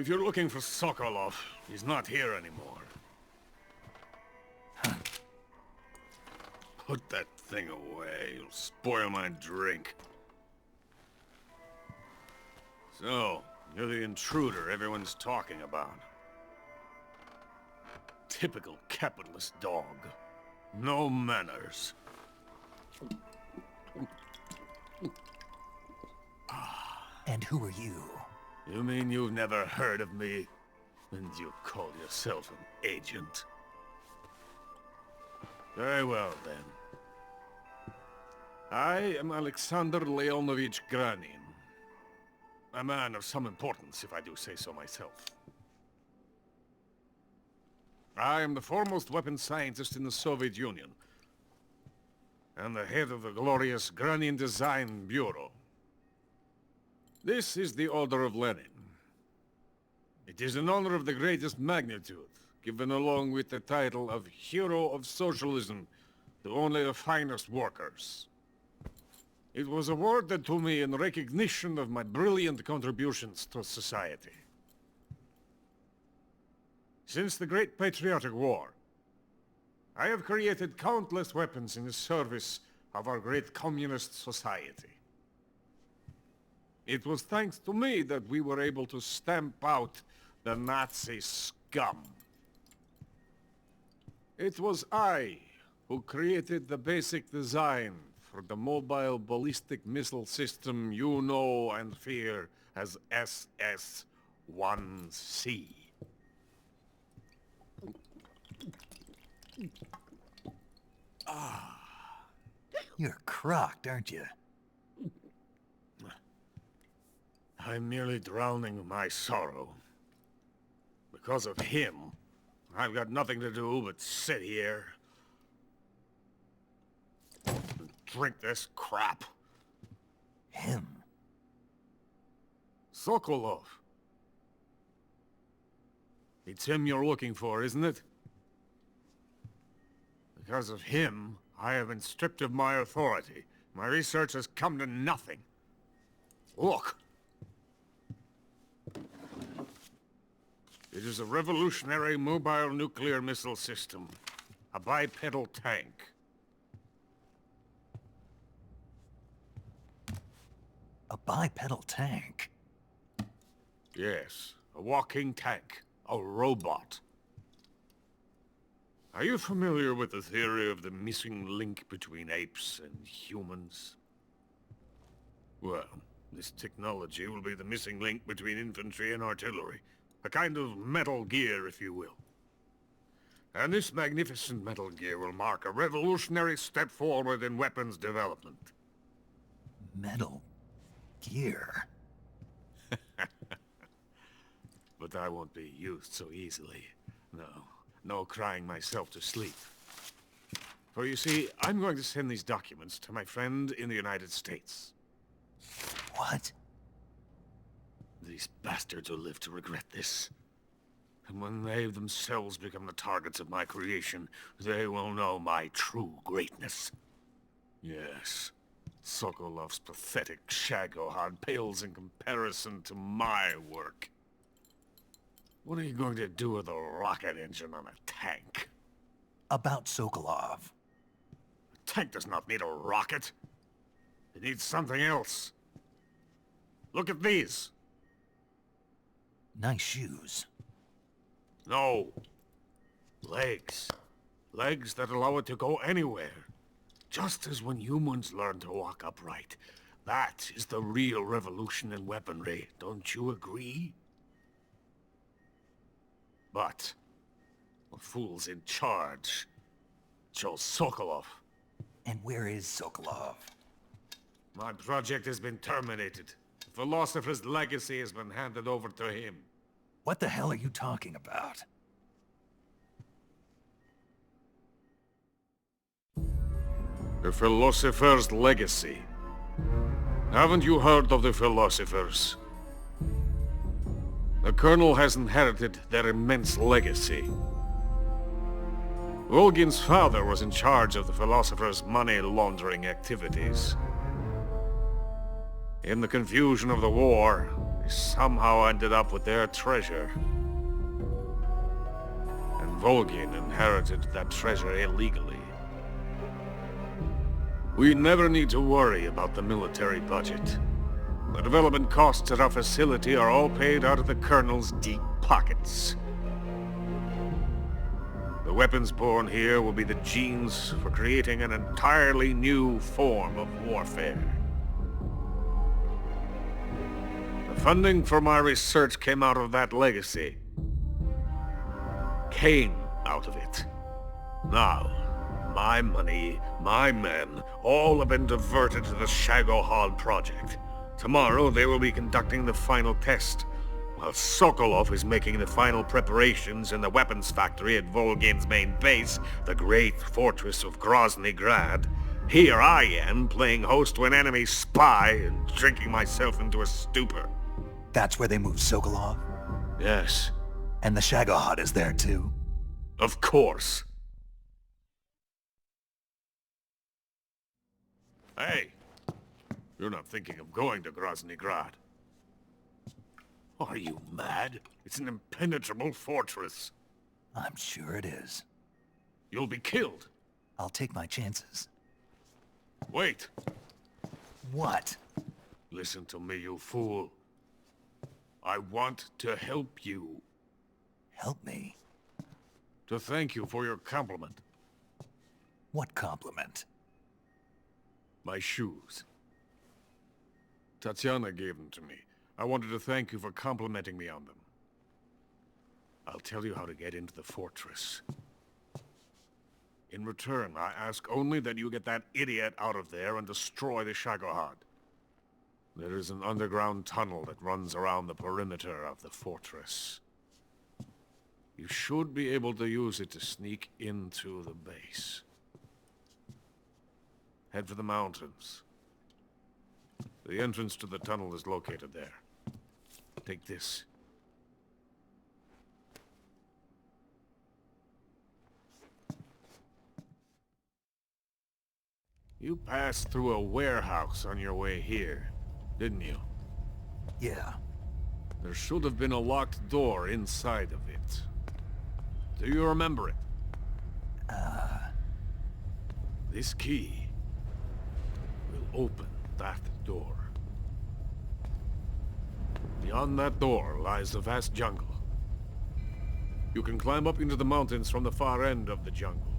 If you're looking for Sokolov, he's not here anymore. Put that thing away. You'll spoil my drink. So, you're the intruder everyone's talking about. Typical capitalist dog. No manners. And who are you? You mean you've never heard of me? And you call yourself an agent? Very well, then. I am Alexander Leonovich Granin. A man of some importance, if I do say so myself. I am the foremost weapons scientist in the Soviet Union, and the head of the glorious Granin Design Bureau. This is the Order of Lenin. It is an honor of the greatest magnitude, given along with the title of Hero of Socialism to only the finest workers. It was awarded to me in recognition of my brilliant contributions to society. Since the Great Patriotic War, I have created countless weapons in the service of our great communist society. It was thanks to me that we were able to stamp out the Nazi scum. It was I who created the basic design for the mobile ballistic missile system you know and fear as SS-1C. You're crocked, aren't you? I'm merely drowning my sorrow. Because of him, I've got nothing to do but sit here and drink this crap. Him? Sokolov. It's him you're looking for, isn't it? Because of him, I have been stripped of my authority. My research has come to nothing. Look. It is a revolutionary mobile nuclear missile system. A bipedal tank. A bipedal tank? Yes, a walking tank. A robot. Are you familiar with the theory of the missing link between apes and humans? Well, this technology will be the missing link between infantry and artillery. A kind of Metal Gear, if you will. And this magnificent Metal Gear will mark a revolutionary step forward in weapons development. Metal Gear? But I won't be used so easily. No crying myself to sleep. For you see, I'm going to send these documents to my friend in the United States. What? These bastards will live to regret this. And when they themselves become the targets of my creation, they will know my true greatness. Yes, Sokolov's pathetic shagohod pales in comparison to my work. What are you going to do with a rocket engine on a tank? About Sokolov. A tank does not need a rocket. It needs something else. Look at these. Nice shoes. No. Legs. Legs that allow it to go anywhere. Just as when humans learn to walk upright. That is the real revolution in weaponry. Don't you agree? But the fool's in charge. Joe Sokolov. And where is Sokolov? My project has been terminated. The philosopher's legacy has been handed over to him. What the hell are you talking about? The philosopher's legacy. Haven't you heard of the philosophers? The Colonel has inherited their immense legacy. Volgin's father was in charge of the philosophers' money laundering activities. In the confusion of the war, they somehow ended up with their treasure. And Volgin inherited that treasure illegally. We never need to worry about the military budget. The development costs at our facility are all paid out of the Colonel's deep pockets. The weapons born here will be the genes for creating an entirely new form of warfare. The funding for my research came out of that legacy. Came out of it. Now, my money, my men, all have been diverted to the Shagohod project. Tomorrow they will be conducting the final test, while Sokolov is making the final preparations in the weapons factory at Volgin's main base, the great fortress of Grozny Grad. Here I am, playing host to an enemy spy and drinking myself into a stupor. That's where they moved Sokolov? Yes. And the Shagohod is there too? Of course. Hey! You're not thinking of going to Grozny Grad. Are you mad? It's an impenetrable fortress. I'm sure it is. You'll be killed. I'll take my chances. Wait. What? Listen to me, you fool. I want to help you. Help me? To thank you for your compliment. What compliment? My shoes. Tatiana gave them to me. I wanted to thank you for complimenting me on them. I'll tell you how to get into the fortress. In return, I ask only that you get that idiot out of there and destroy the Shagohod. There is an underground tunnel that runs around the perimeter of the fortress. You should be able to use it to sneak into the base. Head for the mountains. The entrance to the tunnel is located there. Take this. You passed through a warehouse on your way here, didn't you? Yeah. There should have been a locked door inside of it. Do you remember it? This key will open that door. Beyond that door lies the vast jungle. You can climb up into the mountains from the far end of the jungle.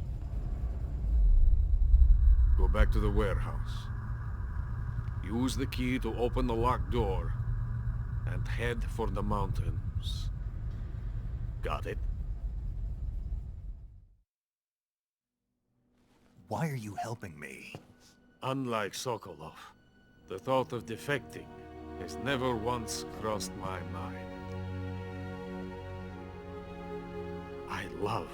Go back to the warehouse. Use the key to open the locked door, and head for the mountains. Got it? Why are you helping me? Unlike Sokolov, the thought of defecting has never once crossed my mind. I love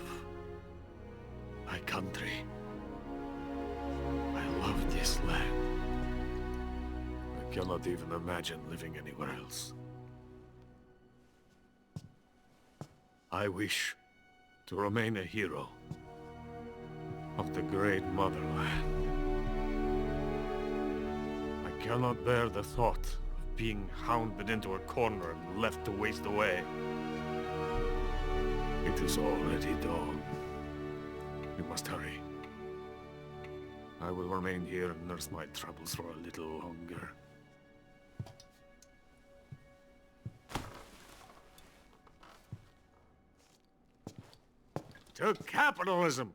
my country. I love this land. I cannot even imagine living anywhere else. I wish to remain a hero of the great motherland. I cannot bear the thought of being hounded into a corner and left to waste away. It is already dawn. We must hurry. I will remain here and nurse my troubles for a little longer. To capitalism!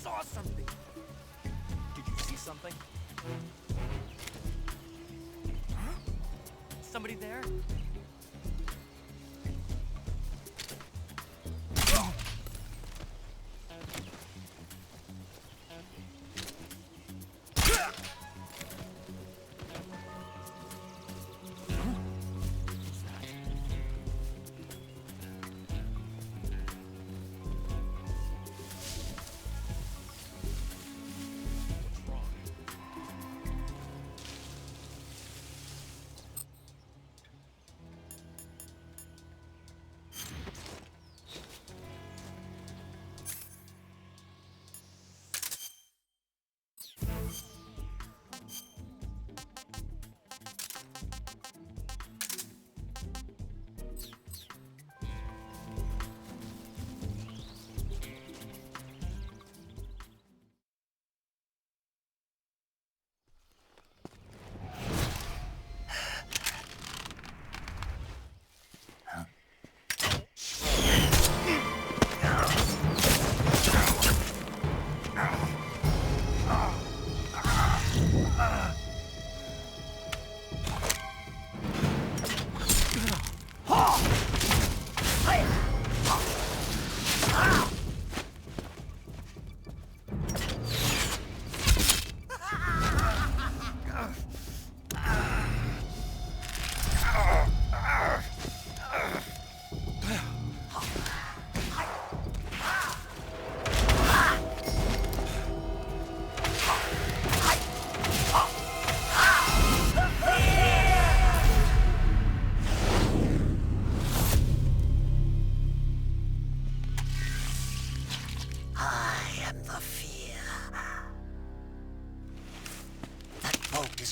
saw something. Did you see something? Huh? Somebody there?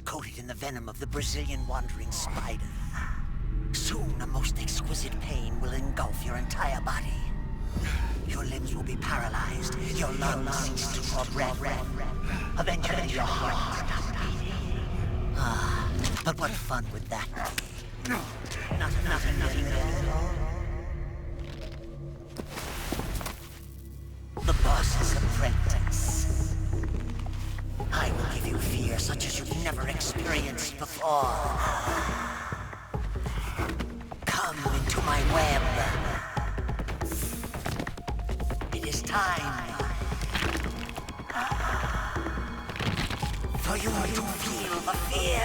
Coated in the venom of the Brazilian wandering spider. Soon a most exquisite pain will engulf your entire body. Your limbs will be paralyzed, your lungs cease to draw breath. Eventually your heart will stop beating. Ah, but what fun would that be? Nothing at all. The boss's apprentice. I will give you fear such as you've never experienced before. Come into my web. It is time for you to feel the fear.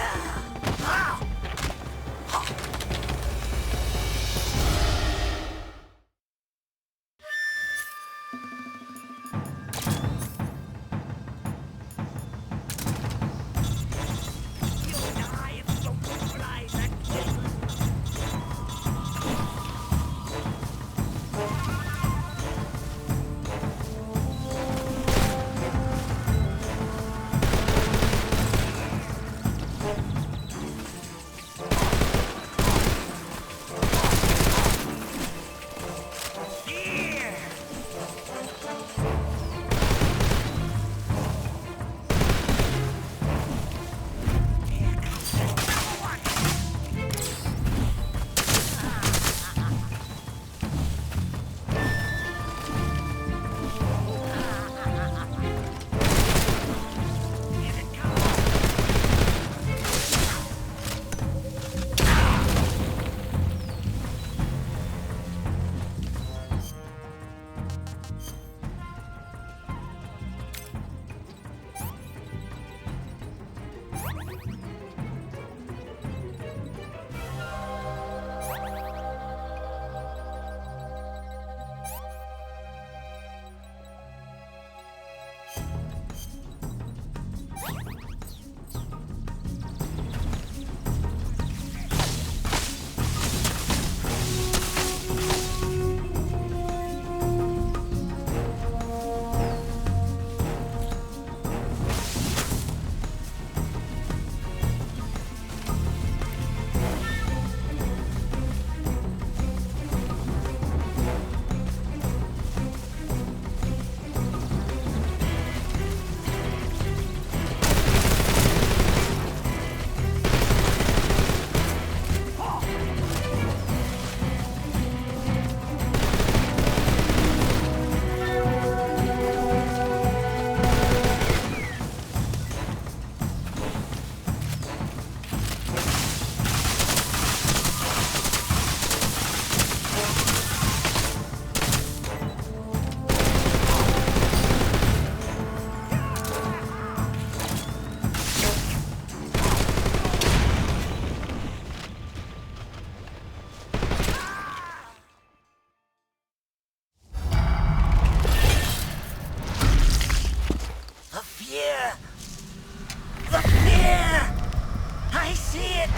it!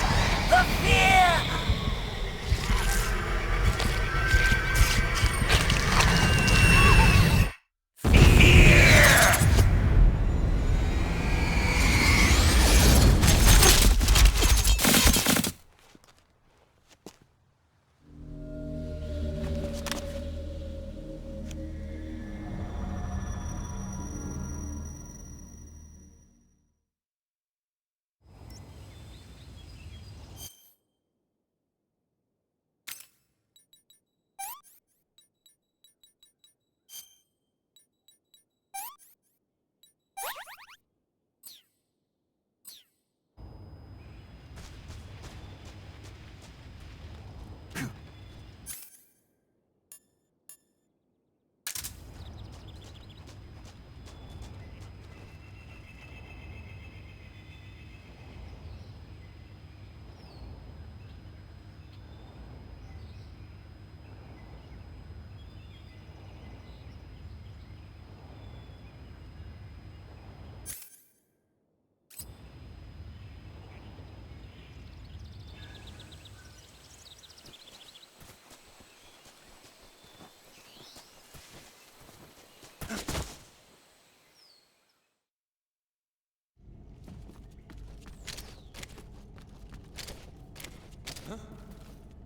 The fear!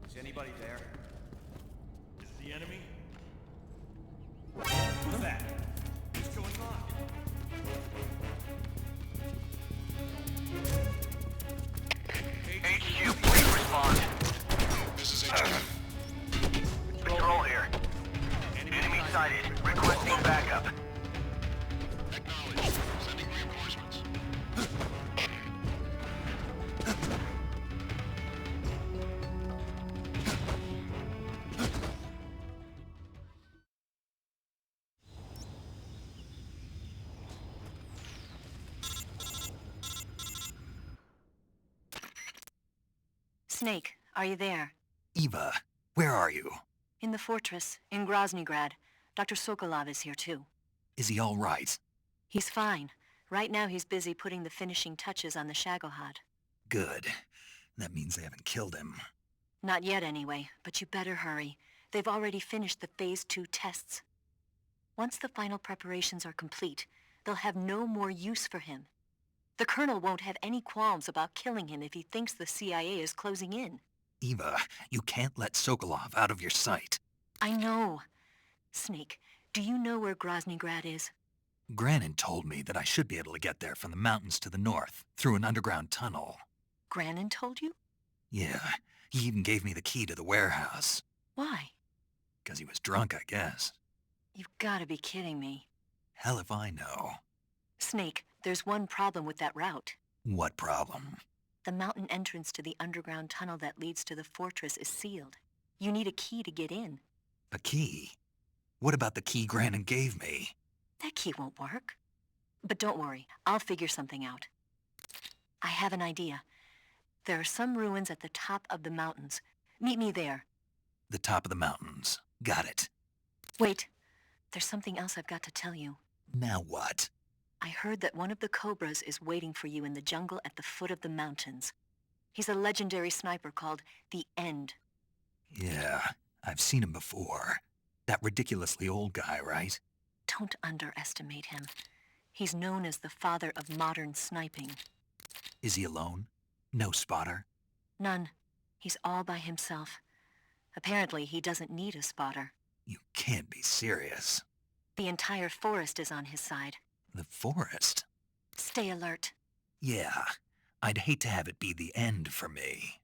Is anybody there? Is it the enemy? What's that? What's going on? HQ, please respond. This is HQ. Patrol here. Enemy sighted. Requesting backup. Acknowledged. Sending reinforcements. Snake, are you there? Eva, where are you? In the fortress, in Groznygrad. Dr. Sokolov is here too. Is he all right? He's fine. Right now he's busy putting the finishing touches on the Shagohod. Good. That means they haven't killed him. Not yet anyway, but you better hurry. They've already finished the Phase 2 tests. Once the final preparations are complete, they'll have no more use for him. The Colonel won't have any qualms about killing him if he thinks the CIA is closing in. Eva, you can't let Sokolov out of your sight. I know. Snake, do you know where Groznygrad is? Granin told me that I should be able to get there from the mountains to the north, through an underground tunnel. Granin told you? Yeah, he even gave me the key to the warehouse. Why? 'Cause he was drunk, I guess. You've gotta be kidding me. Hell if I know. Snake, there's one problem with that route. What problem? The mountain entrance to the underground tunnel that leads to the fortress is sealed. You need a key to get in. A key? What about the key Granin gave me? That key won't work. But don't worry, I'll figure something out. I have an idea. There are some ruins at the top of the mountains. Meet me there. The top of the mountains. Got it. Wait, there's something else I've got to tell you. Now what? I heard that one of the Cobras is waiting for you in the jungle at the foot of the mountains. He's a legendary sniper called the End. Yeah, I've seen him before. That ridiculously old guy, right? Don't underestimate him. He's known as the father of modern sniping. Is he alone? No spotter? None. He's all by himself. Apparently, he doesn't need a spotter. You can't be serious. The entire forest is on his side. The forest? Stay alert. Yeah, I'd hate to have it be the end for me.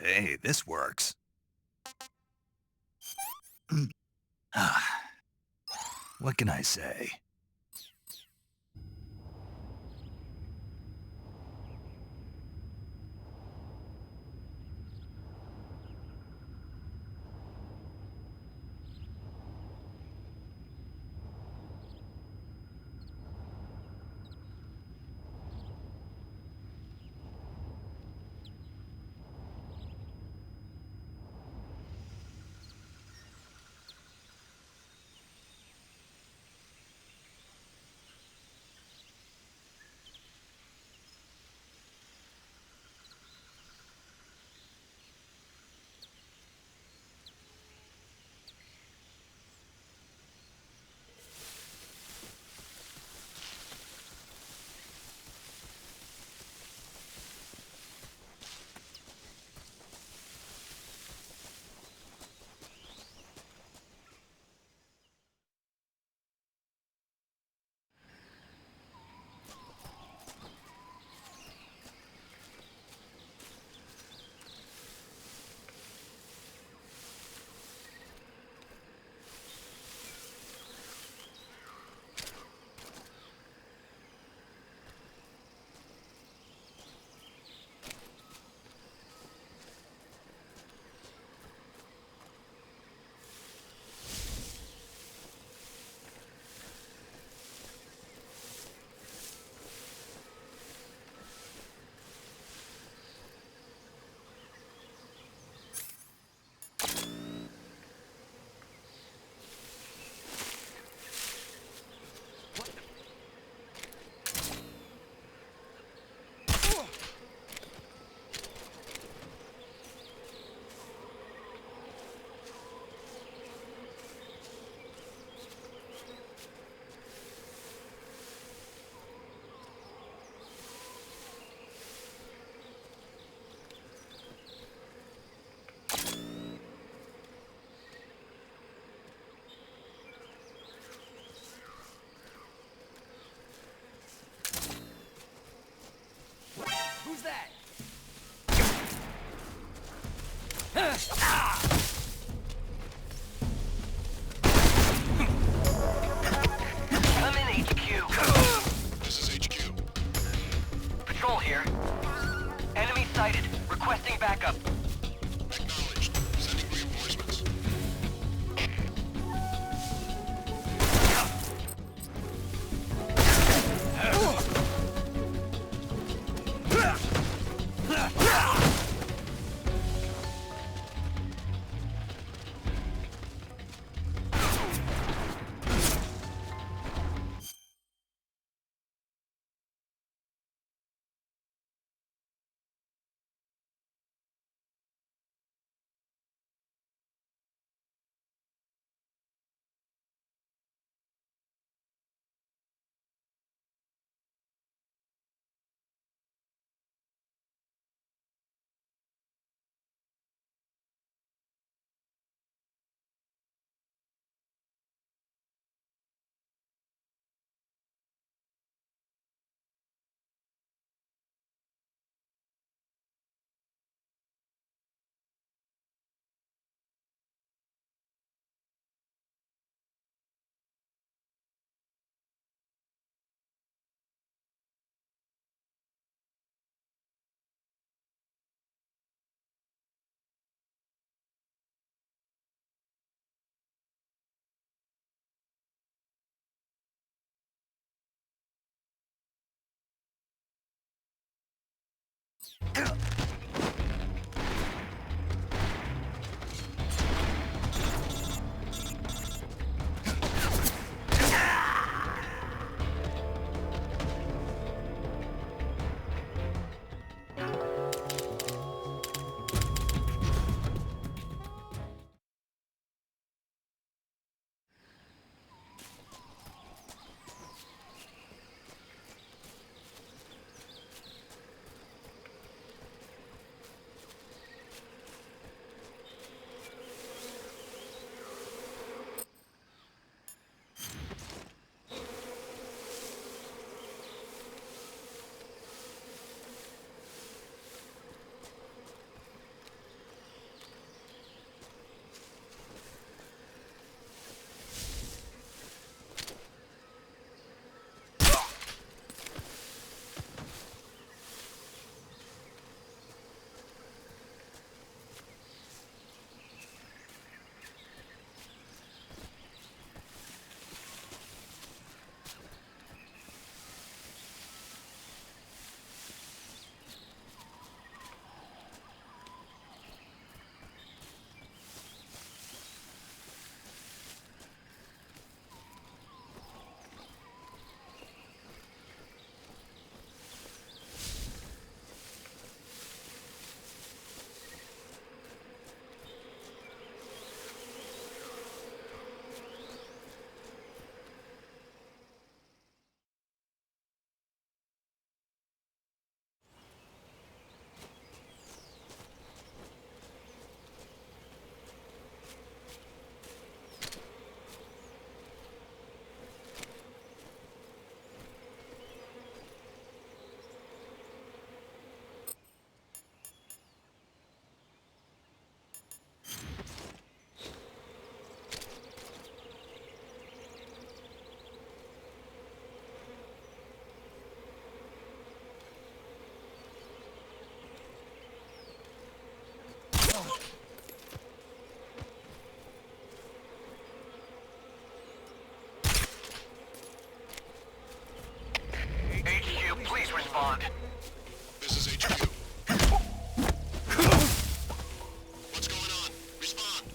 Hey, this works. What can I say? Who's that? I'm in HQ. This is HQ. Patrol here. Enemy sighted. Requesting backup. Acknowledged. Sending reinforcements. HQ, please respond. This is HQ. What's going on? Respond.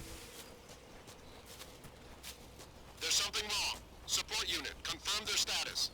There's something wrong. Support unit, confirm their status.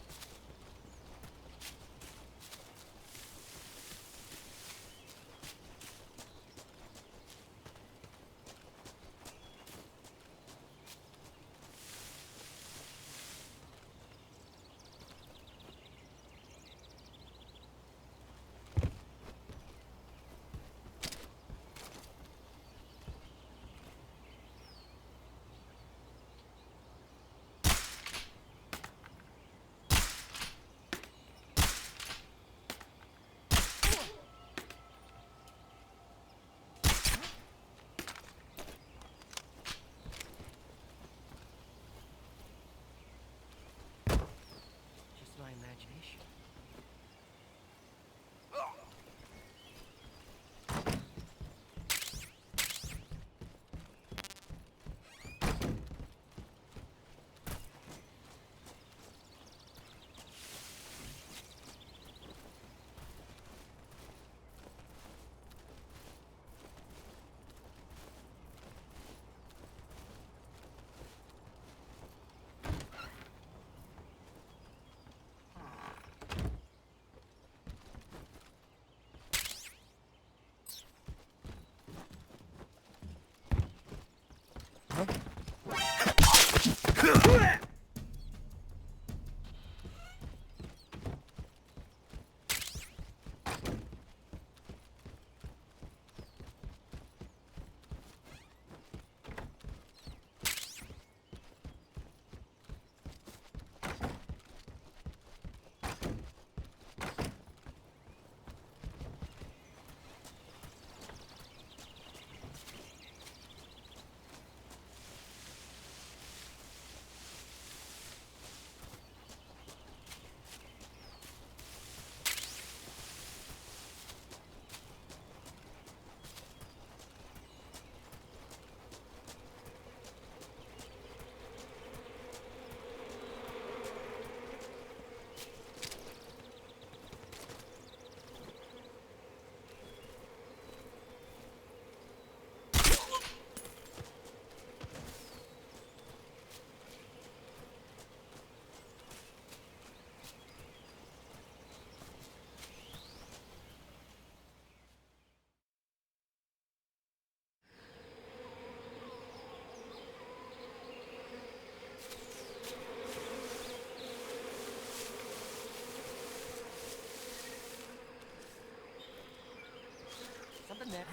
Something there.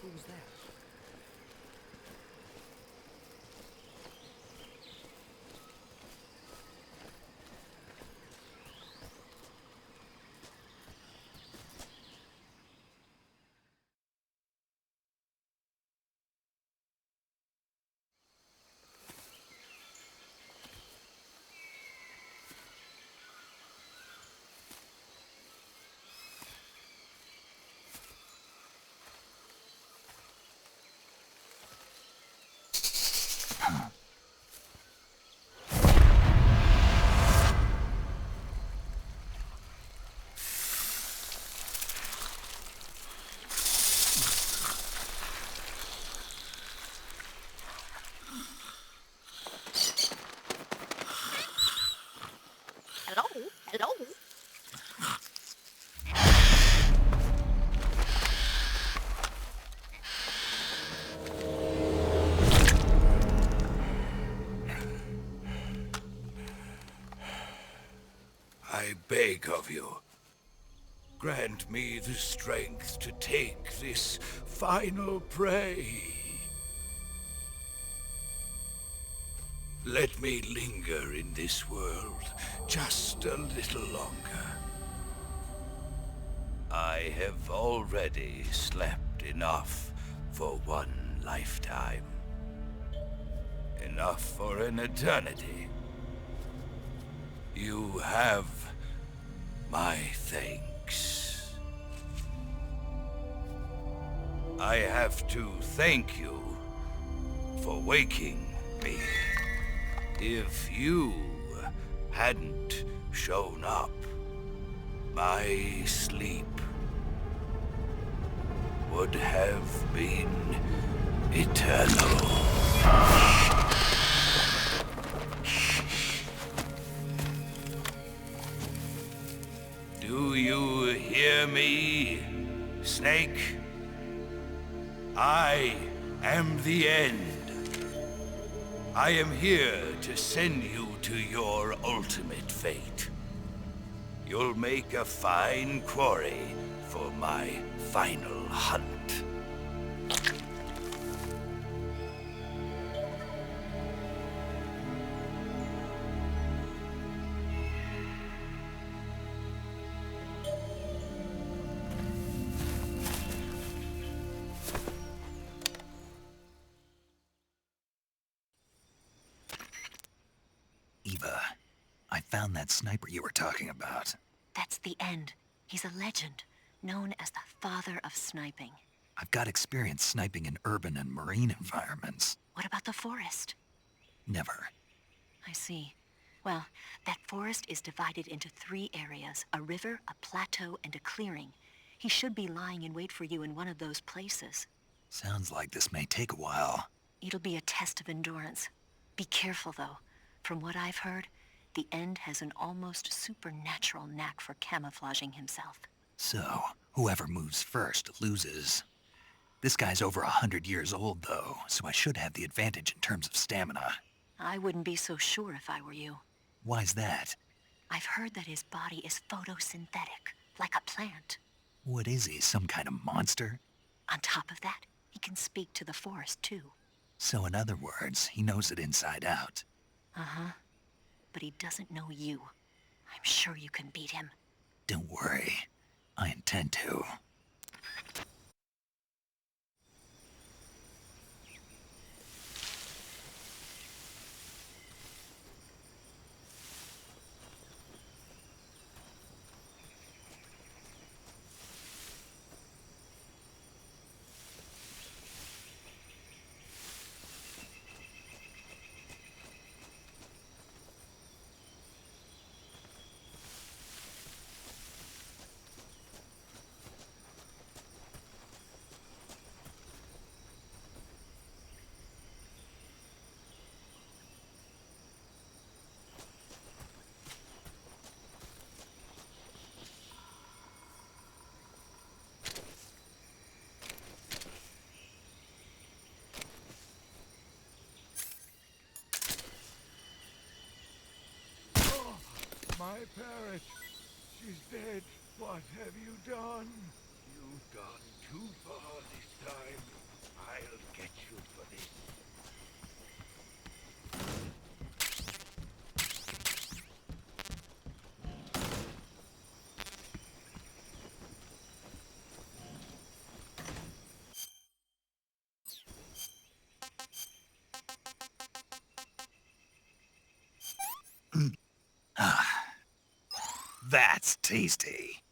Who was that? Hello? I beg of you, grant me the strength to take this final prey. Let me linger in this world just a little longer. I have already slept enough for one lifetime. Enough for an eternity. You have my thanks. I have to thank you for waking me. If you hadn't shown up, my sleep would have been eternal. Do you hear me, Snake? I am the end. I am here to send you to your ultimate fate. You'll make a fine quarry for my final hunt. Eva, I found that sniper you were talking about. That's the end. He's a legend, known as the father of sniping. I've got experience sniping in urban and marine environments. What about the forest? Never. I see. Well, that forest is divided into 3 areas, a river, a plateau, and a clearing. He should be lying in wait for you in one of those places. Sounds like this may take a while. It'll be a test of endurance. Be careful, though. From what I've heard, the End has an almost supernatural knack for camouflaging himself. So, whoever moves first loses. This guy's over 100 years old, though, so I should have the advantage in terms of stamina. I wouldn't be so sure if I were you. Why's that? I've heard that his body is photosynthetic, like a plant. What is he, some kind of monster? On top of that, he can speak to the forest, too. So in other words, he knows it inside out. Uh-huh. But he doesn't know you. I'm sure you can beat him. Don't worry. I intend to. My parrot. She's dead. What have you done? You've gone too far this time. I'll get you for this. That's tasty.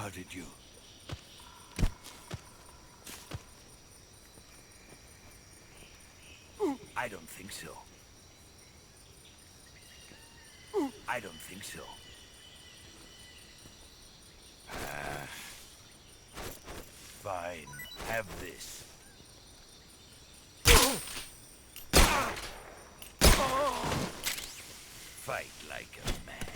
How did you? I don't think so. I don't think so. Fine. Have this. Fight like a man.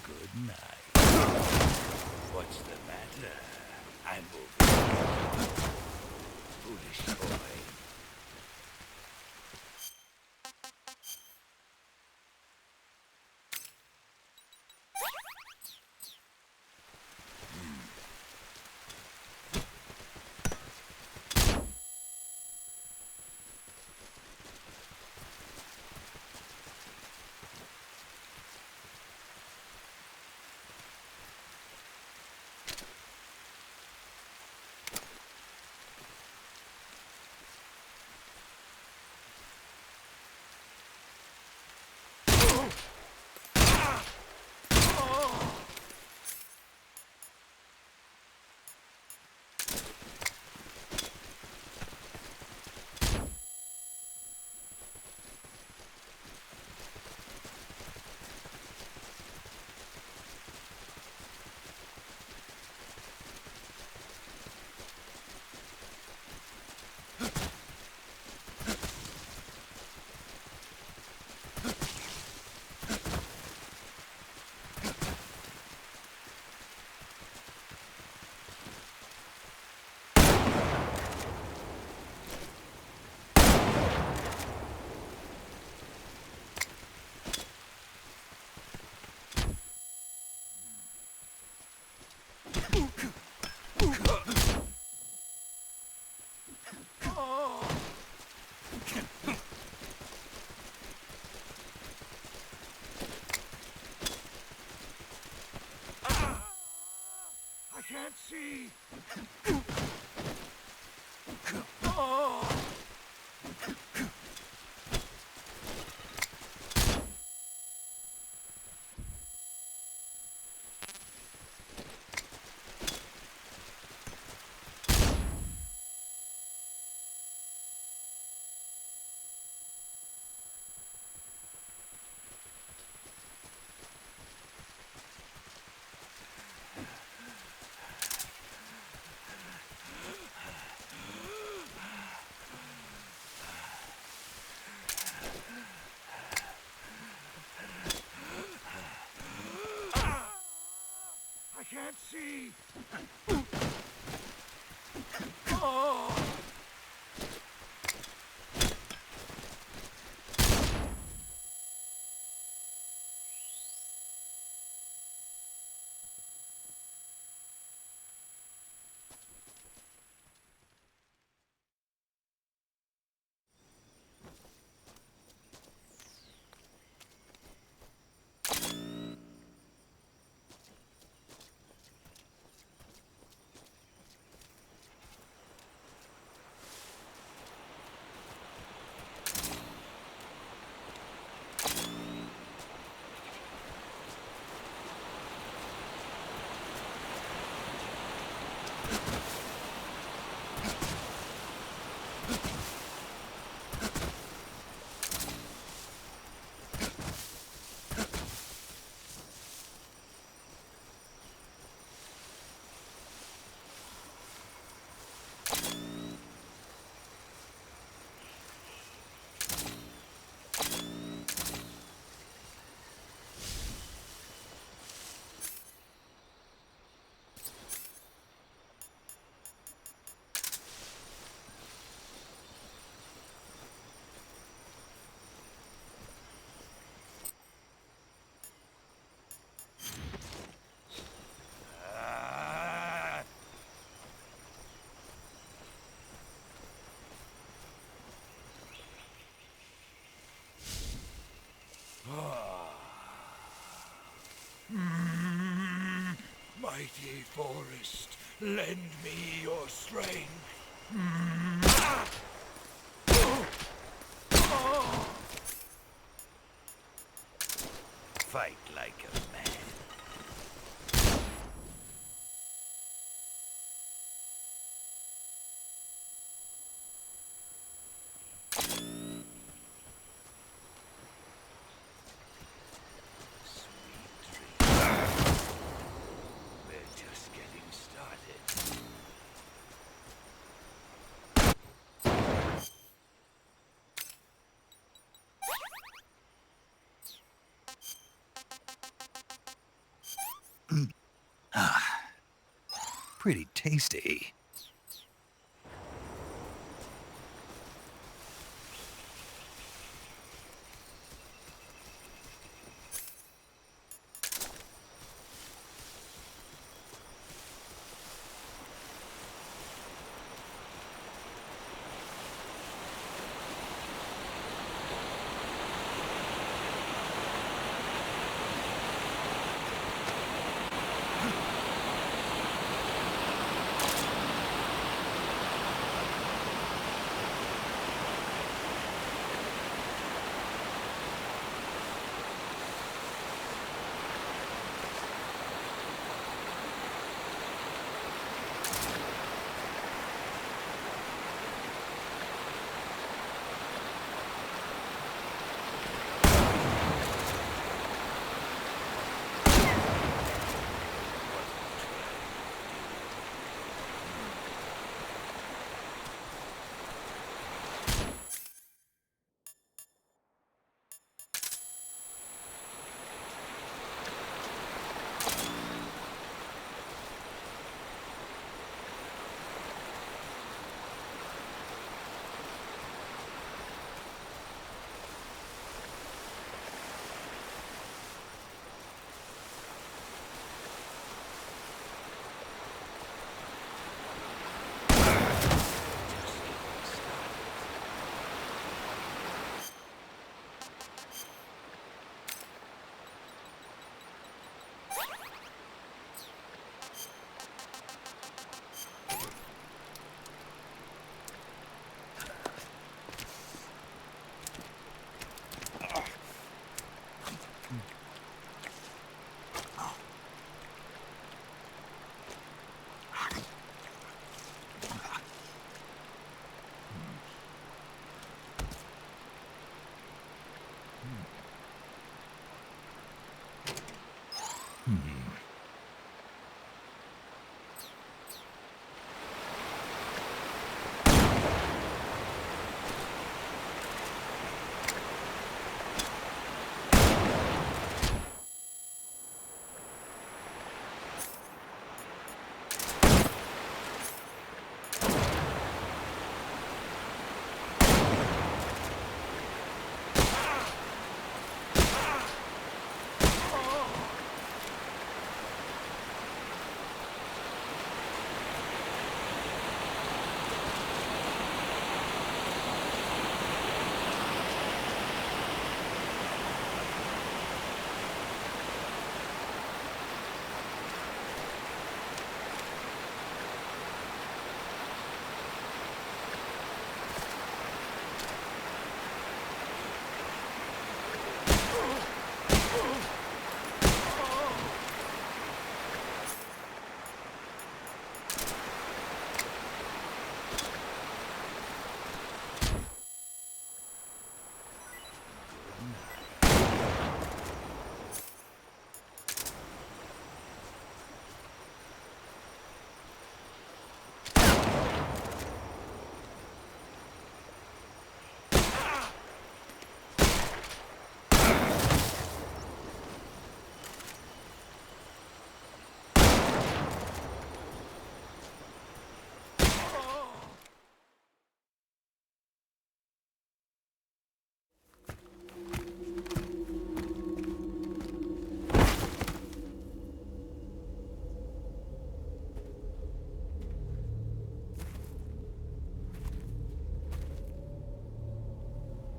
Good night. What's the matter? I'm over. Foolish boy. I can't see. Oh. I can't see. Oh. mighty forest, lend me your strength. Fight like a man. We're just getting started. Pretty tasty.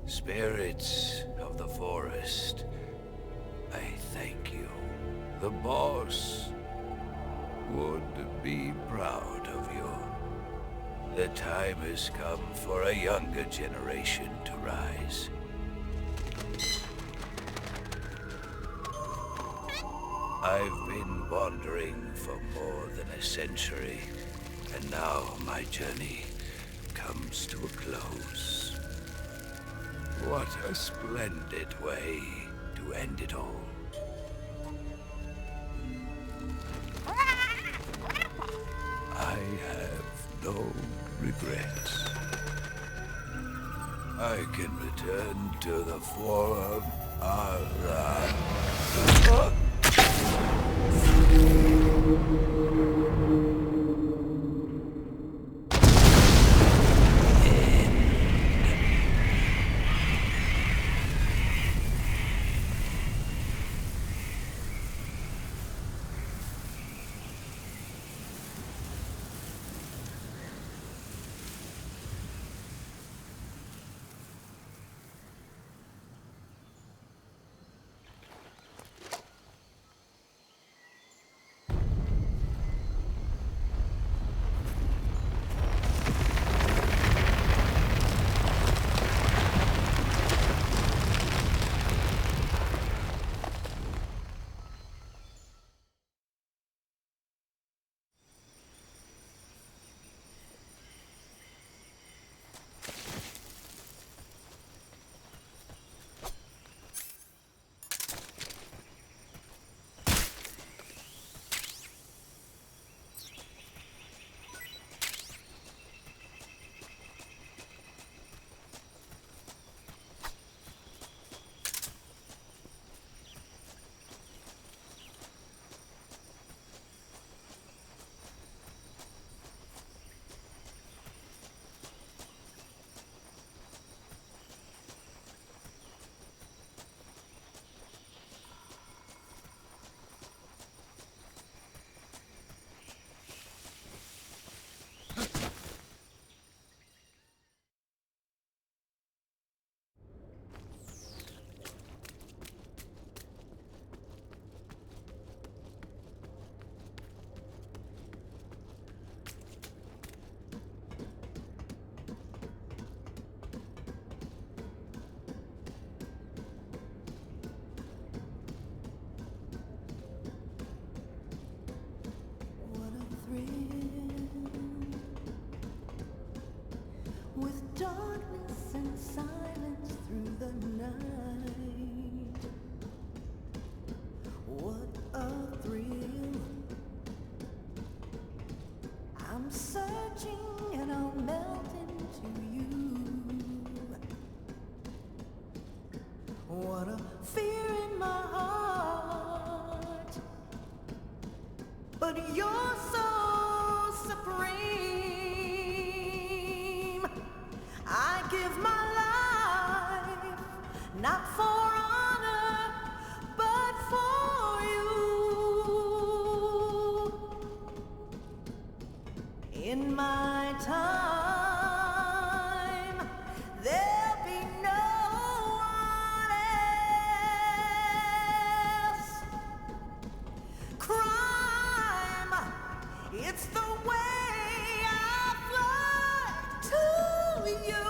Spirits of the forest, I thank you. The boss would be proud of you. The time has come for a younger generation to rise. I've been wandering for more than a century, and now my journey comes to a close. What a splendid way to end it all. I have no regrets. I can return to the Forum Allah. With darkness and silence through the night. What a thrill. I'm searching and I'll melt into you. What a fear in my heart. But you're so supreme. I give my life, not for honor, but for you. In my time, there'll be no one else. Crime, it's the way I fly to you.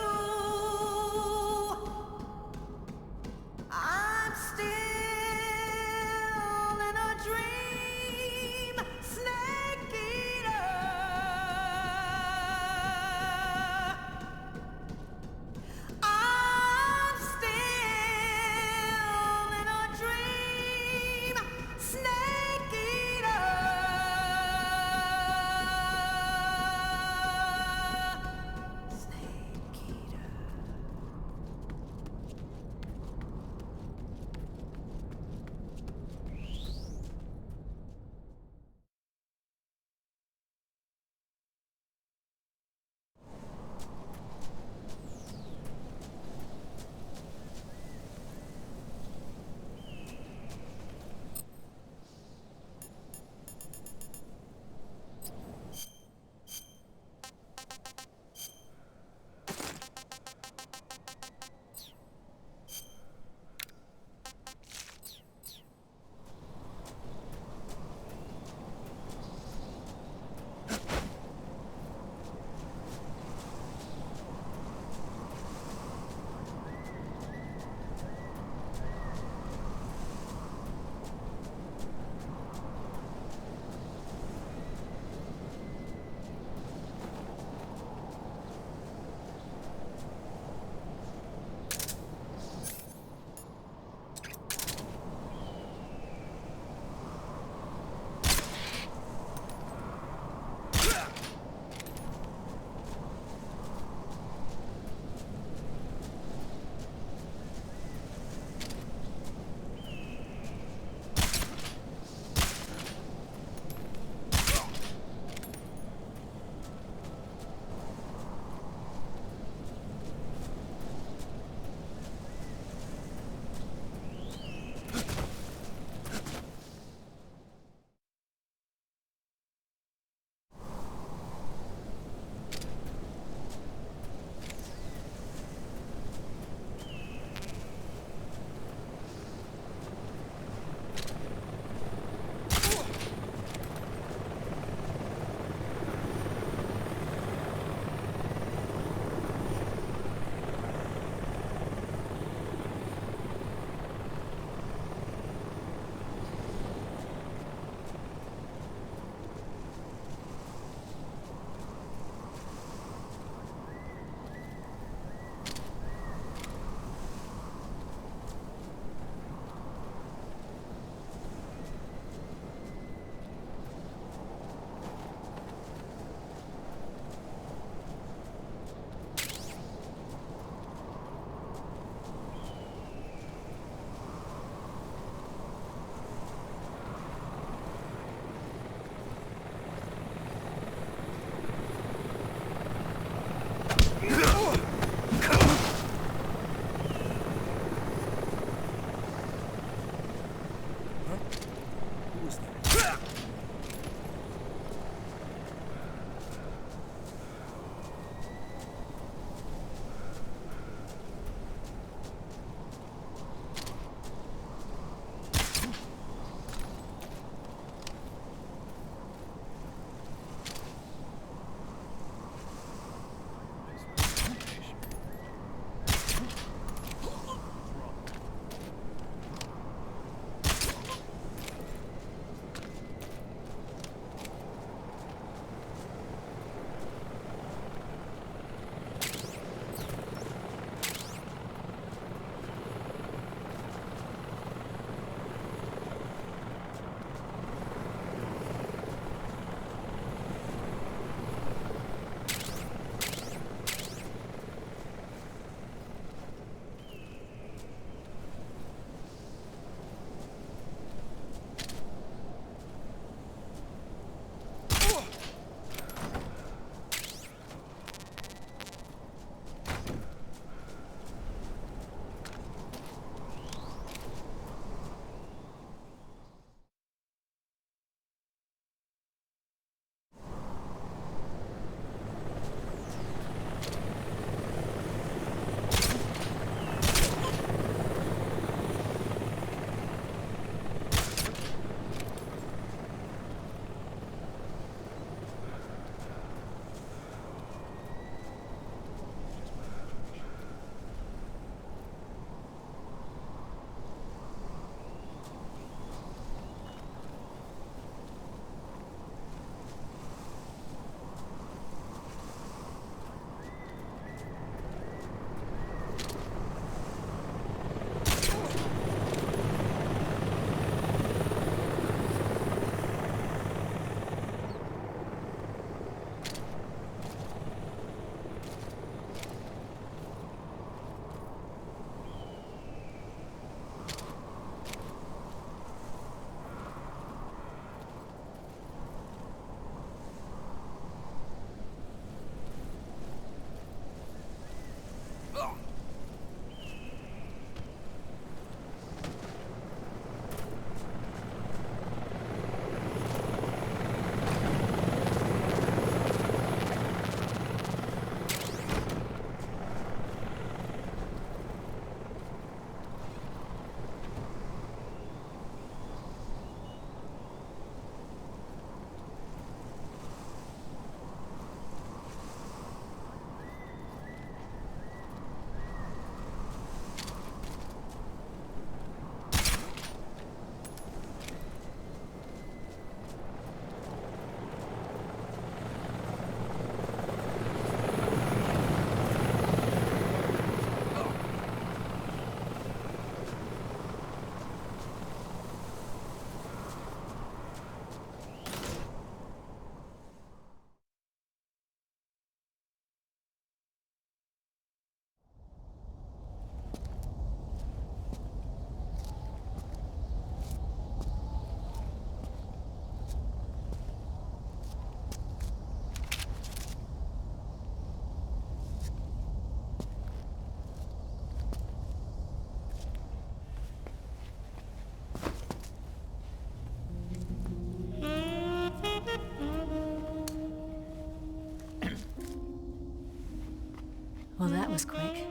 Well, that was quick.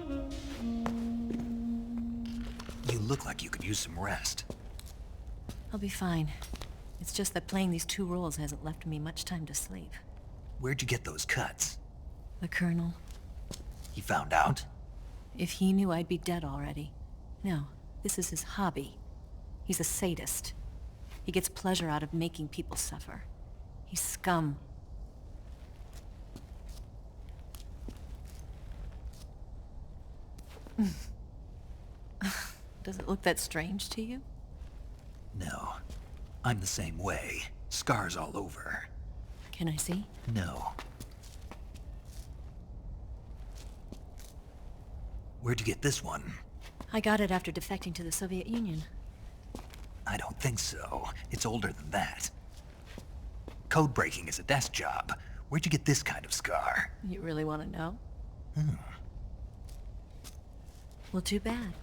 You look like you could use some rest. I'll be fine. It's just that playing these 2 roles hasn't left me much time to sleep. Where'd you get those cuts? The Colonel. He found out? If he knew, I'd be dead already. No, this is his hobby. He's a sadist. He gets pleasure out of making people suffer. He's scum. Does it look that strange to you? No. I'm the same way. Scars all over. Can I see? No. Where'd you get this one? I got it after defecting to the Soviet Union. I don't think so. It's older than that. Code breaking is a desk job. Where'd you get this kind of scar? You really want to know? Hmm. Well, too bad.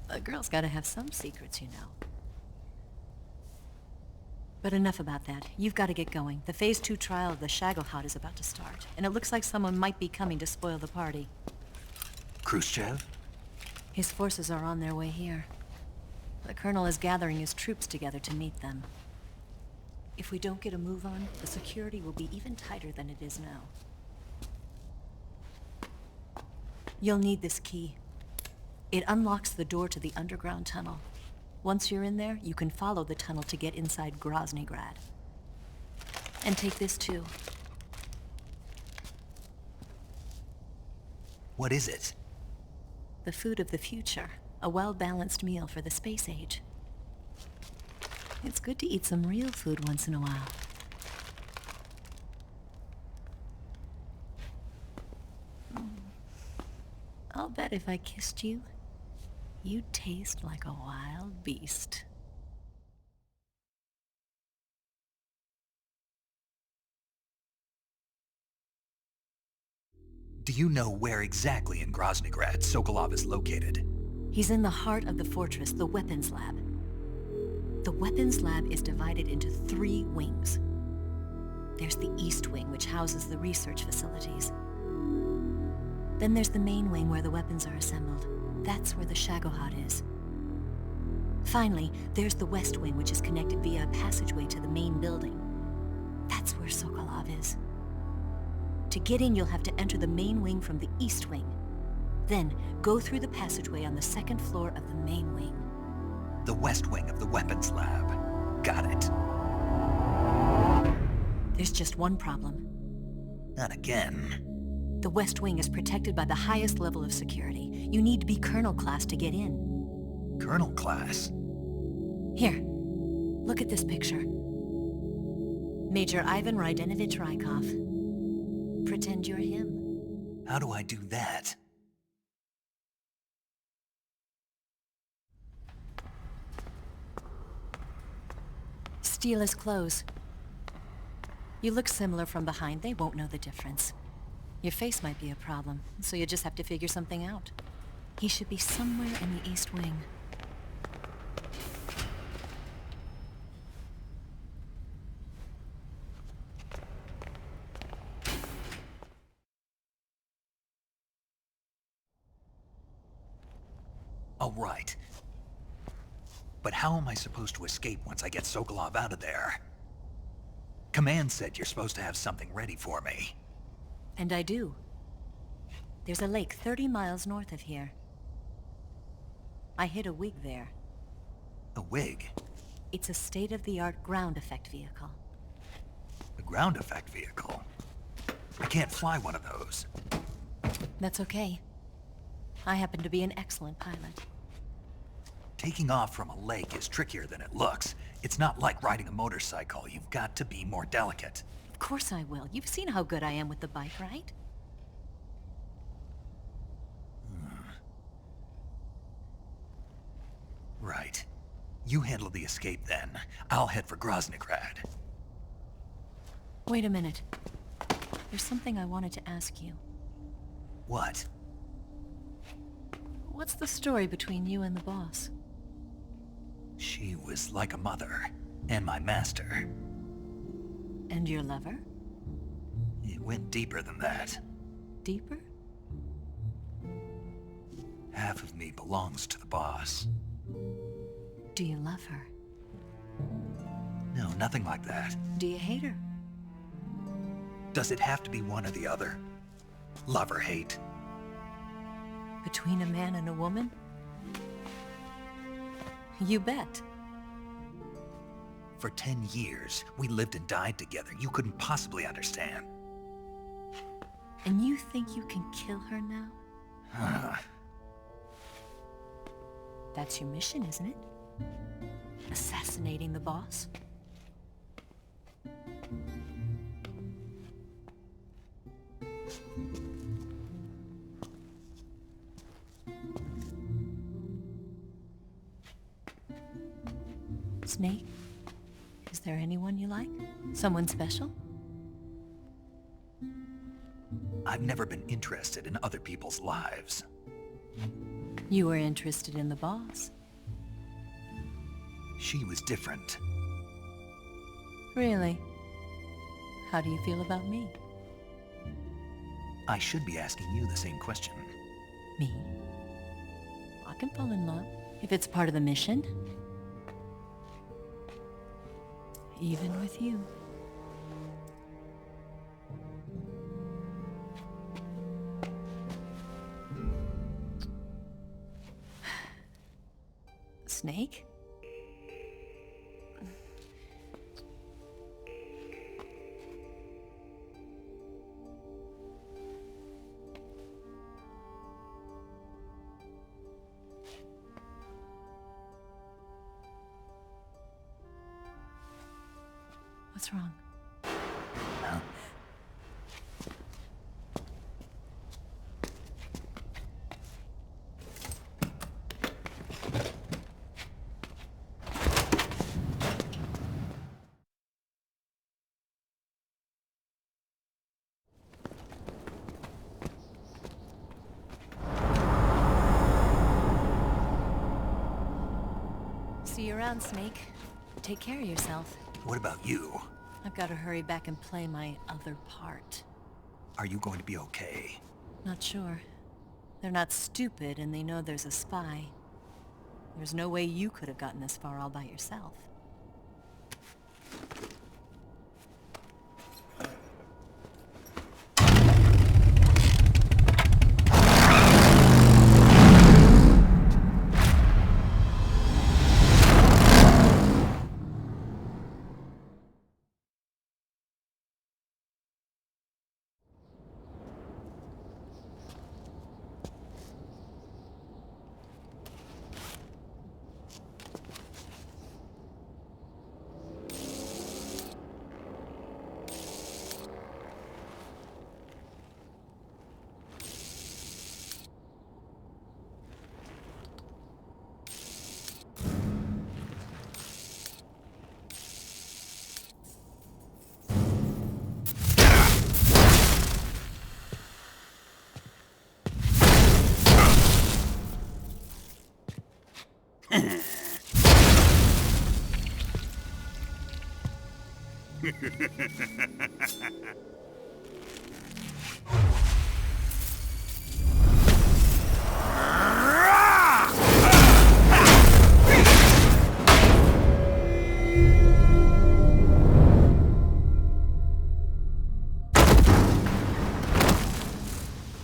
A girl's gotta have some secrets, you know. But enough about that. You've got to get going. The Phase 2 trial of the Shagohod is about to start, and it looks like someone might be coming to spoil the party. Khrushchev? His forces are on their way here. The Colonel is gathering his troops together to meet them. If we don't get a move on, the security will be even tighter than it is now. You'll need this key. It unlocks the door to the underground tunnel. Once you're in there, you can follow the tunnel to get inside Groznygrad. And take this too. What is it? The food of the future. A well-balanced meal for the space age. It's good to eat some real food once in a while. I'll bet if I kissed you, you'd taste like a wild beast. Do you know where exactly in Groznygrad Sokolov is located? He's in the heart of the fortress, the weapons lab. The weapons lab is divided into 3 wings. There's the East Wing, which houses the research facilities. Then there's the main wing where the weapons are assembled. That's where the Shagohod is. Finally, there's the West Wing, which is connected via a passageway to the main building. That's where Sokolov is. To get in, you'll have to enter the main wing from the East Wing. Then, go through the passageway on the 2nd floor of the main wing. The West Wing of the weapons lab. Got it. There's just one problem. Not again. The West Wing is protected by the highest level of security. You need to be Colonel class to get in. Colonel class? Here, look at this picture. Major Ivan Rydenovich Rykov. Pretend you're him. How do I do that? Steal his clothes. You look similar from behind. They won't know the difference. Your face might be a problem, so you just have to figure something out. He should be somewhere in the East Wing. All right. But how am I supposed to escape once I get Sokolov out of there? Command said you're supposed to have something ready for me. And I do. There's a lake 30 miles north of here. I hid a wig there. A wig? It's a state-of-the-art ground effect vehicle. A ground effect vehicle? I can't fly one of those. That's okay. I happen to be an excellent pilot. Taking off from a lake is trickier than it looks. It's not like riding a motorcycle. You've got to be more delicate. Of course I will. You've seen how good I am with the bike, right? Right. You handle the escape then. I'll head for Groznygrad. Wait a minute. There's something I wanted to ask you. What? What's the story between you and the boss? She was like a mother, and my master. And your lover? It Went deeper than that. Deeper? Half of me belongs to the boss. Do you love her? No, nothing like that. Do you hate her? Does it have to be one or the other? Love or hate? Between a man and a woman? You bet. For 10 years, we lived and died together. You couldn't possibly understand. And you think you can kill her now? That's your mission, isn't it? Assassinating the boss? Snake, is there anyone you like? Someone special? I've never been interested in other people's lives. You were interested in the boss. She was different. Really? How do you feel about me? I should be asking you the same question. Me? I can fall in love if it's part of the mission. Even with you. Snake? What's wrong? Huh? See you around, Snake. Take care of yourself. What about you? I've got to hurry back and play my other part. Are you going to be okay? Not sure. They're not stupid, and they know there's a spy. There's no way you could have gotten this far all by yourself.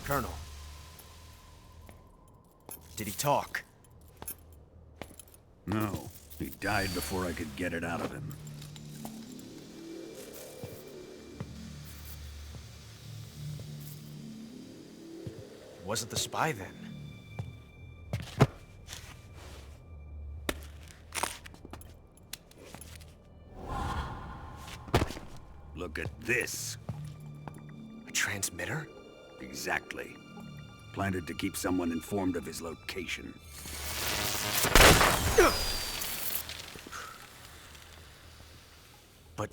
Colonel. Did he talk? No. He died before I could get it out of him. Wasn't the spy then? Look at this. A transmitter? Exactly. Planted to keep someone informed of his location. But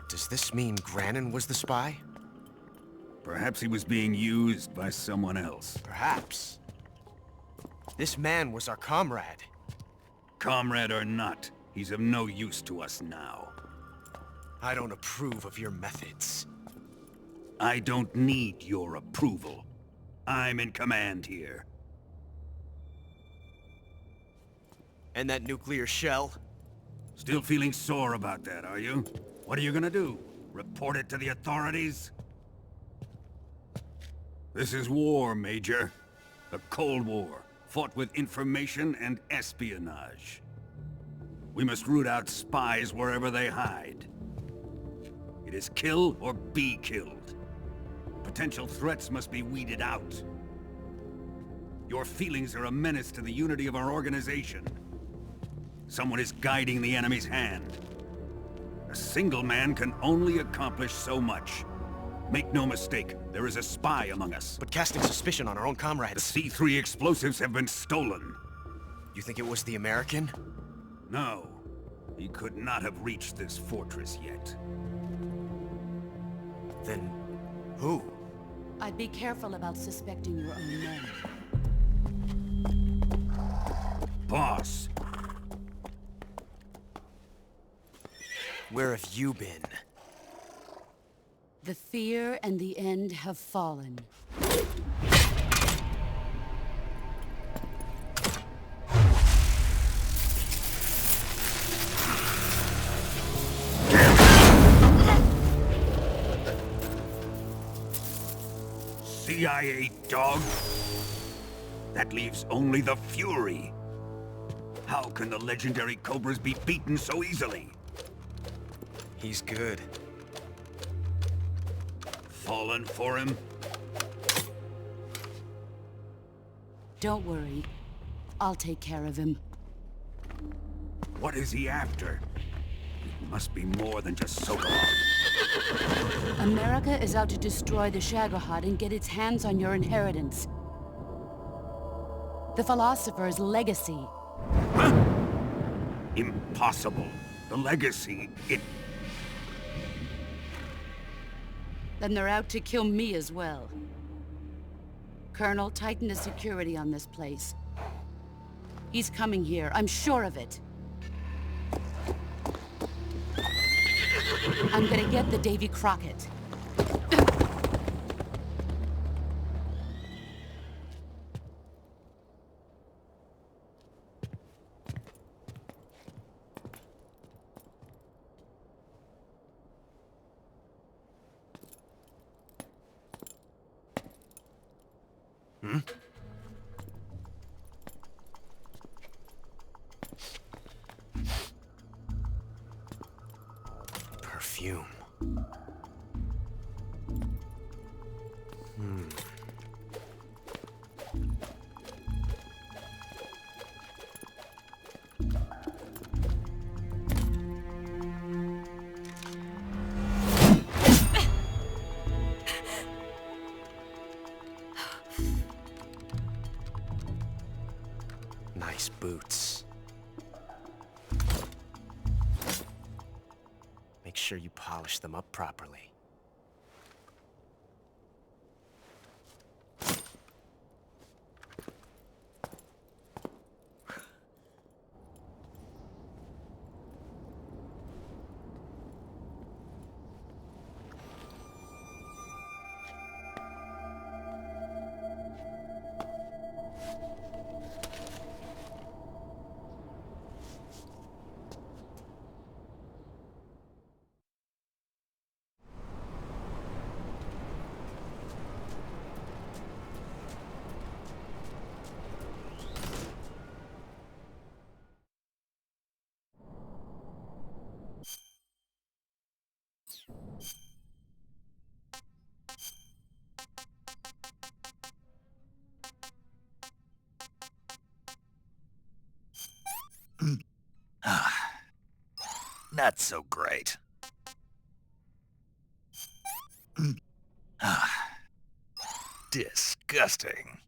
does this mean Granin was the spy? Perhaps he was being used by someone else. Perhaps. This man was our comrade. Comrade or not, he's of no use to us now. I don't approve of your methods. I don't need your approval. I'm in command here. And that nuclear shell? Still feeling sore about that, are you? What are you gonna do? Report it to the authorities? This is war, Major. A Cold War, fought with information and espionage. We must root out spies wherever they hide. It is kill or be killed. Potential threats must be weeded out. Your feelings are a menace to the unity of our organization. Someone is guiding the enemy's hand. A single man can only accomplish so much. Make no mistake, there is a spy among us. But casting suspicion on our own comrades... The C3 explosives have been stolen. You think it was the American? No. He could not have reached this fortress yet. Then... who? I'd be careful about suspecting your own men. Boss! Where have you been? The fear and the end have fallen. CIA dog? That leaves only the Fury. How can the legendary Cobras be beaten so easily? He's good. Fallen for him? Don't worry. I'll take care of him. What is he after? It must be more than just Sokolov. America is out to destroy the Shagohod and get its hands on your inheritance. The Philosopher's legacy. Huh? Impossible. The legacy, Then they're out to kill me as well. Colonel, tighten the security on this place. He's coming here, I'm sure of it. I'm gonna get the Davy Crockett. Hmm? Perfume. Nice boots. Make sure you polish them up properly. Not so great. Disgusting.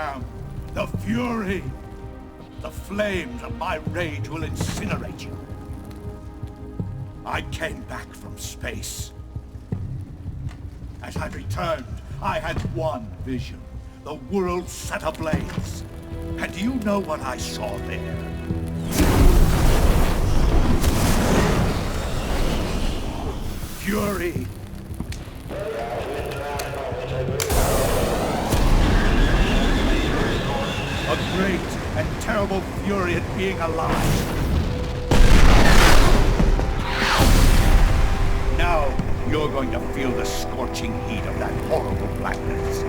am the Fury. The flames of my rage will incinerate you. I came back from space. As I returned, I had one vision. The world set ablaze. And do you know what I saw there? Fury. A great and terrible fury at being alive. Now, you're going to feel the scorching heat of that horrible blackness.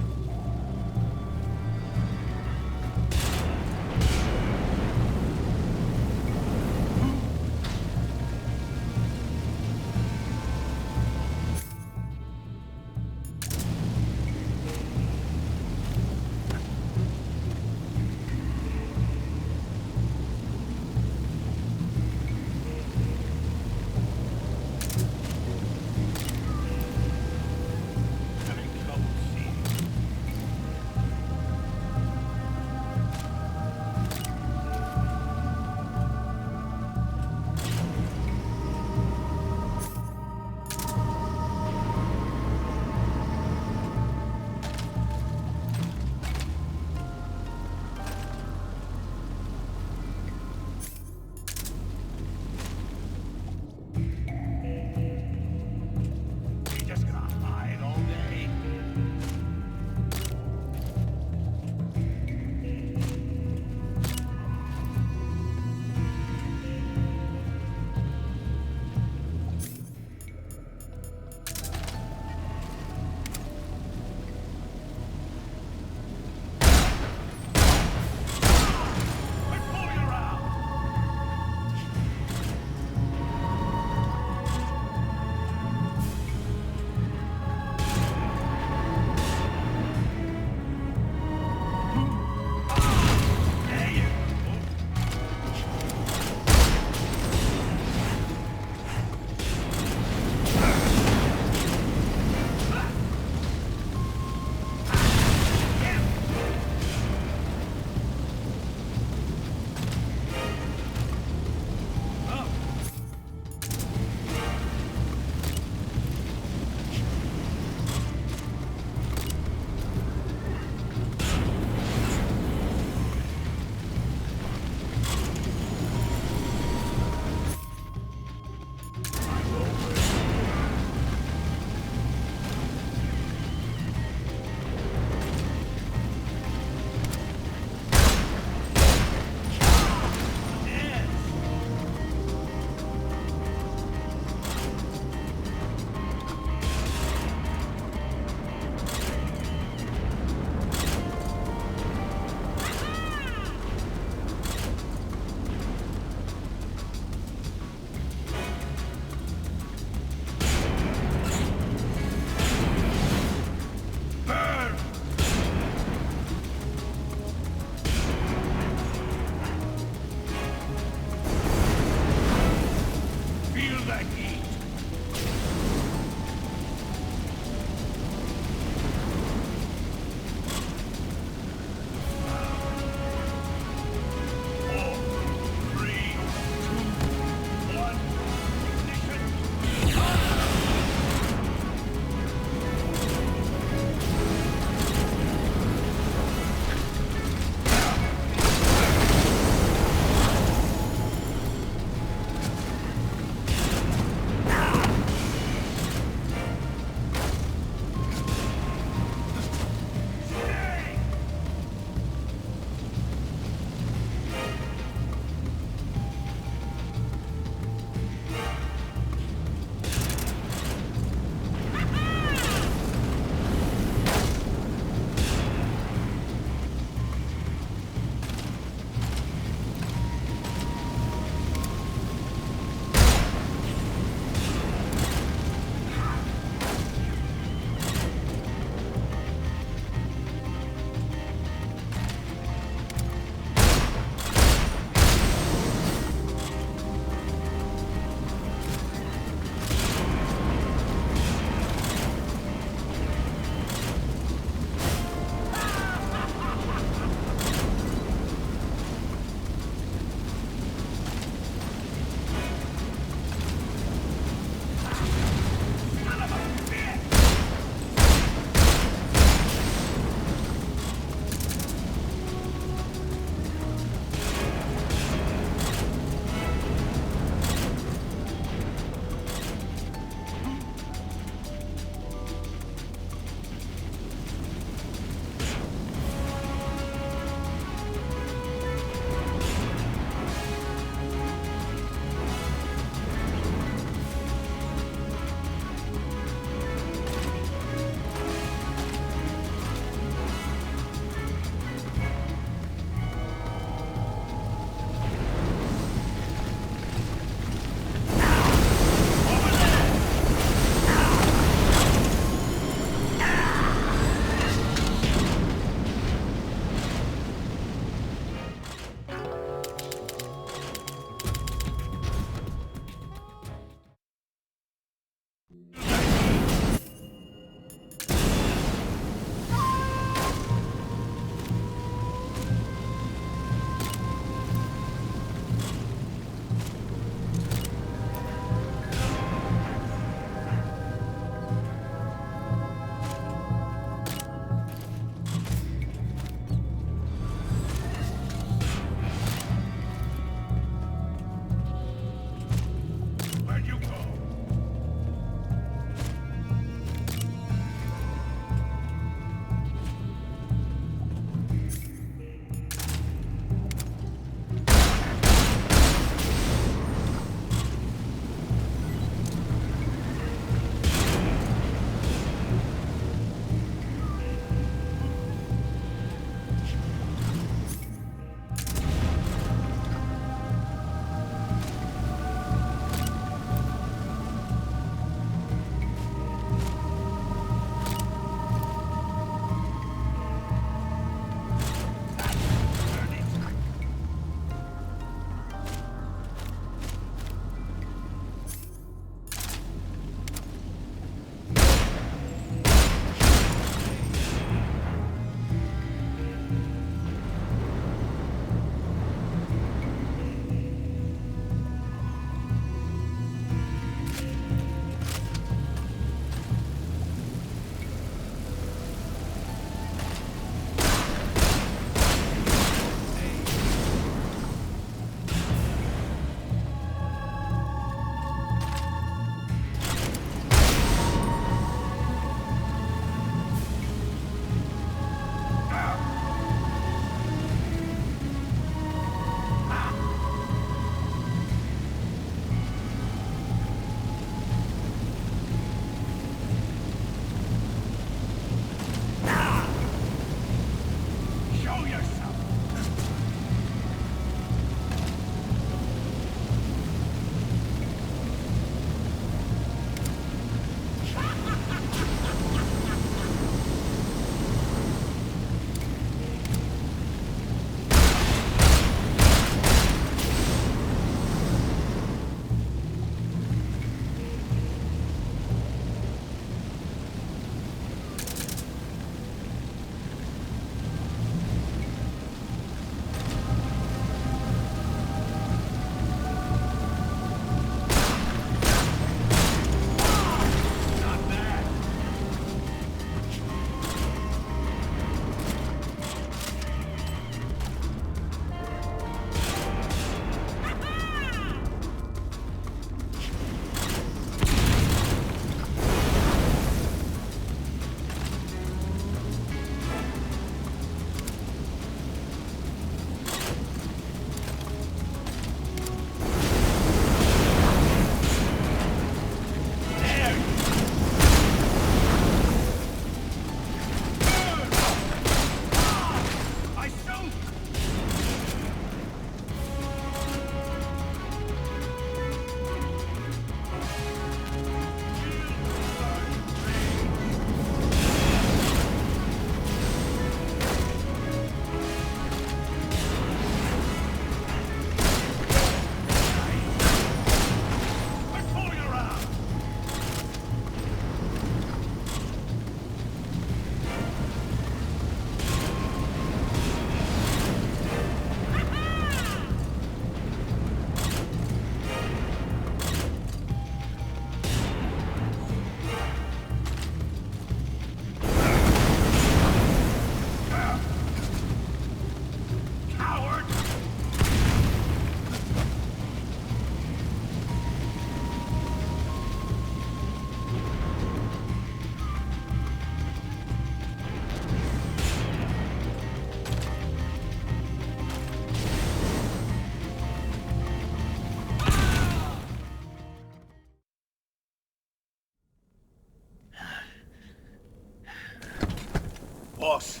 Boss,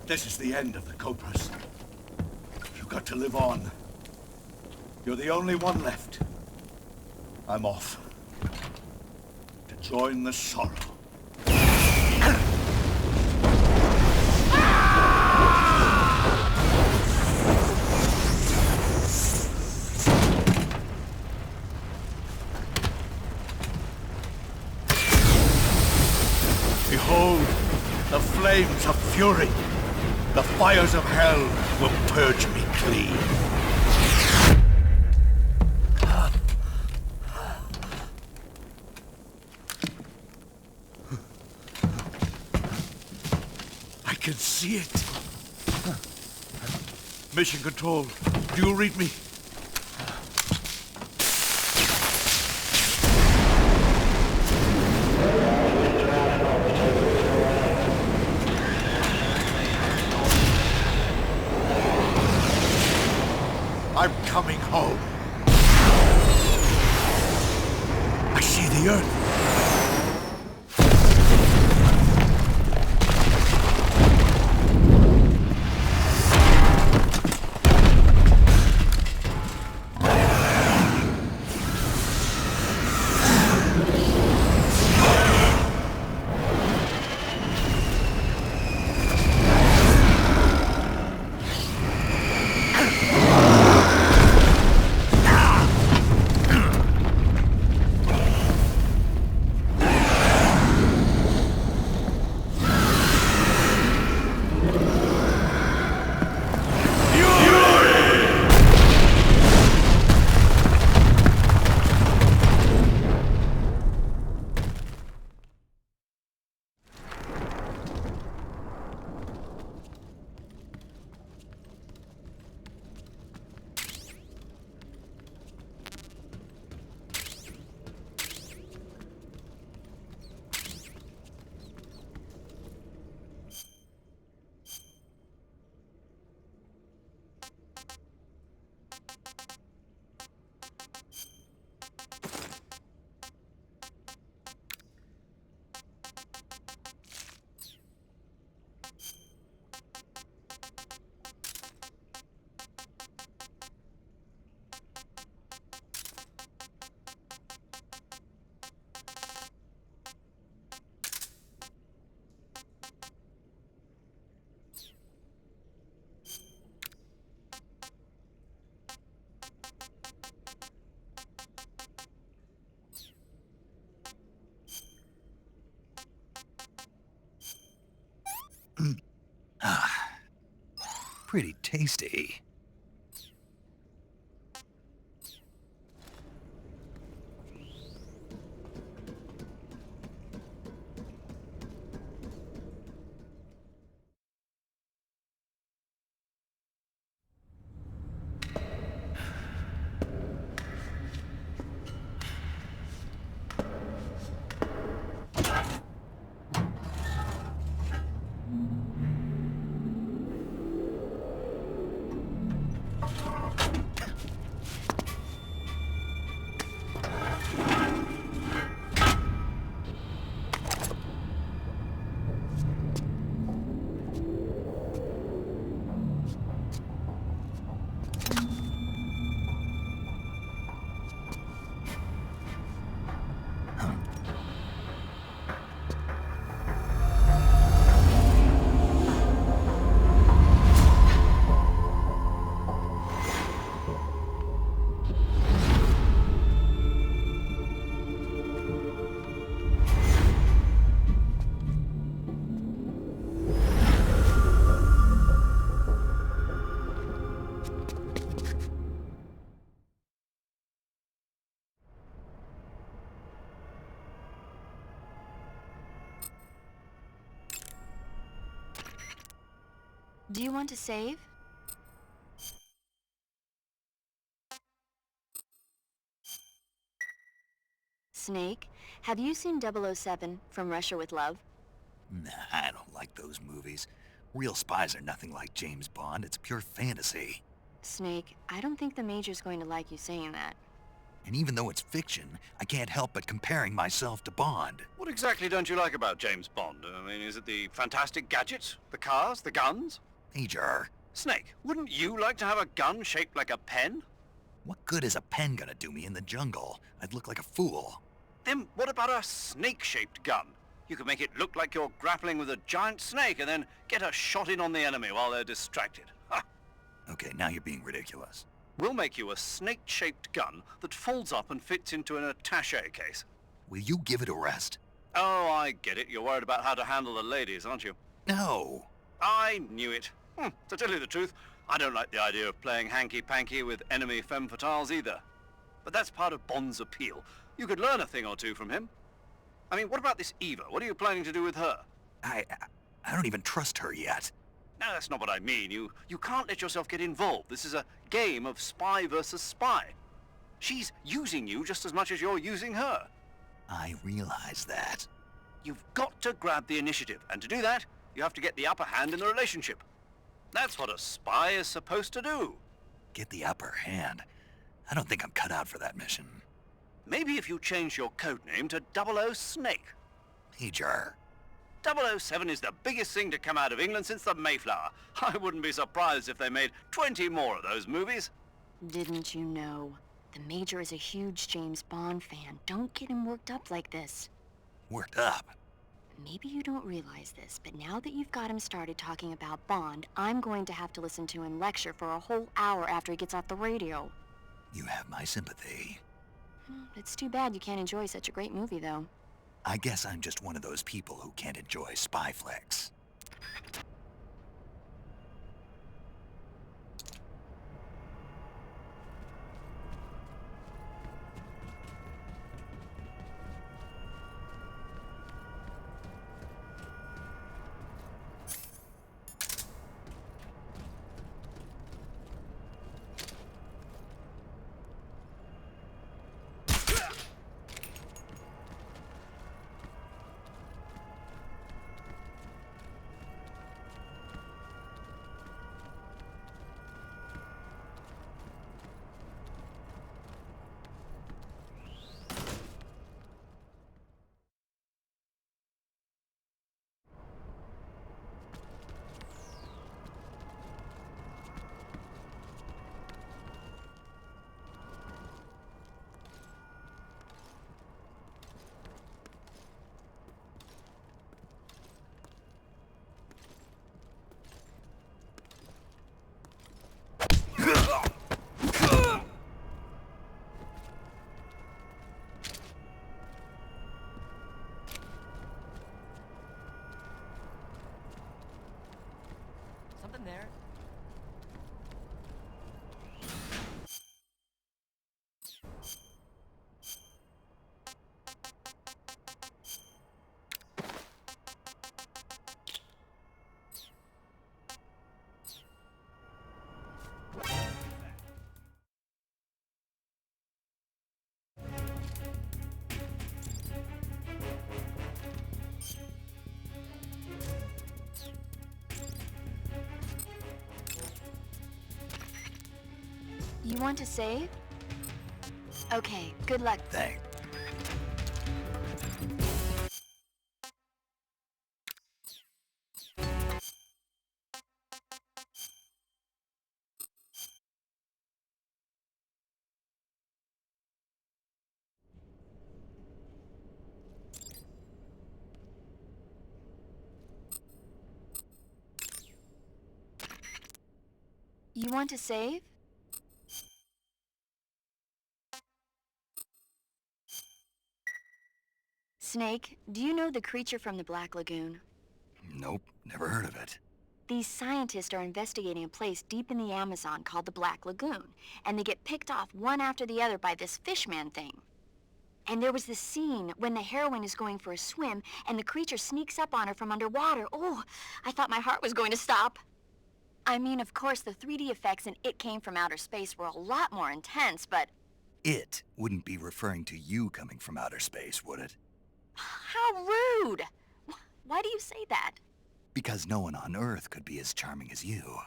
this is the end of the Cobras. You've got to live on. You're the only one left. I'm off. To join the sorrow. Behold, the flames of fury. The fires of hell will purge me clean. I can see it. Mission Control, do you read me? I'm coming home. I see the Earth. Pretty tasty. Do you want to save? Snake, have you seen 007 from Russia with Love? Nah, I don't like those movies. Real spies are nothing like James Bond. It's pure fantasy. Snake, I don't think the Major's going to like you saying that. And even though it's fiction, I can't help but comparing myself to Bond. What exactly don't you like about James Bond? I mean, is it the fantastic gadgets? The cars? The guns? Major. Snake, wouldn't you like to have a gun shaped like a pen? What good is a pen gonna do me in the jungle? I'd look like a fool. Then what about a snake-shaped gun? You could make it look like you're grappling with a giant snake and then get a shot in on the enemy while they're distracted. Ha! Okay, now you're being ridiculous. We'll make you a snake-shaped gun that folds up and fits into an attaché case. Will you give it a rest? Oh, I get it. You're worried about how to handle the ladies, aren't you? No. I knew it. To tell you the truth, I don't like the idea of playing hanky-panky with enemy femme fatales either. But that's part of Bond's appeal. You could learn a thing or two from him. I mean, what about this Eva? What are you planning to do with her? I don't even trust her yet. No, that's not what I mean. You can't let yourself get involved. This is a game of spy versus spy. She's using you just as much as you're using her. I realize that. You've got to grab the initiative, and to do that, you have to get the upper hand in the relationship. That's what a spy is supposed to do. Get the upper hand? I don't think I'm cut out for that mission. Maybe if you change your codename to 00 Snake. Major. 007 is the biggest thing to come out of England since the Mayflower. I wouldn't be surprised if they made 20 more of those movies. Didn't you know? The Major is a huge James Bond fan. Don't get him worked up like this. Worked up? Maybe you don't realize this, but now that you've got him started talking about Bond, I'm going to have to listen to him lecture for a whole hour after he gets off the radio. You have my sympathy. It's too bad you can't enjoy such a great movie, though. I guess I'm just one of those people who can't enjoy spy flicks. Something there. You want to save? Okay, good luck. Thanks. You want to save? Snake, do you know the creature from the Black Lagoon? Nope, never heard of it. These scientists are investigating a place deep in the Amazon called the Black Lagoon, and they get picked off one after the other by this fishman thing. And there was this scene when the heroine is going for a swim, and the creature sneaks up on her from underwater. Oh, I thought my heart was going to stop. I mean, of course, the 3D effects in It Came from Outer Space were a lot more intense, but... It wouldn't be referring to you coming from outer space, would it? How rude! Why do you say that? Because no one on Earth could be as charming as you.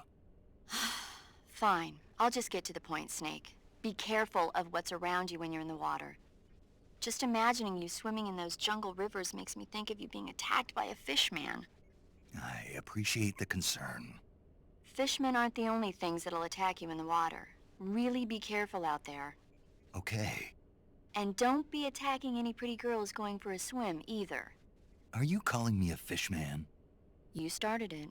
Fine. I'll just get to the point, Snake. Be careful of what's around you when you're in the water. Just imagining you swimming in those jungle rivers makes me think of you being attacked by a fishman. I appreciate the concern. Fishmen aren't the only things that'll attack you in the water. Really be careful out there. Okay. And don't be attacking any pretty girls going for a swim, either. Are you calling me a fishman? You started it.